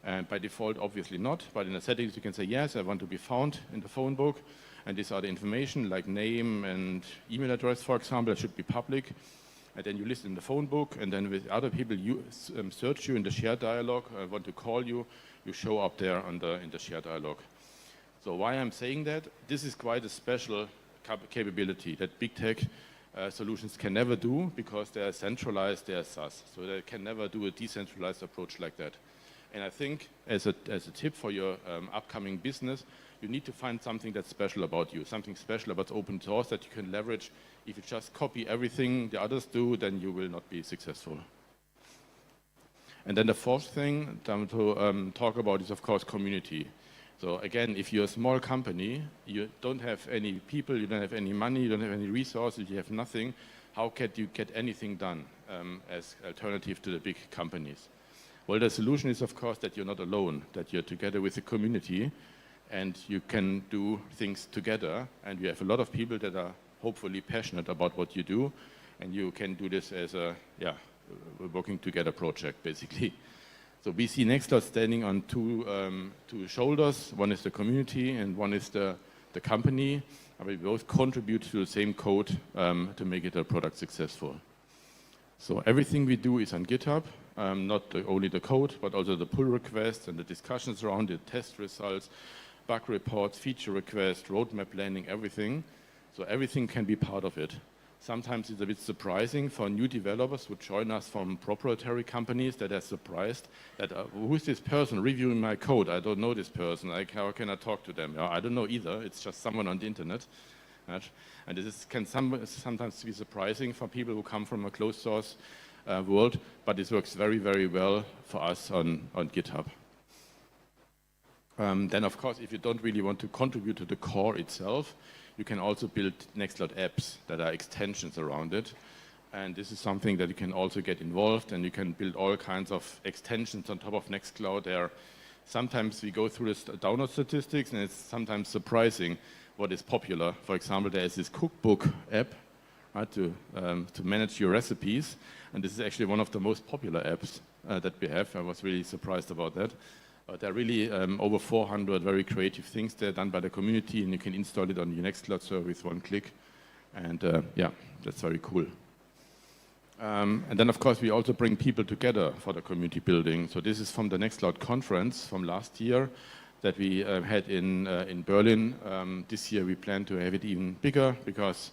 And by default, obviously not, but in the settings you can say, yes, I want to be found in the phone book, and these are the information like name and email address, for example, that should be public. And then you list in the phone book, and then with other people you search you in the share dialog, want to call you, you show up there in the share dialog. So why I'm saying that, this is quite a special capability that big tech solutions can never do, because they are centralized, they are SaaS. So they can never do a decentralized approach like that. And I think as a tip for your upcoming business, you need to find something that's special about you, something special about open source that you can leverage. If you just copy everything the others do, then you will not be successful. And then the fourth thing I want to talk about is, of course, community. So again, if you're a small company, you don't have any people, you don't have any money, you don't have any resources, you have nothing, how can you get anything done as alternative to the big companies? Well, the solution is, of course, that you're not alone, that you're together with the community. and you can do things together. And we have a lot of people that are hopefully passionate about what you do, and you can do this as a working together project, basically. So we see Nextcloud standing on two shoulders. One is the community, and one is the company. And we both contribute to the same code to make it a product successful. So everything we do is on GitHub, not only the code, but also the pull requests and the discussions around it, test results, bug reports, feature requests, roadmap planning, everything. So everything can be part of it. Sometimes it's a bit surprising for new developers who join us from proprietary companies that are surprised that who is this person reviewing my code? I don't know this person. How can I talk to them? I don't know either. It's just someone on the internet. And this can sometimes be surprising for people who come from a closed source world, but this works very, very well for us on GitHub. Then, of course, if you don't really want to contribute to the core itself, you can also build Nextcloud apps that are extensions around it. And this is something that you can also get involved, and you can build all kinds of extensions on top of Nextcloud. Sometimes we go through the download statistics, and it's sometimes surprising what is popular. For example, there is this cookbook app, right, to manage your recipes. And this is actually one of the most popular apps that we have. I was really surprised about that. There are really over 400 very creative things there done by the community, and you can install it on your Nextcloud server with one click. And yeah, that's very cool. And then, of course, we also bring people together for the community building. So this is from the Nextcloud conference from last year that we had in Berlin. This year we plan to have it even bigger because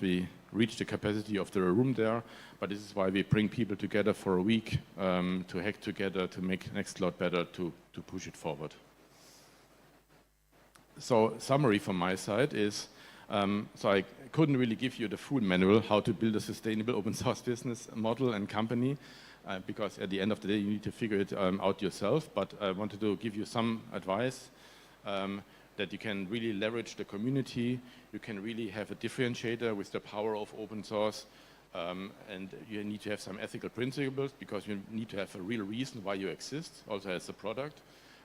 we reached the capacity of the room there. But this is why we bring people together for a week to hack together, to make Nextcloud better, to push it forward. So summary from my side is, so I couldn't really give you the full manual how to build a sustainable open source business model and company, because at the end of the day you need to figure it out yourself. But I wanted to give you some advice that you can really leverage the community. You can really have a differentiator with the power of open source. And you need to have some ethical principles because you need to have a real reason why you exist, also as a product,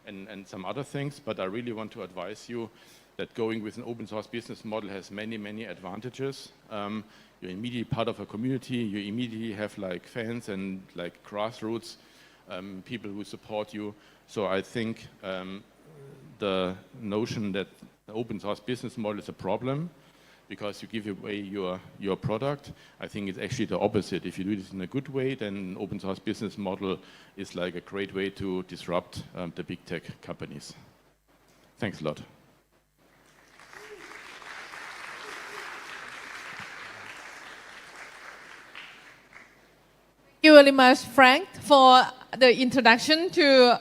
and some other things. But I really want to advise you that going with an open source business model has many, many advantages. You're immediately part of a community. You immediately have like fans and like grassroots people who support you. So I think the notion that the open source business model is a problem because you give away your product, I think it's actually the opposite. If you do this in a good way, then open source business model is like a great way to disrupt the big tech companies. Thanks a lot. Thank you very much, Frank, for the introduction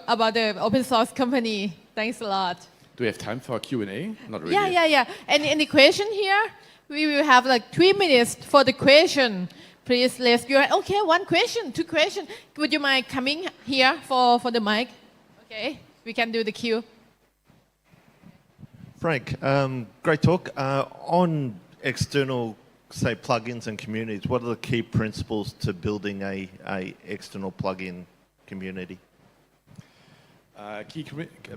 about the open source company. Thanks a lot. Do we have time for a Q&A? Not really. Yeah. Any question here? We will have like 3 minutes for the question. Please raise your hand. Okay, 1 question, 2 questions. Would you mind coming here for the mic? Okay, we can do the queue. Frank, great talk. On external, say, plugins and communities, what are the key principles to building a external plugin community? Key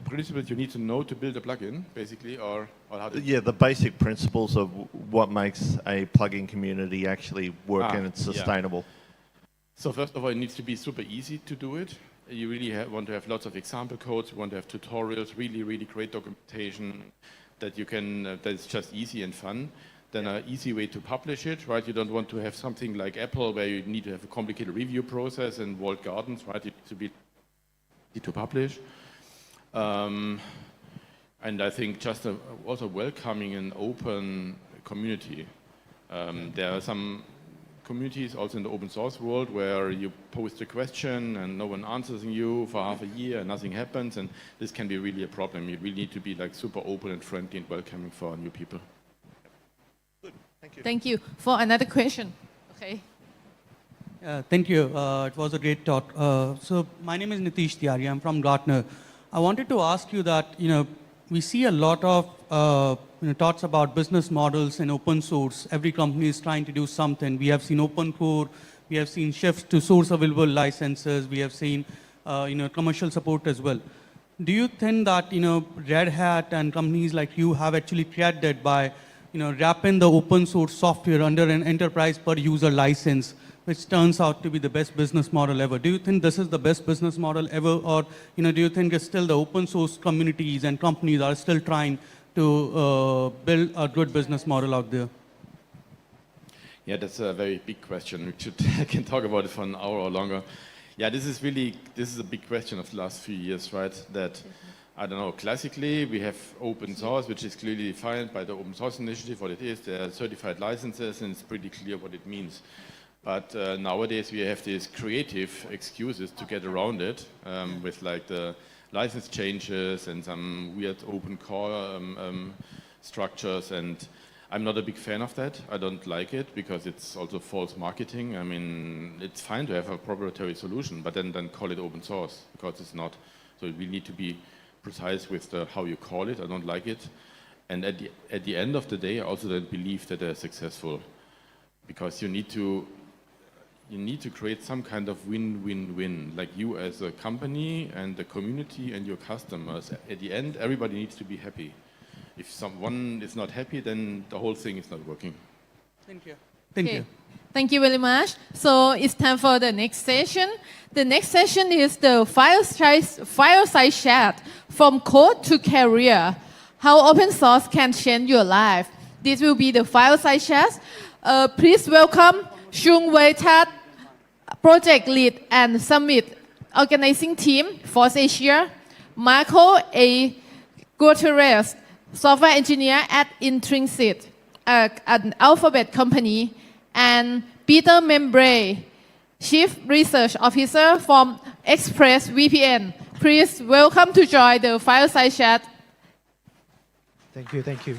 principles you need to know to build a plugin, basically, or how to... Yeah, the basic principles of what makes a plugin community actually work and it's sustainable. Yeah. So first of all, it needs to be super easy to do it. You really want to have lots of example codes. You want to have tutorials, really, really great documentation that you can, that's just easy and fun. Then an easy way to publish it, right? You don't want to have something like Apple where you need to have a complicated review process and walled gardens, right? It needs to be easy to publish. And I think just also welcoming an open community. There are some communities also in the open source world where you post a question and no one answers you for half a year and nothing happens, and this can be really a problem. You really need to be like super open and friendly and welcoming for new people. Good, thank you. Thank you. For another question. Okay. Thank you. It was a great talk. So my name is Nitish Tiwari. I'm from Gartner. I wanted to ask you that, we see a lot of thoughts about business models in open source. Every company is trying to do something. We have seen open core. We have seen shifts to source available licenses. We have seen, commercial support as well. do you think that Red Hat and companies like you have actually created that by wrapping the open source software under an enterprise per user license, which turns out to be the best business model ever? Do you think this is the best business model ever, or do you think it's still the open source communities and companies are still trying to build a good business model out there? Yeah, that's a very big question. I can talk about it for an hour or longer. Yeah, this is a big question of the last few years, right? That, I don't know, classically we have open source, which is clearly defined by the Open Source Initiative, what it is. There are certified licenses and it's pretty clear what it means. But nowadays we have these creative excuses to get around it with like the license changes and some weird open core structures, and I'm not a big fan of that. I don't like it because it's also false marketing. I mean, it's fine to have a proprietary solution, but then call it open source, because it's not. So we need to be precise with how you call it. I don't like it. And at the end of the day, I also don't believe that they're successful, because you need to create some kind of win-win-win, like you as a company and the community and your customers. At the end, everybody needs to be happy. If someone is not happy, then the whole thing is not working. Thank you. Thank you. Thank you very much. So it's time for the next session. The next session is the fireside chat, from code to career. How open source can change your life. This will be the fireside chat. Please welcome Chung Wei Tat, Project Lead and Summit Organizing Team, FOSSASIA, Marco A. Gutierrez, Software Engineer at Intrinsic, an Alphabet company, and Peter Membray, Chief Research Officer from ExpressVPN. Please welcome to join the fireside chat. Thank you, thank you.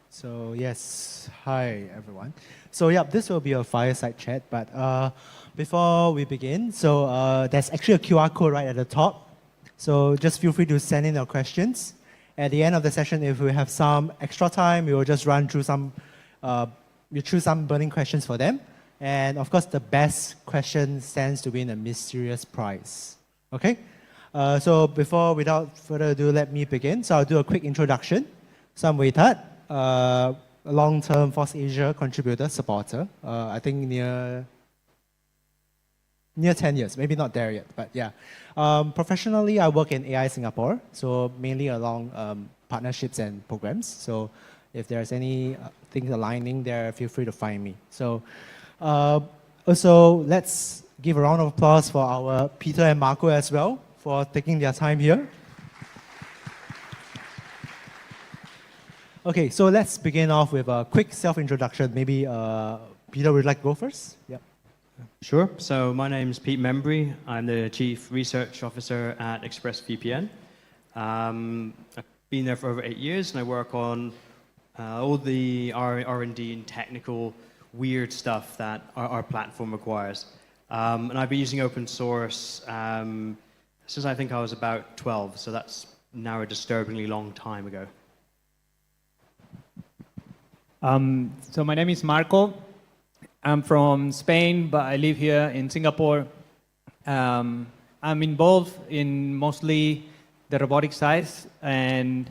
So yes, hi everyone. So yeah, this will be a fireside chat, but before we begin, so there's actually a QR code right at the top. So just feel free to send in your questions. At the end of the session, if we have some extra time, we will just run through we choose some burning questions for them. And of course, the best question stands to win a mysterious prize. Okay? So without further ado, let me begin. So I'll do a quick introduction. So I'm Wei Tat, a long-term FOSSASIA contributor, supporter. I think near 10 years, maybe not there yet, but yeah. Professionally, I work in AI Singapore, so mainly along partnerships and programs. So if there's any things aligning there, feel free to find me. So also, let's give a round of applause for our Peter and Marco as well for taking their time here. Okay, so let's begin off with a quick self-introduction. Maybe Peter would like to go first? Yep. Sure. So my name is Pete Membry. I'm the Chief Research Officer at ExpressVPN. I've been there for over 8 years, and I work on all the R&D and technical weird stuff that our platform requires. And I've been using open source since I think I was about 12, so that's now a disturbingly long time ago. So my name is Marco. I'm from Spain, but I live here in Singapore. I'm involved in mostly the robotics side, and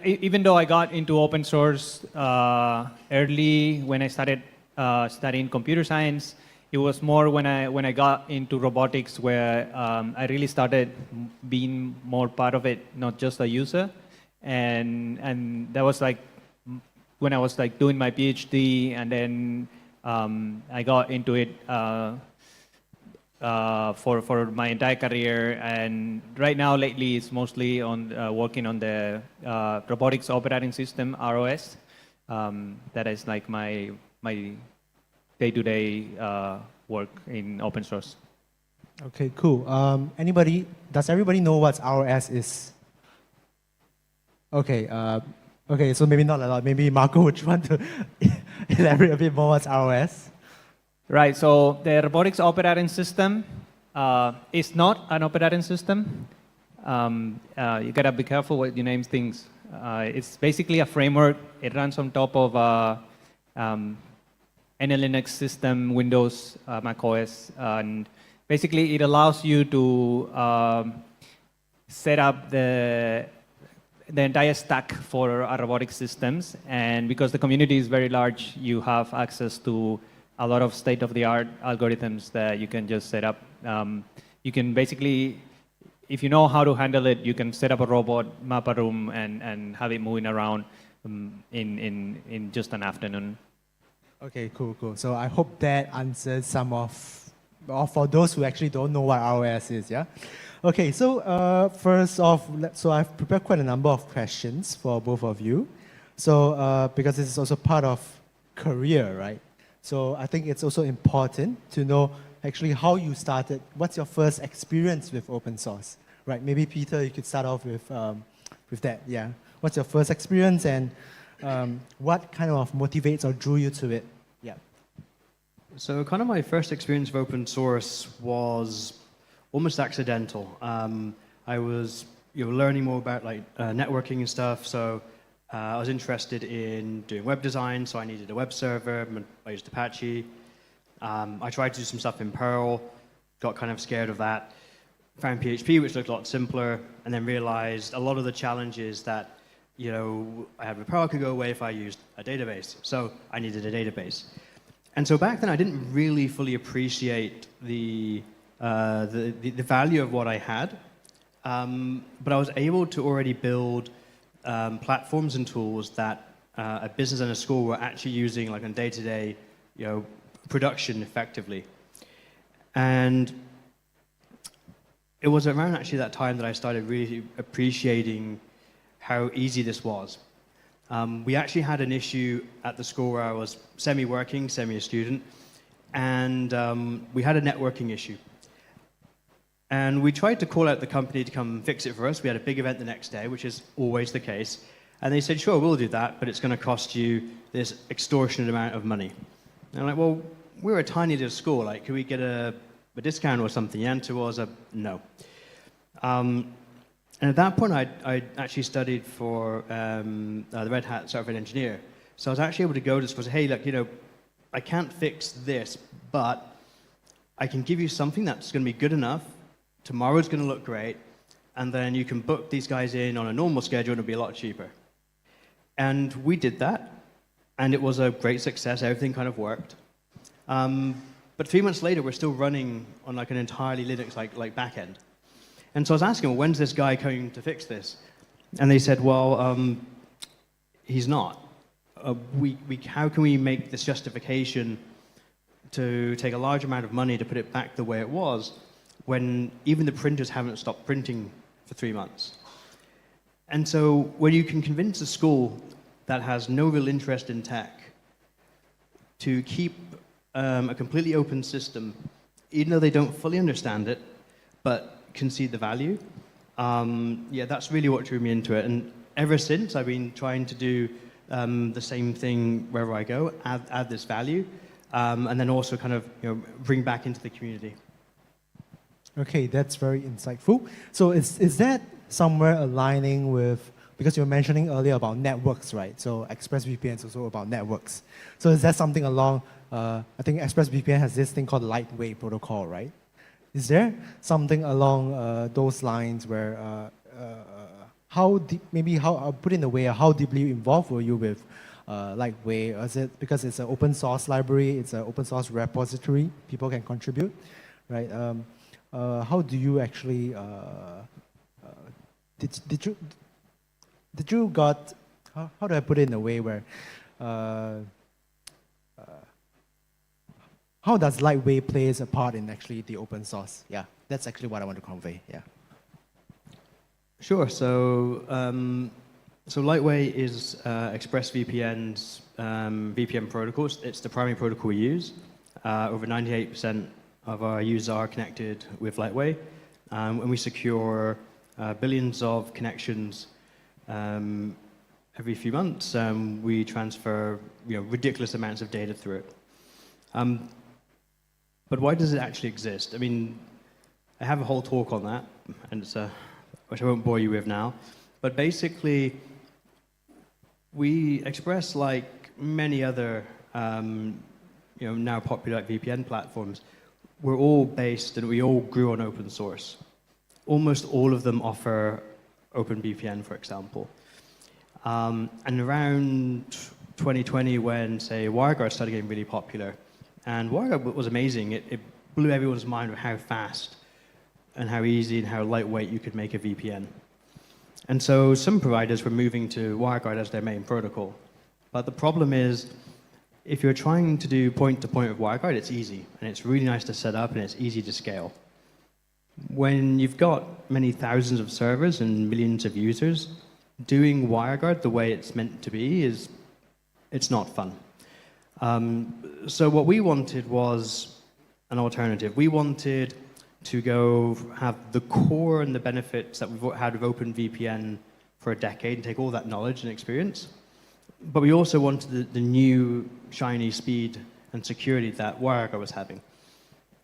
even though I got into open source early when I started studying computer science, it was more when I got into robotics where I really started being more part of it, not just a user, and that was like when I was like doing my PhD, and then I got into it for my entire career. And right now, lately, it's mostly on working on the robotics operating system (ROS). That is like my day-to-day work in open source. Okay, cool. Does everybody know what ROS is? Okay. Okay, so maybe not a lot. Maybe Marco would want to elaborate a bit more what's ROS. Right, so the robotics operating system is not an operating system. you gotta be careful what you name things. It's basically a framework. It runs on top of any Linux system, Windows, Mac OS, and basically it allows you to set up the entire stack for robotic systems. And because the community is very large, you have access to a lot of state-of-the-art algorithms that you can just set up. You can basically, if you know how to handle it, you can set up a robot, map a room, and have it moving around in just an afternoon. Okay, cool. So I hope that answers some of, or for those who actually don't know what ROS is, yeah? Okay, so first off, so I've prepared quite a number of questions for both of you. So because this is also part of career, right? So I think it's also important to know actually how you started. What's your first experience with open source, right? Maybe Peter, you could start off with that, yeah. What's your first experience and what kind of motivates or drew you to it? Yeah. So kind of my first experience with open source was almost accidental. I was learning more about like networking and stuff. So I was interested in doing web design, so I needed a web server. I used Apache. I tried to do some stuff in Perl, got kind of scared of that. Found PHP, which looked a lot simpler, and then realized a lot of the challenges that I had with Perl could go away if I used a database. So I needed a database. And so back then, I didn't really fully appreciate the value of what I had, but I was able to already build platforms and tools that a business and a school were actually using like on day-to-day production effectively. And it was around actually that time that I started really appreciating how easy this was. We actually had an issue at the school where I was semi-working, semi-a-student, and we had a networking issue. And we tried to call out the company to come fix it for us. We had a big event the next day, which is always the case. And they said, sure, we'll do that, but it's going to cost you this extortionate amount of money. And I'm like, well, we're a tiny little school. Like, can we get a discount or something? The answer was no. And at that point, I actually studied for the Red Hat Certified Engineer. So I was actually able to go to school and say, hey, look, I can't fix this, but I can give you something that's going to be good enough. Tomorrow's going to look great, and then you can book these guys in on a normal schedule and it'll be a lot cheaper. And we did that, and it was a great success. Everything kind of worked. But 3 months later, we're still running on like an entirely Linux like backend. And so I was asking, well, when's this guy coming to fix this? And they said, well, he's not. How can we make this justification to take a large amount of money to put it back the way it was when even the printers haven't stopped printing for 3 months? And so when you can convince a school that has no real interest in tech to keep a completely open system, even though they don't fully understand it, but can see the value, yeah, that's really what drew me into it. And ever since, I've been trying to do the same thing wherever I go, add this value, and then also kind of bring back into the community. Okay, that's very insightful. So is that somewhere aligning with, because you were mentioning earlier about networks, right? So ExpressVPN is also about networks. So is that something along, I think ExpressVPN has this thing called lightweight protocol, right? Is there something along those lines where, how deep, maybe how, I'll put it in a way, how deeply involved were you with lightweight? Is it because it's an open source library, it's an open source repository, people can contribute, right? How do you actually, did you got, how do I put it in a way where, how does lightweight plays a part in actually the open source? Yeah, that's actually what I want to convey, yeah. Sure, so, so lightweight is ExpressVPN's VPN protocol. It's the primary protocol we use. Over 98% of our users are connected with lightweight, and we secure billions of connections every few months. We transfer ridiculous amounts of data through it. But why does it actually exist? I mean, I have a whole talk on that, and it's which I won't bore you with now. But basically, we Express, like many other now popular VPN platforms, we're all based and we all grew on open source. Almost all of them offer OpenVPN, for example. And around 2020, when, say, WireGuard started getting really popular, and WireGuard was amazing. It blew everyone's mind with how fast and how easy and how lightweight you could make a VPN. And so some providers were moving to WireGuard as their main protocol. But the problem is, if you're trying to do point-to-point with WireGuard, it's easy, and it's really nice to set up, and it's easy to scale. When you've got many thousands of servers and millions of users, doing WireGuard the way it's meant to be it's not fun. So what we wanted was an alternative. We wanted to go have the core and the benefits that we've had with OpenVPN for a decade and take all that knowledge and experience. But we also wanted the new shiny speed and security that WireGuard was having.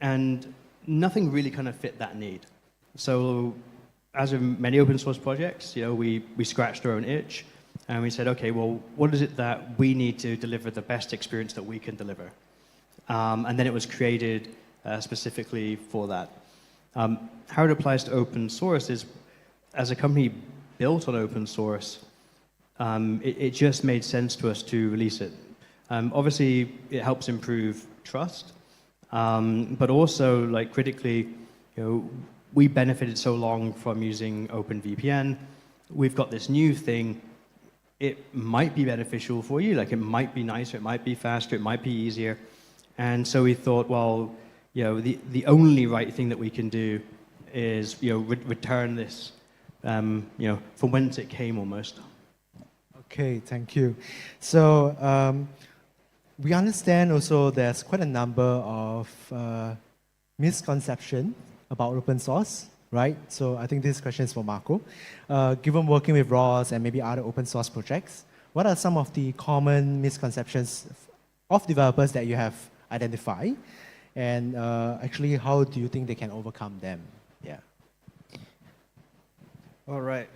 And nothing really kind of fit that need. So as with many open source projects, we scratched our own itch and we said, okay, well, what is it that we need to deliver the best experience that we can deliver? And then it was created specifically for that. How it applies to open source is, as a company built on open source, it just made sense to us to release it. Obviously, it helps improve trust, but also, like, critically, we benefited so long from using OpenVPN. We've got this new thing. It might be beneficial for you. Like, it might be nicer, it might be faster, it might be easier. And so we thought, well, the only right thing that we can do is, return this, from whence it came almost. Okay, thank you. So we understand also there's quite a number of misconceptions about open source, right? So I think this question is for Marco. Given working with ROS and maybe other open source projects, what are some of the common misconceptions of developers that you have identified? And actually, how do you think they can overcome them? Yeah. All right.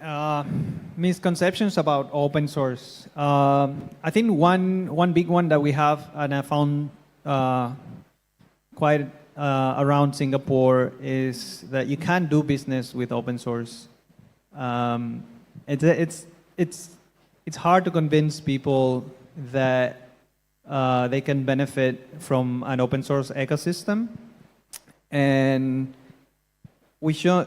Misconceptions about open source. I think one big one that we have, and I found quite around Singapore, is that you can't do business with open source. It's hard to convince people that they can benefit from an open source ecosystem, and we try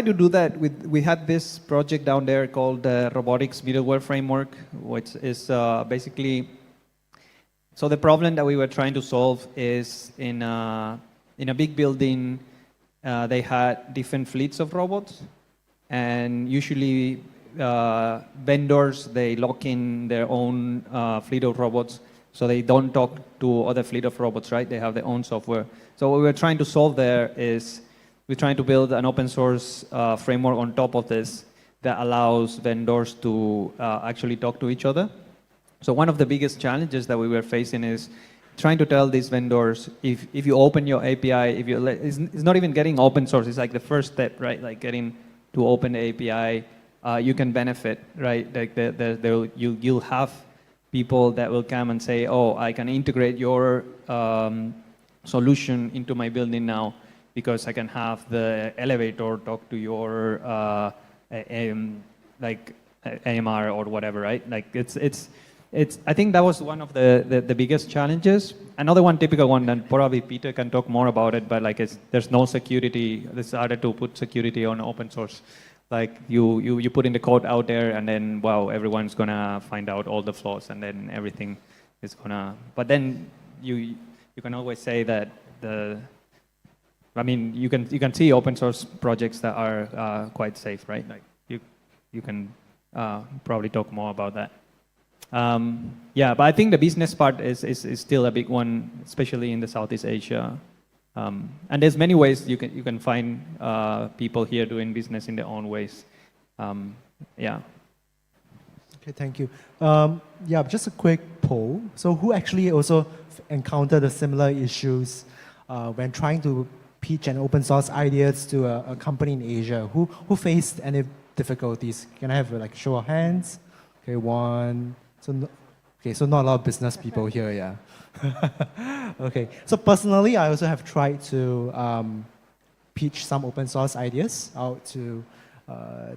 to do that we had this project down there called the Robotics Middleware Framework, which is basically, so the problem that we were trying to solve is in a big building, they had different fleets of robots, and usually vendors, they lock in their own fleet of robots, so they don't talk to other fleet of robots, right? They have their own software. So what we're trying to solve there is we're trying to build an open source framework on top of this that allows vendors to actually talk to each other. So one of the biggest challenges that we were facing is trying to tell these vendors, if you open your API, it's not even getting open source, it's like the first step, right? Like getting to open the API, you can benefit, right? Like you'll have people that will come and say, oh, I can integrate your solution into my building now because I can have the elevator talk to your like AMR or whatever, right? Like it's I think that was one of the biggest challenges. Another one, typical one, and probably Peter can talk more about it, but like there's no security. It's harder to put security on open source. Like you put in the code out there, and then wow, everyone's gonna find out all the flaws, and then everything is gonna. But then you can always say that I mean, you can see open source projects that are quite safe, right? Like you can probably talk more about that. Yeah, but I think the business part is still a big one, especially in the Southeast Asia. And there's many ways you can find people here doing business in their own ways. Yeah. Okay, thank you. Yeah, just a quick poll. So who actually also encountered the similar issues when trying to pitch an open source ideas to a company in Asia? Who faced any difficulties? Can I have like show of hands? Okay, one. So not a lot of business people here, yeah. Okay, so personally, I also have tried to pitch some open source ideas out to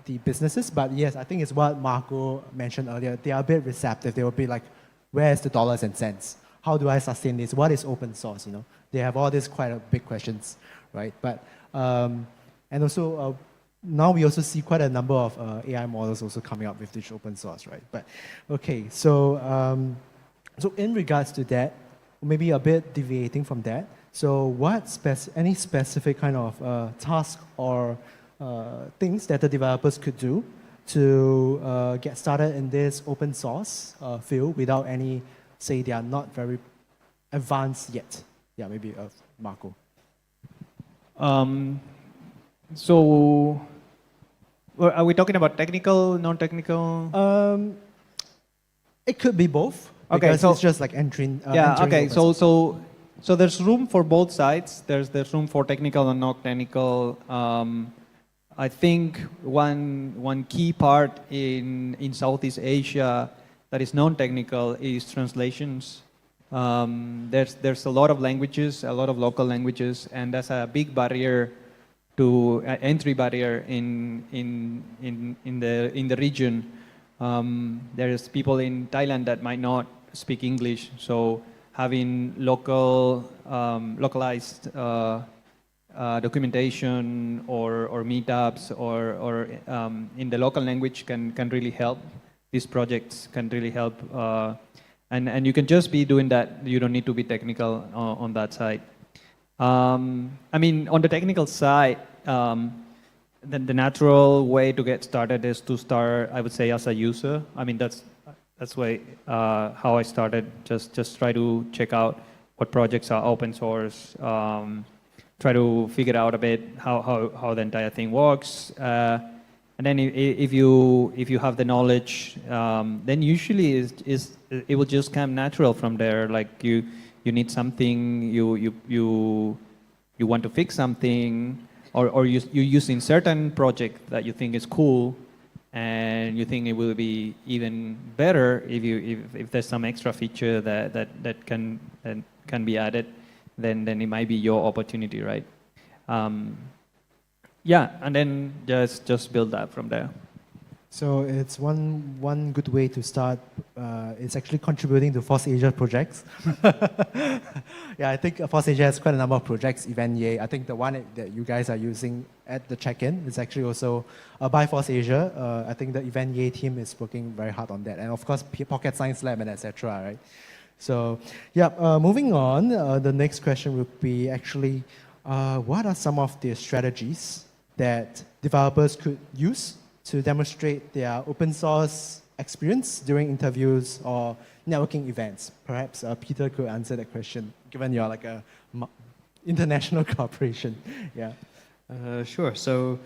the businesses, but yes, I think it's what Marco mentioned earlier. They are a bit receptive. They will be like, where's the dollars and cents? How do I sustain this? What is open source? You know, they have all these quite big questions, right? But and also now we also see quite a number of AI models also coming up with this open source, right? But okay, so so in regards to that, maybe a bit deviating from that. So what any specific kind of task or things that the developers could do to get started in this open source field without any, say they are not very advanced yet? Yeah, maybe Marco. So, are we talking about technical, non-technical? It could be both. Okay, so it's just like entering. Yeah. entering Okay. So there's room for both sides. There's room for technical and not technical. I think one key part in Southeast Asia that is non-technical is translations. There's a lot of languages, a lot of local languages, and that's a big barrier to entry barrier in the region. There's people in Thailand that might not speak English, so having localized documentation or meetups or in the local language can really help. These projects can really help, and you can just be doing that. You don't need to be technical on that side. I mean, on the technical side, the natural way to get started is to start, I would say, as a user. I mean, that's why how I started. Just try to check out what projects are open source. Try to figure out a bit how the entire thing works. And then if you have the knowledge, then usually it will just come natural from there. Like you need something, you want to fix something, or you're using certain project that you think is cool, and you think it will be even better if there's some extra feature that can be added, then it might be your opportunity, right? Yeah, and then just build that from there. So it's one good way to start. It's actually contributing to FOSSASIA projects. Yeah, I think FOSSASIA has quite a number of projects. Event I think the one that you guys are using at the check-in is actually also by FOSSASIA. I think the Event team is working very hard on that, and of course Pocket Science Lab and etc. Right? So yeah, moving on. The next question would be actually, what are some of the strategies that developers could use to demonstrate their open source experience during interviews or networking events? Perhaps Peter could answer that question, given you're like a international corporation. Yeah. Sure. So,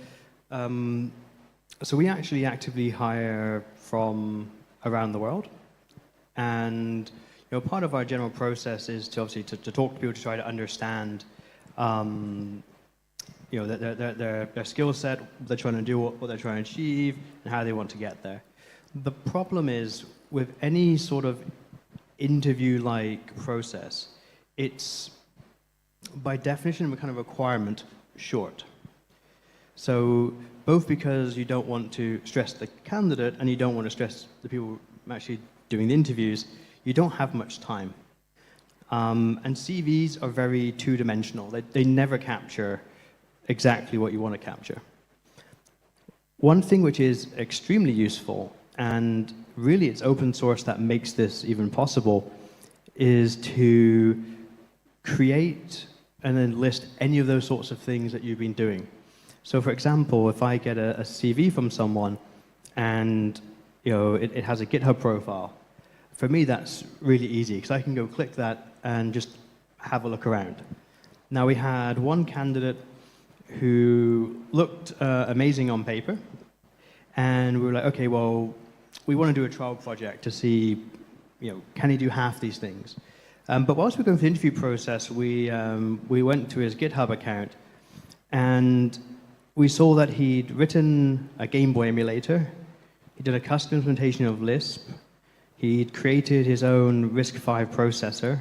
we actually actively hire from around the world, and part of our general process is to obviously to talk to people to try to understand. Their skill set, what they're trying to do, what they're trying to achieve, and how they want to get there. The problem is with any sort of interview-like process, it's by definition a kind of requirement short. So both because you don't want to stress the candidate and you don't want to stress the people actually doing the interviews, you don't have much time. And CVs are very two-dimensional. They never capture exactly what you want to capture. One thing which is extremely useful, and really it's open source that makes this even possible, is to create and then list any of those sorts of things that you've been doing. So for example, if I get a CV from someone and it has a GitHub profile, for me that's really easy because I can go click that and just have a look around. Now we had one candidate who looked amazing on paper, and we were like, okay, well, we want to do a trial project to see, can he do half these things? But whilst we were going through the interview process, we went to his GitHub account, And we saw that he'd written a Game Boy emulator, he did a custom implementation of Lisp, he'd created his own RISC-V processor,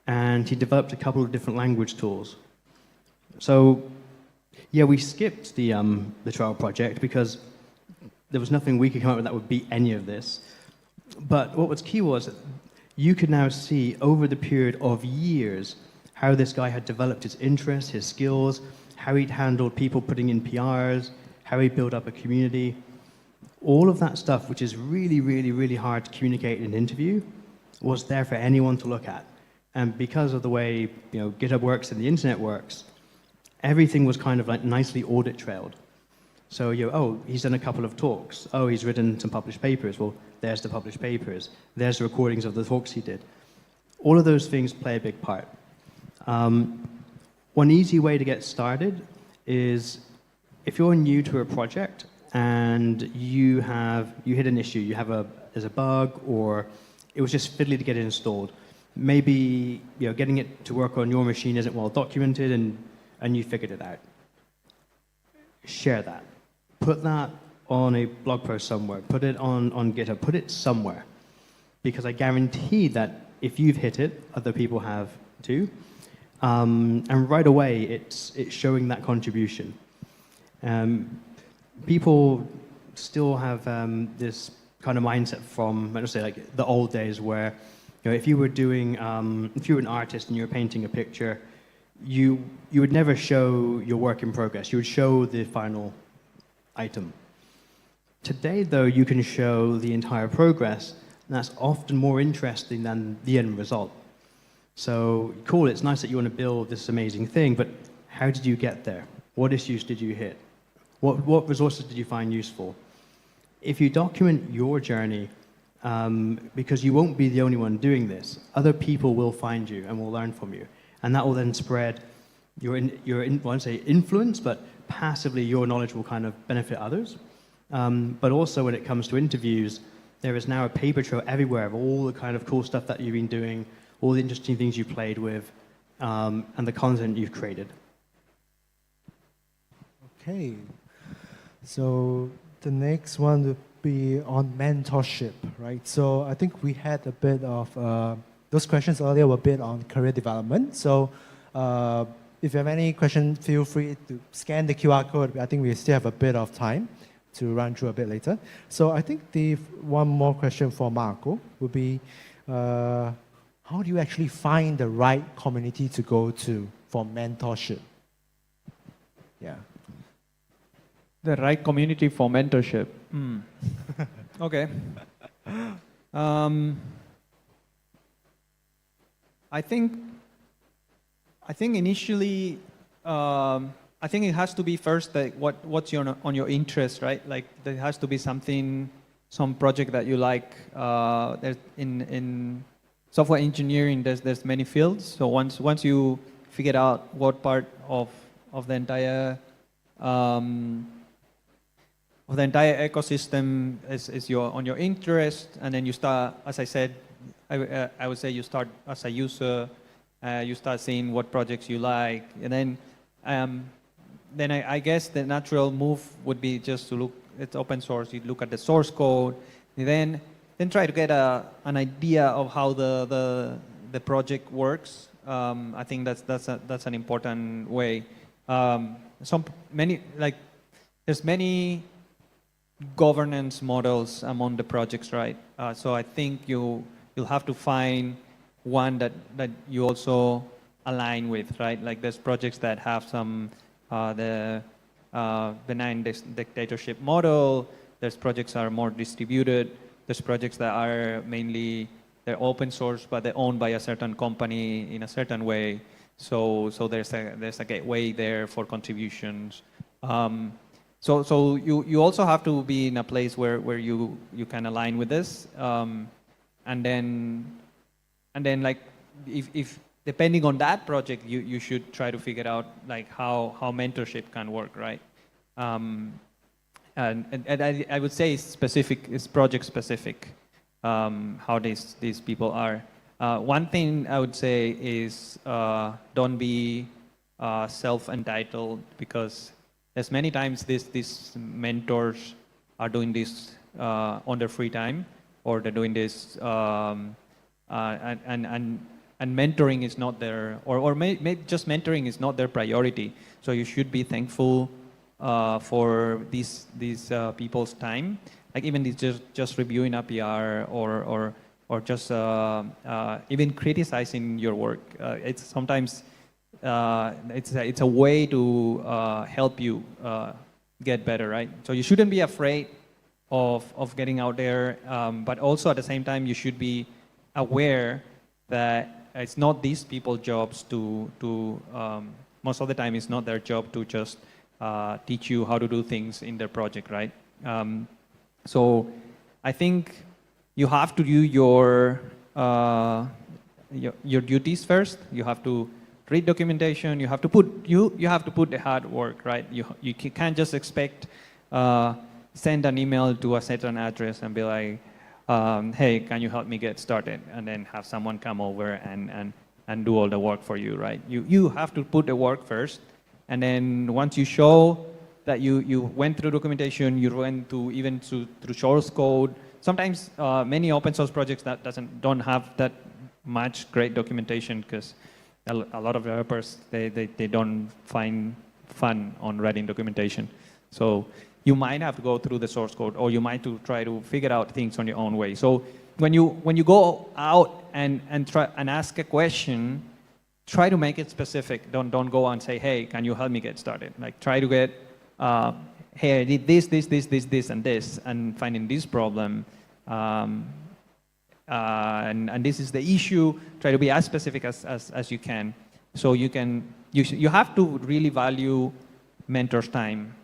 and he developed a couple of different language tools. So, yeah, we skipped the Tor project because there was nothing we could come up with that would beat any of this. But what was key was that you could now see over the period of years how this guy had developed his interests, his skills, how he'd handled people putting in PRs, how he built up a community. All of that stuff, which is really, really, really hard to communicate in an interview, was there for anyone to look at. And because of the way GitHub works and the internet works, everything was kind of like nicely audit trailed. So oh, he's done a couple of talks. Oh, he's written some published papers. Well, there's the published papers. There's the recordings of the talks he did. All of those things play a big part. One easy way to get started is if you're new to a project and you hit an issue, there's a bug, or it was just fiddly to get it installed. Maybe getting it to work on your machine isn't well documented, and you figured it out. Share that. Put that on a blog post somewhere. Put it on GitHub. Put it somewhere. Because I guarantee that if you've hit it, other people have too. And right away, it's showing that contribution. People still have this kind of mindset from, let's say, like the old days where if you were an artist and you were painting a picture, you would never show your work in progress. You would show the final item. Today, though, you can show the entire progress, and that's often more interesting than the end result. So, cool, it's nice that you want to build this amazing thing, but how did you get there? What issues did you hit? What resources did you find useful? If you document your journey, because you won't be the only one doing this, other people will find you and will learn from you. And that will then spread your I won't say influence, but passively your knowledge will kind of benefit others. But also when it comes to interviews, there is now a paper trail everywhere of all the kind of cool stuff that you've been doing, all the interesting things you played with, and the content you've created. Okay. So the next one would be on mentorship, right? So I think we had a bit of those questions earlier were a bit on career development. So if you have any questions, feel free to scan the QR code. I think we still have a bit of time to run through a bit later. So I think the one more question for Marco would be, how do you actually find the right community to go to for mentorship? Yeah. The right community for mentorship. Okay. I think initially, I think it has to be first like what's on your interest, right? Like there has to be some project that you like. There's in software engineering, there's many fields. So once you figure out what part of the entire ecosystem is on your interest, and then you start, as I said, I would say you start as a user, you start seeing what projects you like, and then I guess the natural move would be just to look at open source. You look at the source code, and then try to get an idea of how the project works. I think that's an important way. There's many governance models among the projects, right? So I think you'll have to find one that you also align with, right? Like there's projects that have some the benign dictatorship model. There's projects that are more distributed. There's projects that are mainly they're open source, but they're owned by a certain company in a certain way. So there's a gateway there for contributions. So you also have to be in a place where you can align with this, and then like if depending on that project, you should try to figure out like how mentorship can work, right? And I would say it's project specific, how these people are. One thing I would say is don't be self-entitled, because there's many times these mentors are doing this on their free time, or they're doing this and mentoring is not their, or just mentoring is not their priority. So you should be thankful for these people's time, like even just reviewing a PR or just even criticizing your work. It's sometimes it's a way to help you get better, right? So you shouldn't be afraid of getting out there, but also at the same time you should be aware that it's not these people's jobs to most of the time it's not their job to just teach you how to do things in their project, right? So I think you have to do your duties first. You have to read documentation. You have to put the hard work, right? You can't just expect send an email to a certain address and be like, hey, can you help me get started? And then have someone come over and do all the work for you, right? You have to put the work first, and then once you show that you went through documentation, you went through source code. Sometimes many open source projects that don't have that much great documentation, because a lot of developers they don't find fun on writing documentation. So you might have to go through the source code, or you might to try to figure out things on your own way. So when you go out and try and ask a question, try to make it specific. Don't go and say, hey, can you help me get started? Like, try to get, hey, I did this, and this, and finding this problem, and this is the issue. Try to be as specific as you can. So you have to really value mentors' time.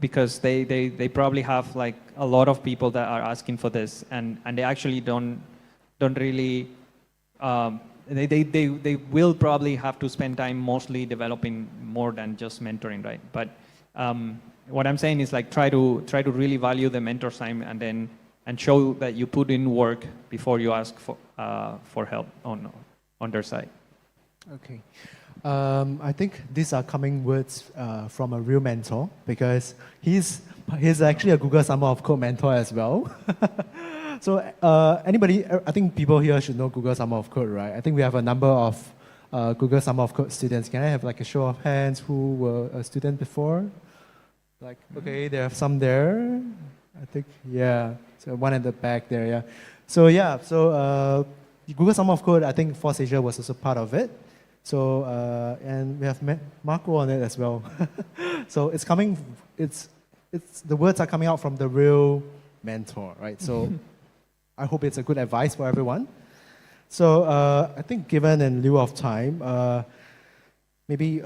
Because they probably have like a lot of people that are asking for this, and they actually don't really they will probably have to spend time mostly developing more than just mentoring, right? But what I'm saying is, like, try to really value the mentor's time, and show that you put in work before you ask for help on their side. Okay. I think these are coming words from a real mentor, because he's actually a Google Summer of Code mentor as well. So anybody, I think people here should know Google Summer of Code, right? I think we have a number of Google Summer of Code students. Can I have like a show of hands who were a student before? Like, okay, there are some there. I think, yeah. So one at the back there, yeah. So yeah, so Google Summer of Code, I think FOSSASIA was also part of it. So, and we have Marco on it as well. So it's coming, the words are coming out from the real mentor, right? So I hope it's a good advice for everyone. So I think given in lieu of time, maybe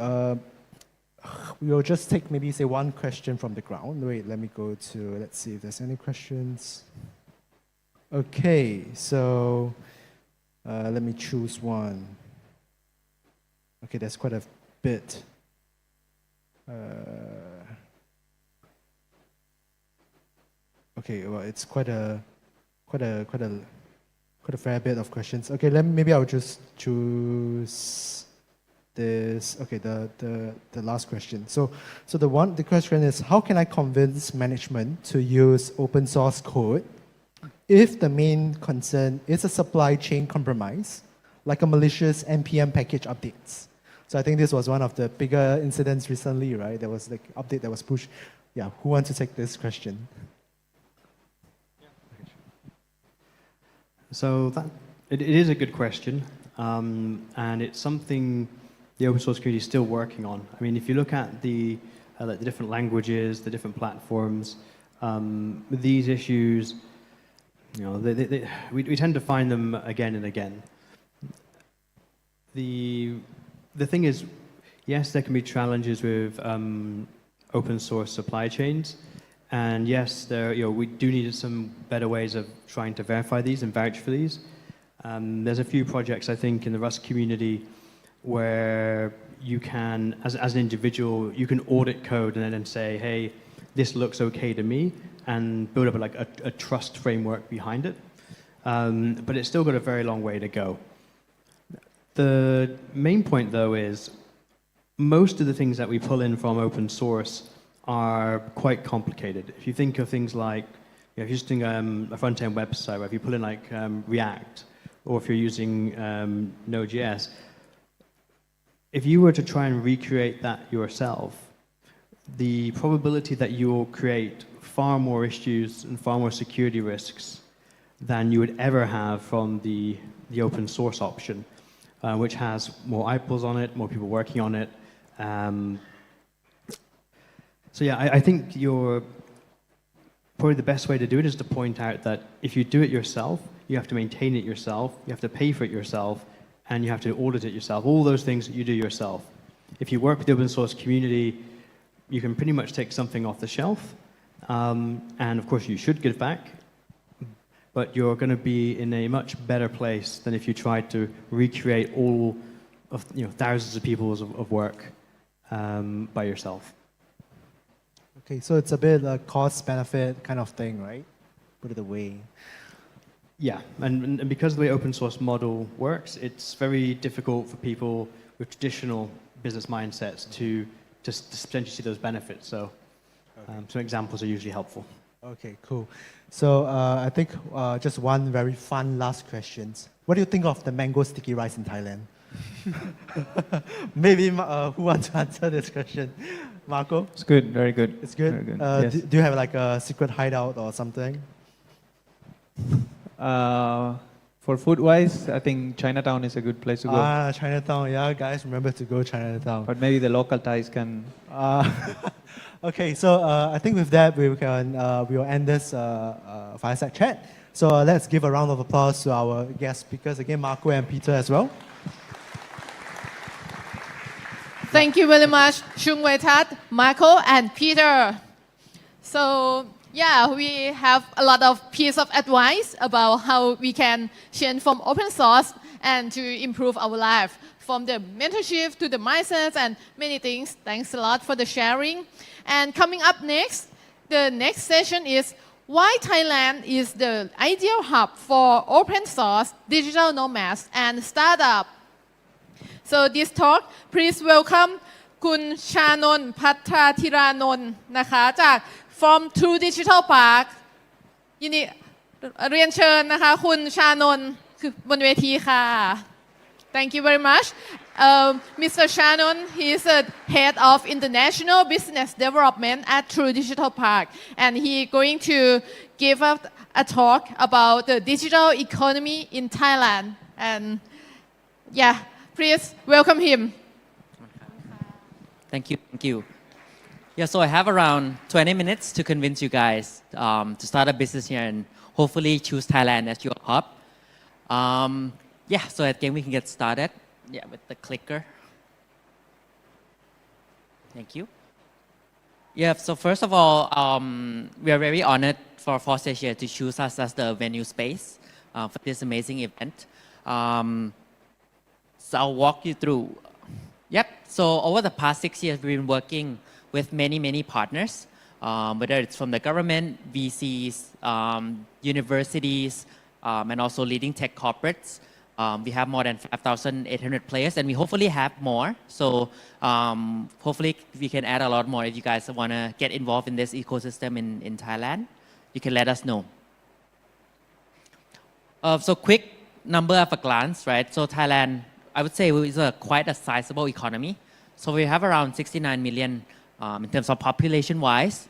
we will just take maybe say one question from the ground. Wait, let me go to, let's see if there's any questions. Okay, so let me choose one. Okay, there's quite a bit. Okay, well, it's quite a fair bit of questions. Okay, maybe I'll just choose this. Okay, the last question. So the question is, how can I convince management to use open source code if the main concern is a supply chain compromise, like a malicious NPM package updates? So I think this was one of the bigger incidents recently, right? There was like update that was pushed. Yeah, who wants to take this question? So it is a good question, and it's something the open source community is still working on. I mean, if you look at the different languages, the different platforms, these issues, you know, we tend to find them again and again. The thing is, yes, there can be challenges with open source supply chains, and yes, we do need some better ways of trying to verify these and vouch for these. There's a few projects, I think, in the Rust community where you can, as an individual, you can audit code and then say, hey, this looks okay to me, and build up a trust framework behind it. But it's still got a very long way to go. The main point, though, is most of the things that we pull in from open source are quite complicated. If you think of things like, if you're just doing a front-end website, if you pull in like React, or if you're using Node.js, if you were to try and recreate that yourself, the probability that you will create far more issues and far more security risks than you would ever have from the open source option, which has more eyeballs on it, more people working on it. So yeah, I think probably the best way to do it is to point out that if you do it yourself, you have to maintain it yourself, you have to pay for it yourself, and you have to audit it yourself. All those things that you do yourself. If you work with the open source community, you can pretty much take something off the shelf, and of course you should give back, but you're going to be in a much better place than if you tried to recreate all of thousands of people's of work by yourself. Okay, so it's a bit a cost-benefit kind of thing, right? Put it away. Yeah, and because of the way open source model works, it's very difficult for people with traditional business mindsets to just potentially see those benefits. So some examples are usually helpful. Okay, cool. So I think just one very fun last question. What do you think of the mango sticky rice in Thailand? Maybe who wants to answer this question? Marco? It's good, very good. It's good? Very good. Yes. Do you have like a secret hideout or something? For food-wise, I think Chinatown is a good place to go. Ah, Chinatown. Yeah, guys, remember to go Chinatown. But maybe the local Thais can... Okay, so I think with that, we will end this fireside chat. So let's give a round of applause to our guest speakers, again, Marco and Peter as well. Thank you very much, Chung Wei-tat, Marco, and Peter. So yeah, we have a lot of piece of advice about how we can change from open source and to improve our life, from the mentorship to the mindsets and many things. Thanks a lot for the sharing. And coming up next, the next session is why Thailand is the ideal hub for open source, digital nomads, and startup. So this talk, please welcome คุณชานนท์ภัทราธิรานนท์นะคะจาก from True Digital Park ยินดีเรียนเชิญนะคะคุณชานนท์บนเวทีค่ะ Thank you very much. Mr. Shannon, he is the head of international business development at True Digital Park, and he going to give us a talk about the digital economy in Thailand. And yeah, please welcome him. Thank you. Thank you. Yeah, so I have around 20 minutes to convince you guys to start a business here and hopefully choose Thailand as your hub. Yeah, so I think we can get started. Yeah, with the clicker. Thank you. Yeah, so first of all, we are very honored for FOSSASIA to choose us as the venue space for this amazing event. So I'll walk you through. Yep, so over the past 6 years, we've been working with many partners, whether it's from the government, VCs, universities, and also leading tech corporates. We have more than 5,800 players, and we hopefully have more. So hopefully we can add a lot more. If you guys want to get involved in this ecosystem in Thailand, you can let us know. So quick number at a glance, right? So Thailand, I would say, is quite a sizable economy. So we have around 69 million in terms of population-wise.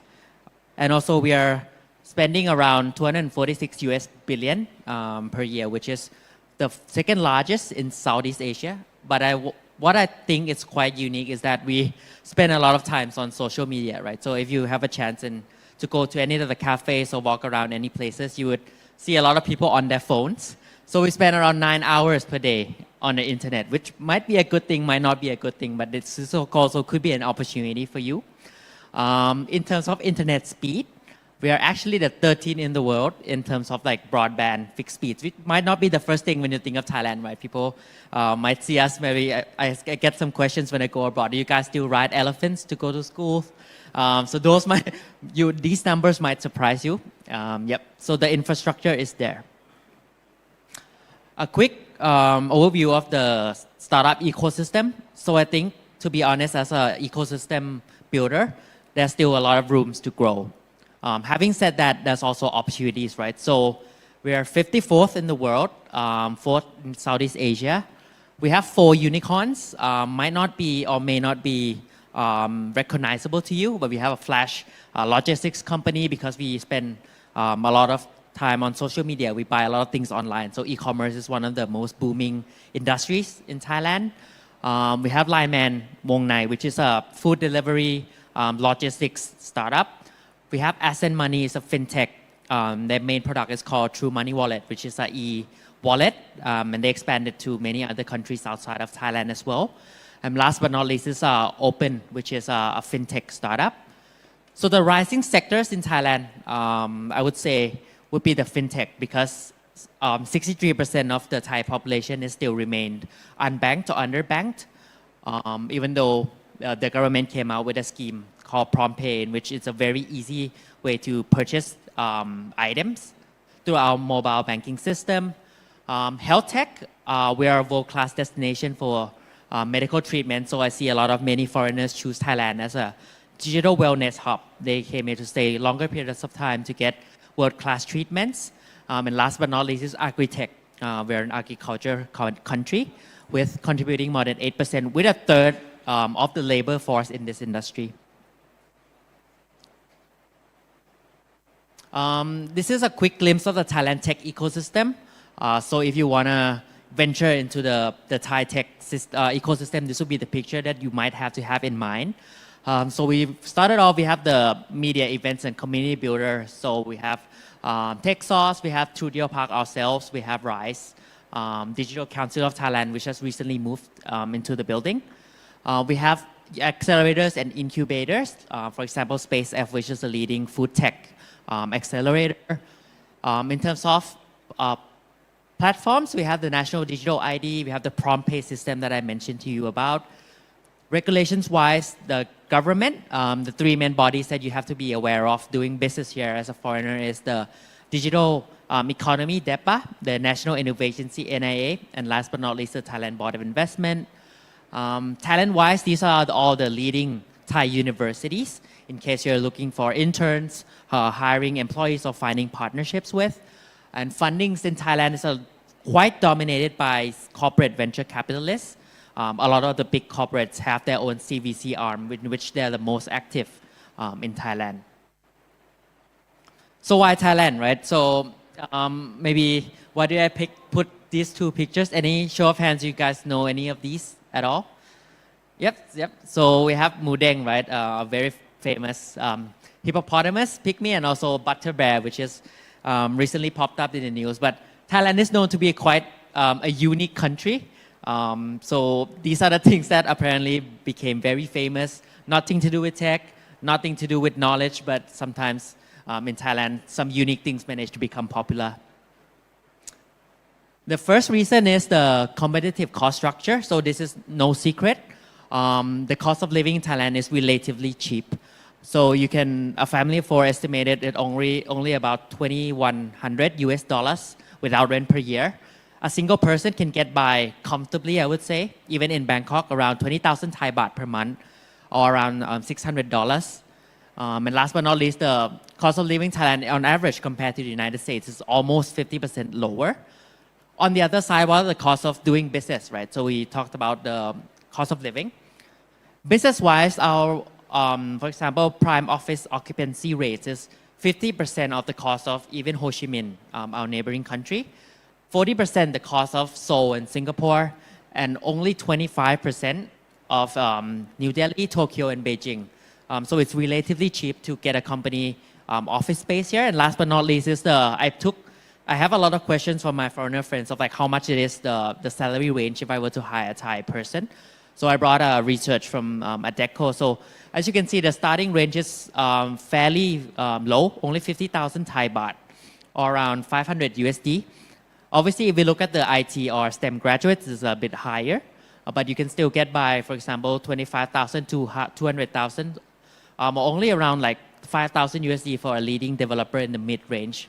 And also we are spending around 246 US billion per year, which is the second largest in Southeast Asia. But what I think is quite unique is that we spend a lot of time on social media, right? So if you have a chance to go to any of the cafes or walk around any places, you would see a lot of people on their phones. So we spend around 9 hours per day on the internet, which might be a good thing, might not be a good thing, but it's also could be an opportunity for you. In terms of internet speed, we are actually the 13th in the world in terms of like broadband fixed speeds, which might not be the first thing when you think of Thailand, right? People might see us, maybe I get some questions when I go abroad. Do you guys still ride elephants to go to school? So those these numbers might surprise you. Yep, so the infrastructure is there. A quick overview of the startup ecosystem. So I think, to be honest, as an ecosystem builder, there's still a lot of rooms to grow. Having said that, there's also opportunities, right? So we are 54th in the world, 4th in Southeast Asia. We have 4 unicorns. Might not be or may not be recognizable to you, but we have a flash logistics company because we spend a lot of time on social media. We buy a lot of things online. So e-commerce is one of the most booming industries in Thailand. We have Lineman Wong Nai, which is a food delivery logistics startup. We have Ascent Money, is a fintech. Their main product is called True Money Wallet, which is an e-wallet, and they expanded to many other countries outside of Thailand as well. And last but not least is Open, which is a fintech startup. So the rising sectors in Thailand, I would say, would be the fintech, because 63% of the Thai population is still remained unbanked or underbanked, even though the government came out with a scheme called PromptPay, in which it's a very easy way to purchase items through our mobile banking system. Health tech, we are a world-class destination for medical treatment. So I see a lot of many foreigners choose Thailand as a digital wellness hub. They came here to stay longer periods of time to get world-class treatments. And last but not least is agri-tech. We're an agriculture country with contributing more than 8%, with a third of the labor force in this industry. This is a quick glimpse of the Thailand tech ecosystem. So if you want to venture into the Thai tech ecosystem, this would be the picture that you might have to have in mind. So we started off, we have the media events and community builder. So we have TechSauce, we have Studio Park ourselves, we have RISE, Digital Council of Thailand, which has recently moved into the building. We have accelerators and incubators, for example, SpaceF, which is a leading food tech accelerator. In terms of platforms, we have the National Digital ID, we have the PromptPay system that I mentioned to you about. Regulations-wise, the government, the 3 main bodies that you have to be aware of doing business here as a foreigner is the Digital Economy, DEPA, the National Innovation Agency, NIA, and last but not least, the Thailand Board of Investment. Talent-wise, these are all the leading Thai universities, in case you're looking for interns, hiring employees, or finding partnerships with. And fundings in Thailand is quite dominated by corporate venture capitalists. A lot of the big corporates have their own CVC arm, in which they're the most active in Thailand. So why Thailand, right? So maybe why did I put these 2 pictures? Any show of hands, you guys know any of these at all? Yep. So we have Mudeng, right? A very famous hippopotamus, pygmy, and also butter bear, which is recently popped up in the news. But Thailand is known to be quite a unique country. So these are the things that apparently became very famous. Nothing to do with tech, nothing to do with knowledge, but sometimes in Thailand, some unique things manage to become popular. The first reason is the competitive cost structure. So this is no secret. The cost of living in Thailand is relatively cheap. So you can, a family of 4 estimated at only about $2,100 without rent per year. A single person can get by comfortably, I would say, even in Bangkok, around 20,000 Thai baht per month, or around $600. And last but not least, the cost of living in Thailand on average compared to the United States is almost 50% lower. On the other side, what are the cost of doing business, right? So we talked about the cost of living. Business-wise, our, for example, prime office occupancy rates is 50% of the cost of even Ho Chi Minh, our neighboring country. 40% the cost of Seoul and Singapore, and only 25% of New Delhi, Tokyo, and Beijing. So it's relatively cheap to get a company office space here. And last but not least is I have a lot of questions from my foreigner friends of like how much it is the salary range if I were to hire a Thai person. So I brought a research from Adecco. So as you can see, the starting range is fairly low, only 50,000 Thai baht, or around 500 USD. Obviously, if we look at the IT or STEM graduates, it's a bit higher, but you can still get by, for example, 25,000 to 200,000, only around like 5,000 USD for a leading developer in the mid-range.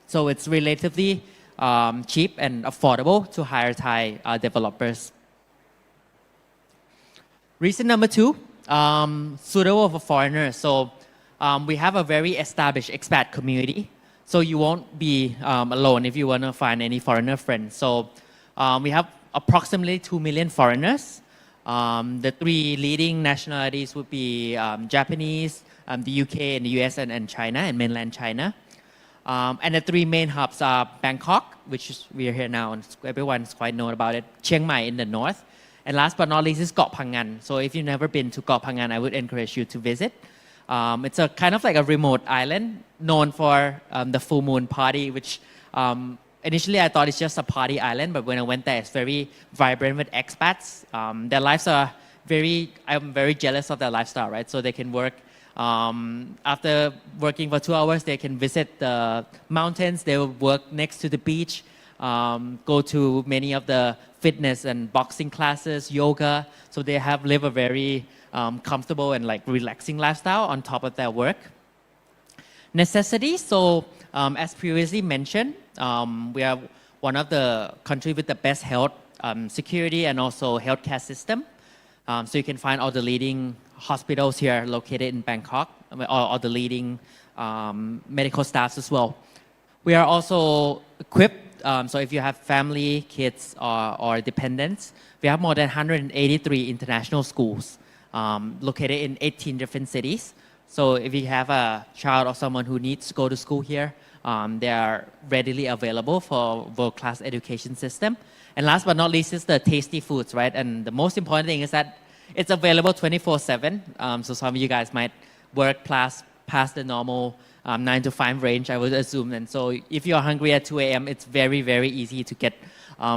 So it's relatively cheap and affordable to hire Thai developers. Reason number two, suitable for foreigners. So we have a very established expat community. So you won't be alone if you want to find any foreigner friends. So we have approximately 2 million foreigners. The three leading nationalities would be Japanese, the UK and the US and China and mainland China. And the three main hubs are Bangkok, which is, we are here now, and everyone's quite known about it, Chiang Mai in the north, and last but not least is Koh Phangan. So if you've never been to Koh Phangan, I would encourage you to visit. It's a kind of like a remote island known for the full moon party, which initially I thought it's just a party island, but when I went there, it's very vibrant with expats. Their lives are I'm very jealous of their lifestyle, right? So they can work, after working for 2 hours, they can visit the mountains, they will work next to the beach, go to many of the fitness and boxing classes, yoga. So they have lived a very comfortable and like relaxing lifestyle on top of their work. Necessities, so as previously mentioned, we are one of the countries with the best health security and also healthcare system. So you can find all the leading hospitals here located in Bangkok, all the leading medical staffs as well. We are also equipped, so if you have family, kids, or dependents, we have more than 183 international schools located in 18 different cities. So if you have a child or someone who needs to go to school here, they are readily available for world-class education system. And last but not least is the tasty foods, right? And the most important thing is that it's available 24/7. So some of you guys might work past the normal 9 to 5 range, I would assume. And so if you're hungry at 2 a.m., it's very, very easy to get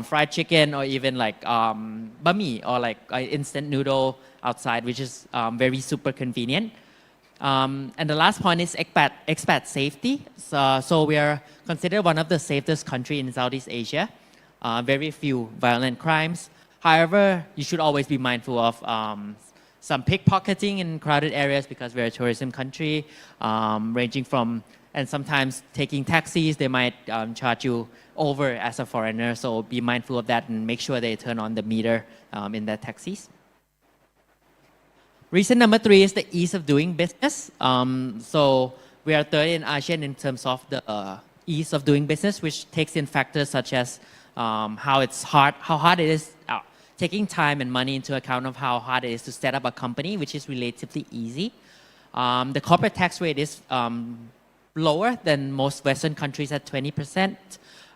fried chicken or even like banh mi or like instant noodle outside, which is very super convenient. And the last point is expat safety. So we are considered one of the safest countries in Southeast Asia. Very few violent crimes. However, you should always be mindful of some pickpocketing in crowded areas because we're a tourism country, ranging from, and sometimes taking taxis, they might charge you over as a foreigner. So be mindful of that and make sure they turn on the meter in their taxis. Reason number 3 is the ease of doing business. So we are third in ASEAN in terms of the ease of doing business, which takes in factors such as how hard it is, taking time and money into account of how hard it is to set up a company, which is relatively easy. The corporate tax rate is lower than most Western countries at 20%.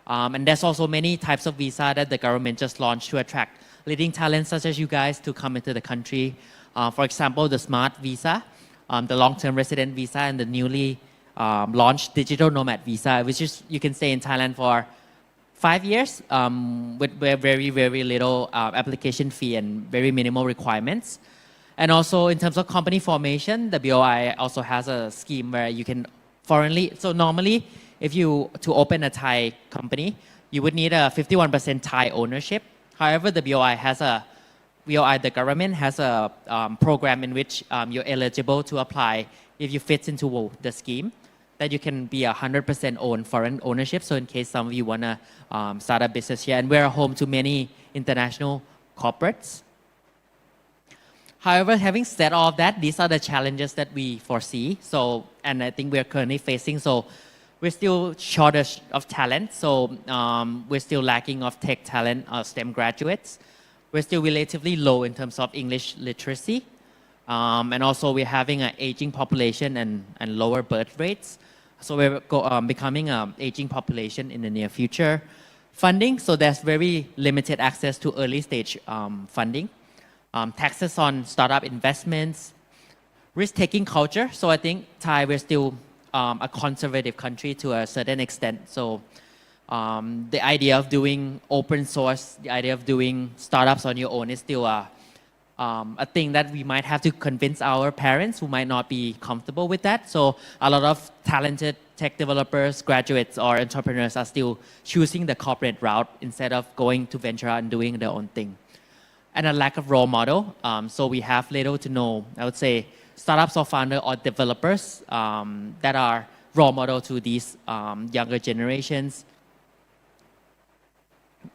And there's also many types of visa that the government just launched to attract leading talents such as you guys to come into the country. For example, the SMART visa, the long-term resident visa, and the newly launched digital nomad visa, which is you can stay in Thailand for 5 years with very, very little application fee and very minimal requirements. And also in terms of company formation, the BOI also has a scheme where you can so normally if to open a Thai company, you would need a 51% Thai ownership. However, the the government has a program in which you're eligible to apply if you fit into the scheme, that you can be 100% owned foreign ownership. So in case some of you want to start a business here, and we're home to many international corporates. However, having said all of that, these are the challenges that we foresee. So, and I think we're currently facing. So we're still shortage of talent. So we're still lacking of tech talent, STEM graduates. We're still relatively low in terms of English literacy. And also we're having an aging population and lower birth rates. So we're becoming an aging population in the near future. Funding, so there's very limited access to early stage funding. Taxes on startup investments, risk-taking culture. So I think Thai, we're still a conservative country to a certain extent. So the idea of doing open source, the idea of doing startups on your own is still a thing that we might have to convince our parents who might not be comfortable with that. So a lot of talented tech developers, graduates, or entrepreneurs are still choosing the corporate route instead of going to venture out and doing their own thing. And a lack of role model. So we have little to no, I would say, startups or founders or developers that are role model to these younger generations.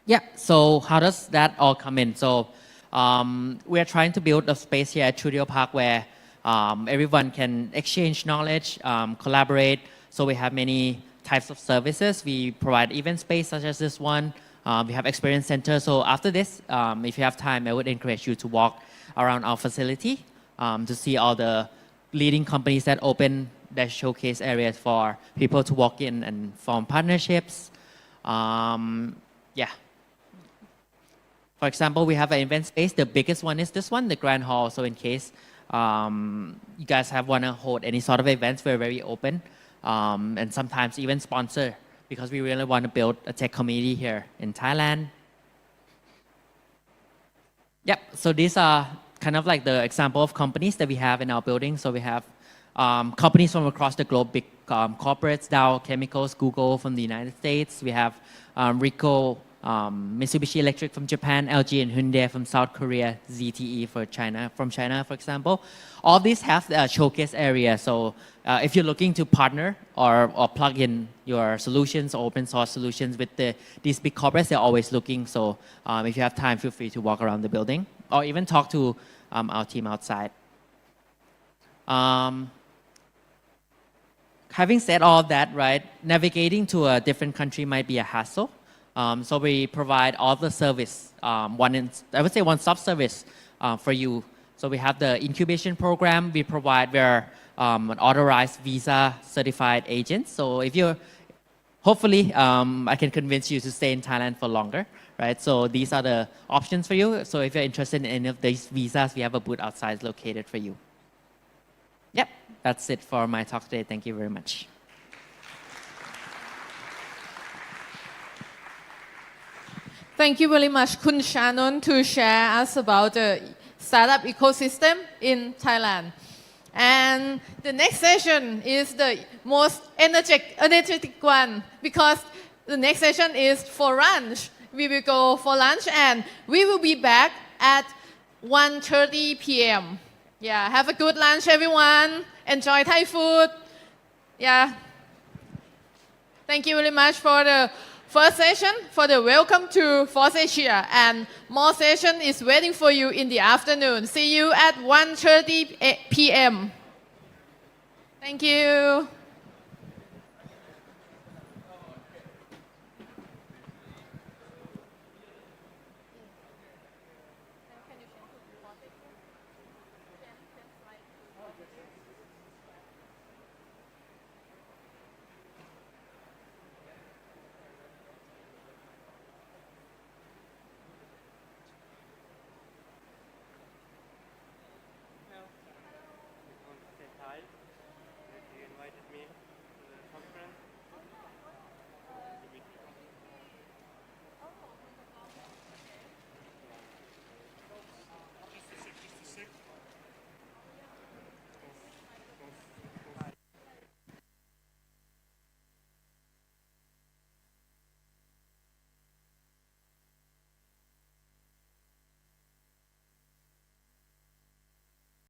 Yeah, so how does that all come in? So We are trying to build a space here at Studio Park where everyone can exchange knowledge, collaborate. So we have many types of services. We provide event space such as this one. We have experience center. So after this, if you have time, I would encourage you to walk around our facility to see all the leading companies that open their showcase areas for people to walk in and form partnerships. Yeah. For example, we have an event space. The biggest one is this one, the Grand Hall. So in case you guys want to hold any sort of events, we're very open. And sometimes even sponsor, because we really want to build a tech community here in Thailand. Yep, so these are kind of like the example of companies that we have in our building. So we have companies from across the globe, big corporates, Dow Chemicals, Google from the United States. We have Ricoh, Mitsubishi Electric from Japan, LG and Hyundai from South Korea, ZTE from China, for example. All these have a showcase area. So if you're looking to partner or plug in your solutions or open source solutions with these big corporates, they're always looking. So if you have time, feel free to walk around the building or even talk to our team outside. Having said all that, right, navigating to a different country might be a hassle. So we provide all the service, I would say one-stop service for you. So we have the incubation program. We're an authorized visa certified agent. So if you're, hopefully, I can convince you to stay in Thailand for longer, right? So these are the options for you. So if you're interested in any of these visas, we have a booth outside located for you. Yep, that's it for my talk today. Thank you very much. Thank you very much, Kun Shannon, to share us about the startup ecosystem in Thailand. And the next session is the most energetic one because the next session is for lunch. We will go for lunch and we will be back at 1:30 p.m. Yeah, have a good lunch, everyone. Enjoy Thai food. Yeah. Thank you very much for the first session, for the welcome to FOSSASIA, and more session is waiting for you in the afternoon. See you at 1:30 p.m. Thank you. You invited me.